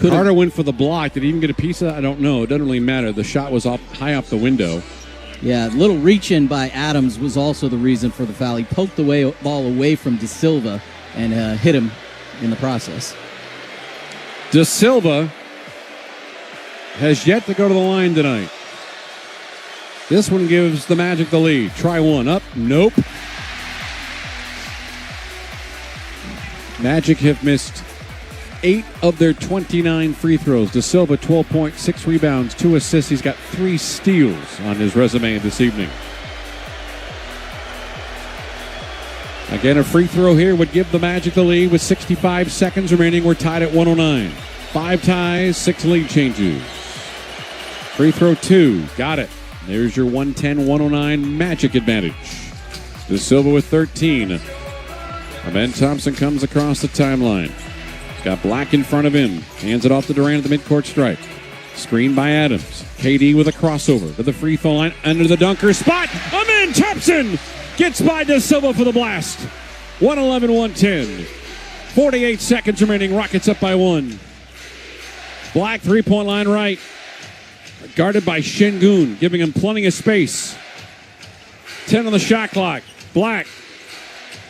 Carter went for the block. Did he even get a piece of that? I don't know. It doesn't really matter. The shot was high off the window. Yeah, a little reach-in by Adams was also the reason for the foul. He poked the ball away from De Silva and hit him in the process. De Silva has yet to go to the line tonight. This one gives the Magic the lead. Try one. Up. Nope. Magic have missed 8 of their 29 free throws. De Silva, 12 points, 6 rebounds, 2 assists. He's got 3 steals on his resume this evening. Again, a free throw here would give the Magic the lead with 65 seconds remaining. We're tied at 109. 5 ties, 6 lead changes. Free throw 2. Got it. There's your 110-109 Magic advantage. De Silva with 13. Amen Thompson comes across the timeline. Got Black in front of him. Hands it off to Durant at the midcourt stripe. Screen by Adams. KD with a crossover to the free throw line under the dunker spot. Amen Thompson gets by De Silva for the blast. 111-110. 48 seconds remaining. Rockets up by 1. Black three-point line right. Guarded by Şengün, giving him plenty of space. 10 on the shot clock. Black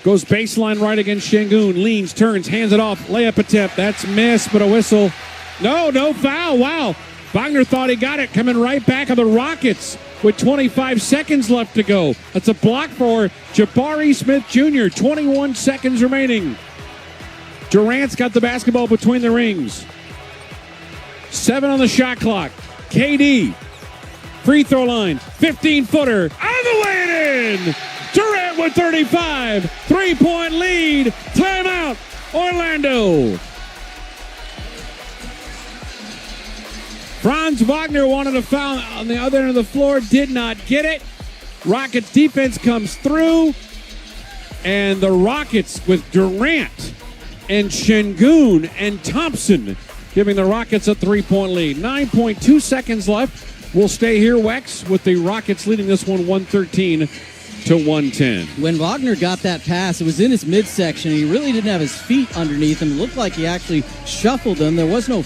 goes baseline right against Şengün. Leans, turns, hands it off. Layup attempt. That's missed, but a whistle. No foul. Wow. Wagner thought he got it. Coming right back on the Rockets with 25 seconds left to go. That's a block for Jabari Smith Jr. 21 seconds remaining. Durant's got the basketball between the rings. 7 on the shot clock. KD. Free throw line. 15-footer. Out of the way and in. Durant with 35. 3-point lead. Timeout. Orlando. Franz Wagner wanted a foul on the other end of the floor. Did not get it. Rockets defense comes through. And the Rockets with Durant and Şengün and Thompson giving the Rockets a 3-point lead. 9.2 seconds left. We'll stay here, Wex, with the Rockets leading this one 113-110. When Wagner got that pass, it was in his midsection. He really didn't have his feet underneath him. It looked like he actually shuffled them. There was no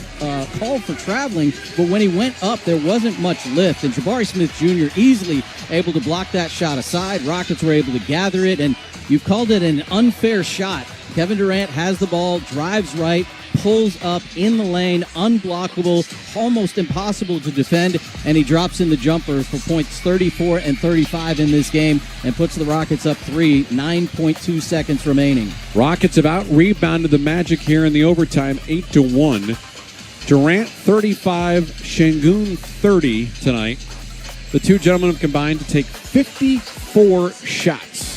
call for traveling, but when he went up, there wasn't much lift. And Jabari Smith Jr. easily able to block that shot aside. Rockets were able to gather it, and you've called it an unfair shot. Kevin Durant has the ball, drives right, pulls up in the lane, unblockable, almost impossible to defend, and he drops in the jumper for points 34 and 35 in this game and puts the Rockets up 3, 9.2 seconds remaining. Rockets have out-rebounded the Magic here in the overtime, 8-1. Durant 35, Şengün 30 tonight. The two gentlemen have combined to take 54 shots.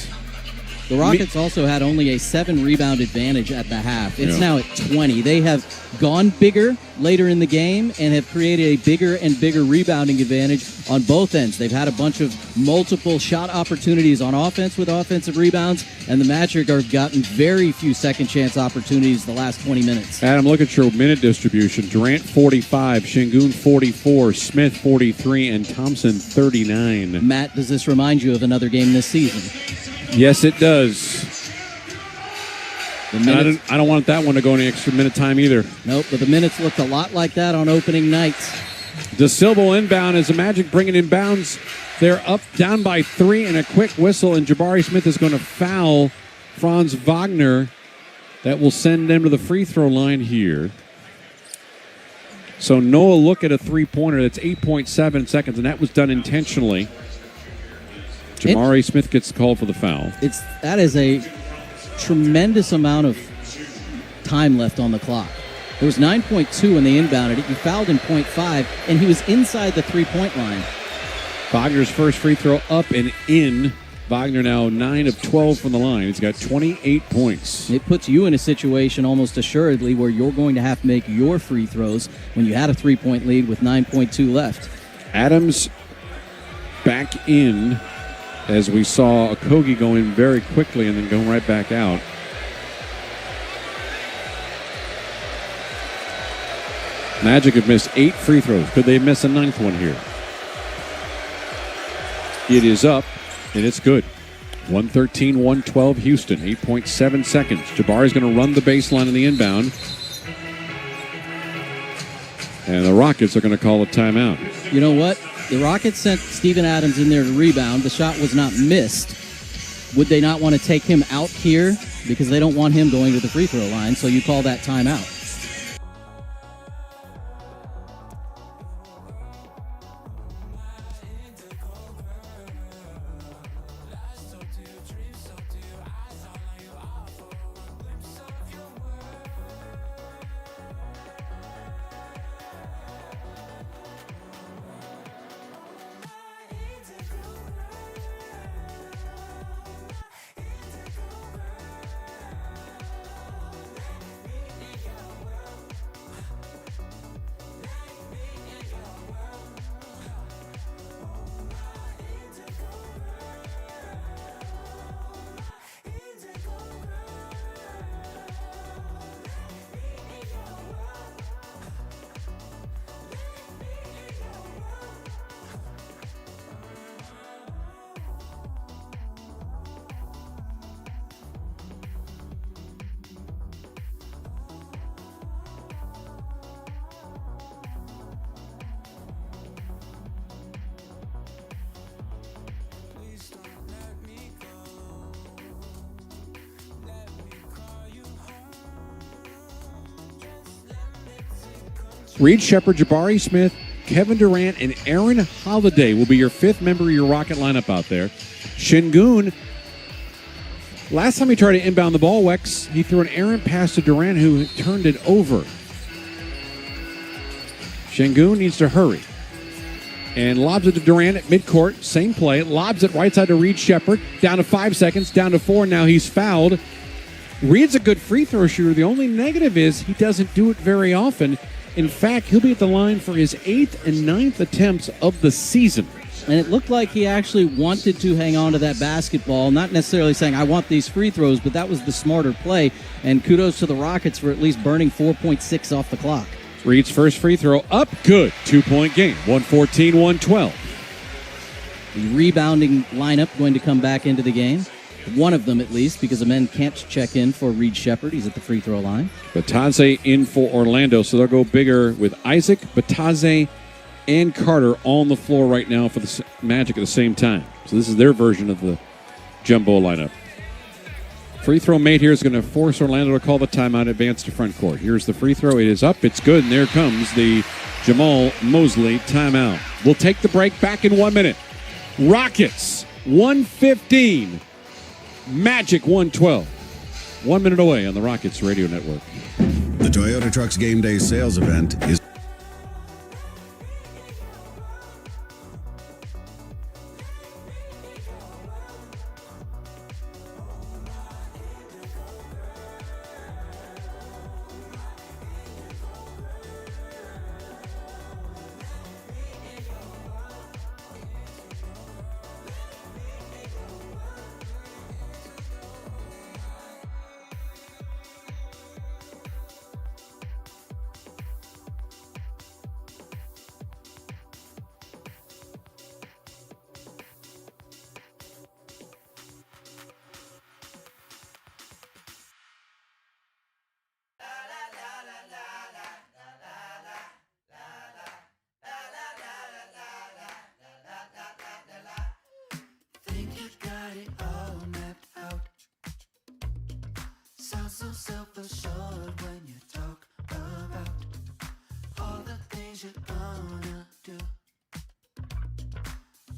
The Rockets also had only a 7-rebound advantage at the half. It's now at 20. They have gone bigger later in the game and have created a bigger and bigger rebounding advantage on both ends. They've had a bunch of multiple shot opportunities on offense with offensive rebounds, and the Magic have gotten very few second chance opportunities the last 20 minutes. Adam, look at your minute distribution. Durant 45, Şengün 44, Smith 43, and Thompson 39. Matt, does this remind you of another game this season? Yes, it does. I don't want that one to go any extra minute time either. Nope, but the minutes looked a lot like that on opening nights. De Silva inbound as the Magic bring it inbounds. They're up, down by 3, and a quick whistle, and Jabari Smith is going to foul Franz Wagner. That will send them to the free throw line here. So Noah look at a three-pointer. That's 8.7 seconds, and that was done intentionally. Jabari Smith gets called for the foul. That is a tremendous amount of time left on the clock. There was 9.2 when they inbounded it. He fouled in 0.5, and he was inside the three-point line. Wagner's first free throw up and in. Wagner now 9 of 12 from the line. He's got 28 points. It puts you in a situation almost assuredly where you're going to have to make your free throws when you had a three-point lead with 9.2 left. Adams back in, as we saw Okogie go in very quickly and then go right back out. Magic have missed 8 free throws. Could they miss a 9th one here? It is up, and it's good. 113-112 Houston, 8.7 seconds. Jabari's going to run the baseline in the inbound. And the Rockets are going to call a timeout. You know what? The Rockets sent Steven Adams in there to rebound. The shot was not missed. Would they not want to take him out here? Because they don't want him going to the free throw line, so you call that timeout. Reed Shepherd, Jabari Smith, Kevin Durant, and Aaron Holiday will be your 5th member of your Rocket lineup out there. Şengün, last time he tried to inbound the ball, Wex, he threw an errant pass to Durant, who turned it over. Şengün needs to hurry. And lobs it to Durant at midcourt. Same play. Lobs it right side to Reed Shepherd. Down to 5 seconds. Down to 4. Now he's fouled. Reed's a good free throw shooter. The only negative is he doesn't do it very often. In fact, he'll be at the line for his 8th and 9th attempts of the season. And it looked like he actually wanted to hang on to that basketball, not necessarily saying, I want these free throws, but that was the smarter play. And kudos to the Rockets for at least burning 4.6 off the clock. Reed's first free throw up, good. 2-point game, 114-112. The rebounding lineup going to come back into the game. One of them, at least, because the men can't check in for Reed Shepherd. He's at the free throw line. Batadze in for Orlando, so they'll go bigger with Isaac, Batadze, and Carter all on the floor right now for the Magic at the same time. So this is their version of the jumbo lineup. Free throw made here is going to force Orlando to call the timeout, advance to front court. Here's the free throw. It is up. It's good. And there comes the Jamal Mosley timeout. We'll take the break. Back in 1 minute. Rockets 115. Magic 112. 1 minute away on the Rockets Radio Network. The Toyota Trucks Game Day sales event is so self-assured when you talk about all the things you're gonna do.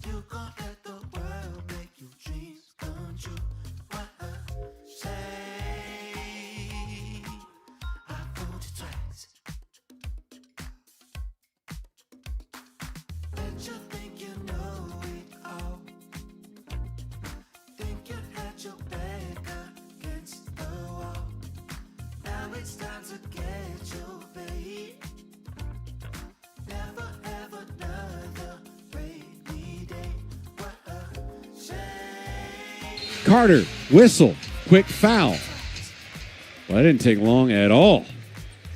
You gon' let the world make your dreams come true. What a shame. I fooled you twice. Bet you think you know it all. Think you had your back against the wall. Now it's time to get your babe. Never have another rainy day. What a shame. Carter, whistle, quick foul. Well, that didn't take long at all.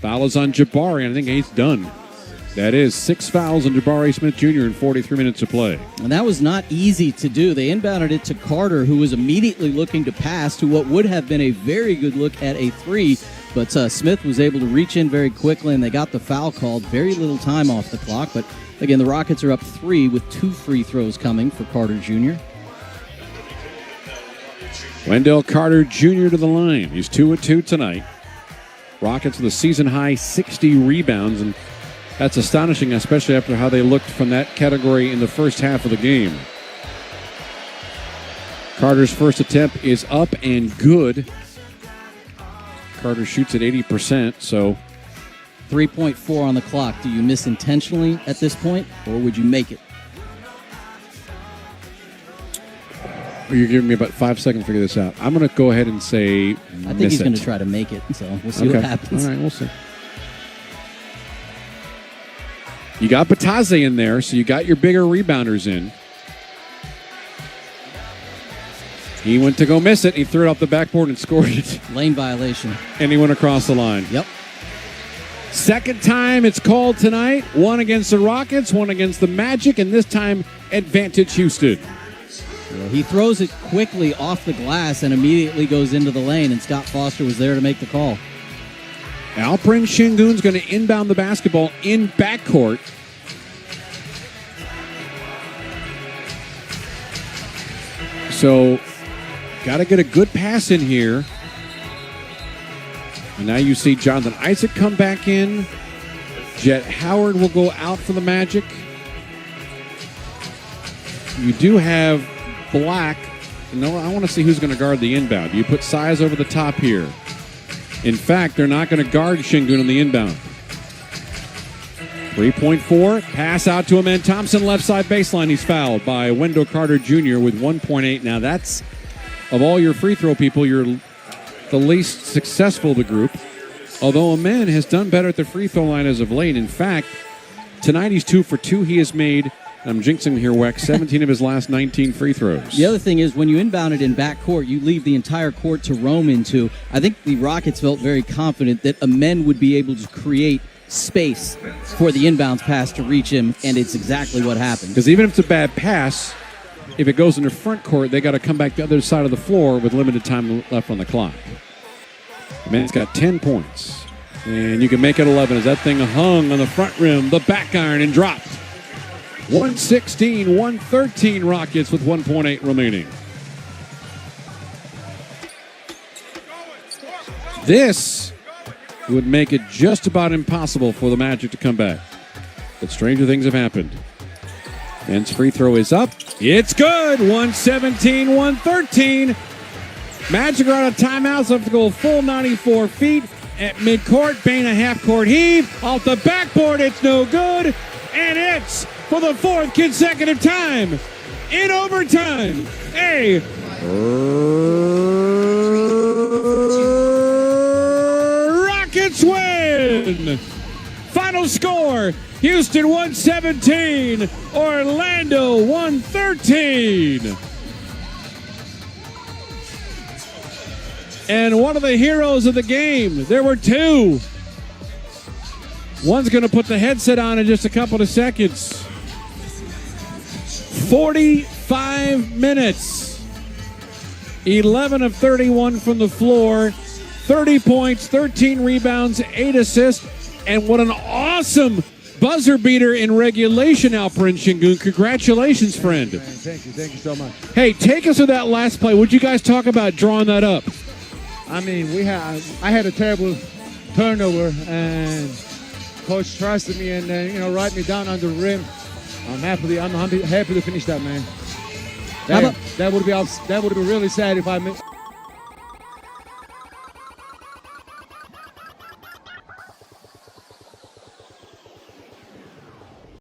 Foul is on Jabari, and I think he's done. That is 6 fouls on Jabari Smith Jr. in 43 minutes of play. And that was not easy to do. They inbounded it to Carter, who was immediately looking to pass to what would have been a very good look at a three. But Smith was able to reach in very quickly, and they got the foul called. Very little time off the clock. But, again, the Rockets are up 3 with 2 free throws coming for Carter Jr. Wendell Carter Jr. to the line. He's 2 of 2 tonight. Rockets with a season-high 60 rebounds, and that's astonishing, especially after how they looked from that category in the first half of the game. Carter's first attempt is up and good. Carter shoots at 80%, so 3.4 on the clock. Do you miss intentionally at this point, or would you make it? You're giving me about 5 seconds to figure this out. I'm going to go ahead and say I think he's going to try to make it, so we'll see what happens. All right, we'll see. You got Batase in there, so you got your bigger rebounders in. He went to go miss it. He threw it off the backboard and scored it. Lane violation. And he went across the line. Yep. Second time it's called tonight. One against the Rockets, one against the Magic, and this time advantage Houston. Yeah, he throws it quickly off the glass and immediately goes into the lane, and Scott Foster was there to make the call. Alperen Şengün's going to inbound the basketball in backcourt. So, got to get a good pass in here. And now you see Jonathan Isaac come back in. Jet Howard will go out for the Magic. You do have Black. No, I want to see who's going to guard the inbound. You put size over the top here. In fact, they're not going to guard Şengün on the inbound. 3.4, pass out to Amen Thompson, left side baseline. He's fouled by Wendell Carter Jr. with 1.8. Now that's, of all your free throw people, you're the least successful of the group. Although Amen has done better at the free throw line as of late. In fact, tonight he's 2 for 2. He has made, I'm jinxing here, Weck, 17 of his last 19 free throws. The other thing is when you inbound it in backcourt, you leave the entire court to roam into. I think the Rockets felt very confident that Amen would be able to create space for the inbounds pass to reach him, and it's exactly what happened. Because even if it's a bad pass, if it goes into front court, they got to come back the other side of the floor with limited time left on the clock. Amen's got 10 points. And you can make it 11 as that thing hung on the front rim, the back iron, and dropped. 116-113 Rockets with 1.8 remaining. This would make it just about impossible for the Magic to come back. But stranger things have happened. Ben's free throw is up. It's good. 117-113. Magic are out of timeouts. Have to go full 94 feet at midcourt. Bain a half-court heave. Off the backboard, it's no good. And it's, for the fourth consecutive time, in overtime, a Rockets win. Final score, Houston 117, Orlando 113. And one of the heroes of the game, there were two. One's going to put the headset on in just a couple of seconds. 45 minutes. 11 of 31 from the floor. 30 points, 13 rebounds, 8 assists. And what an awesome buzzer beater in regulation, Alperen Şengün. Congratulations, friend. Thank you so much. Hey, take us to that last play. What'd you guys talk about drawing that up? I mean, I had a terrible turnover, and coach trusted me and then, right me down on the rim. I'm happy to finish that, man. That would be really sad if I missed.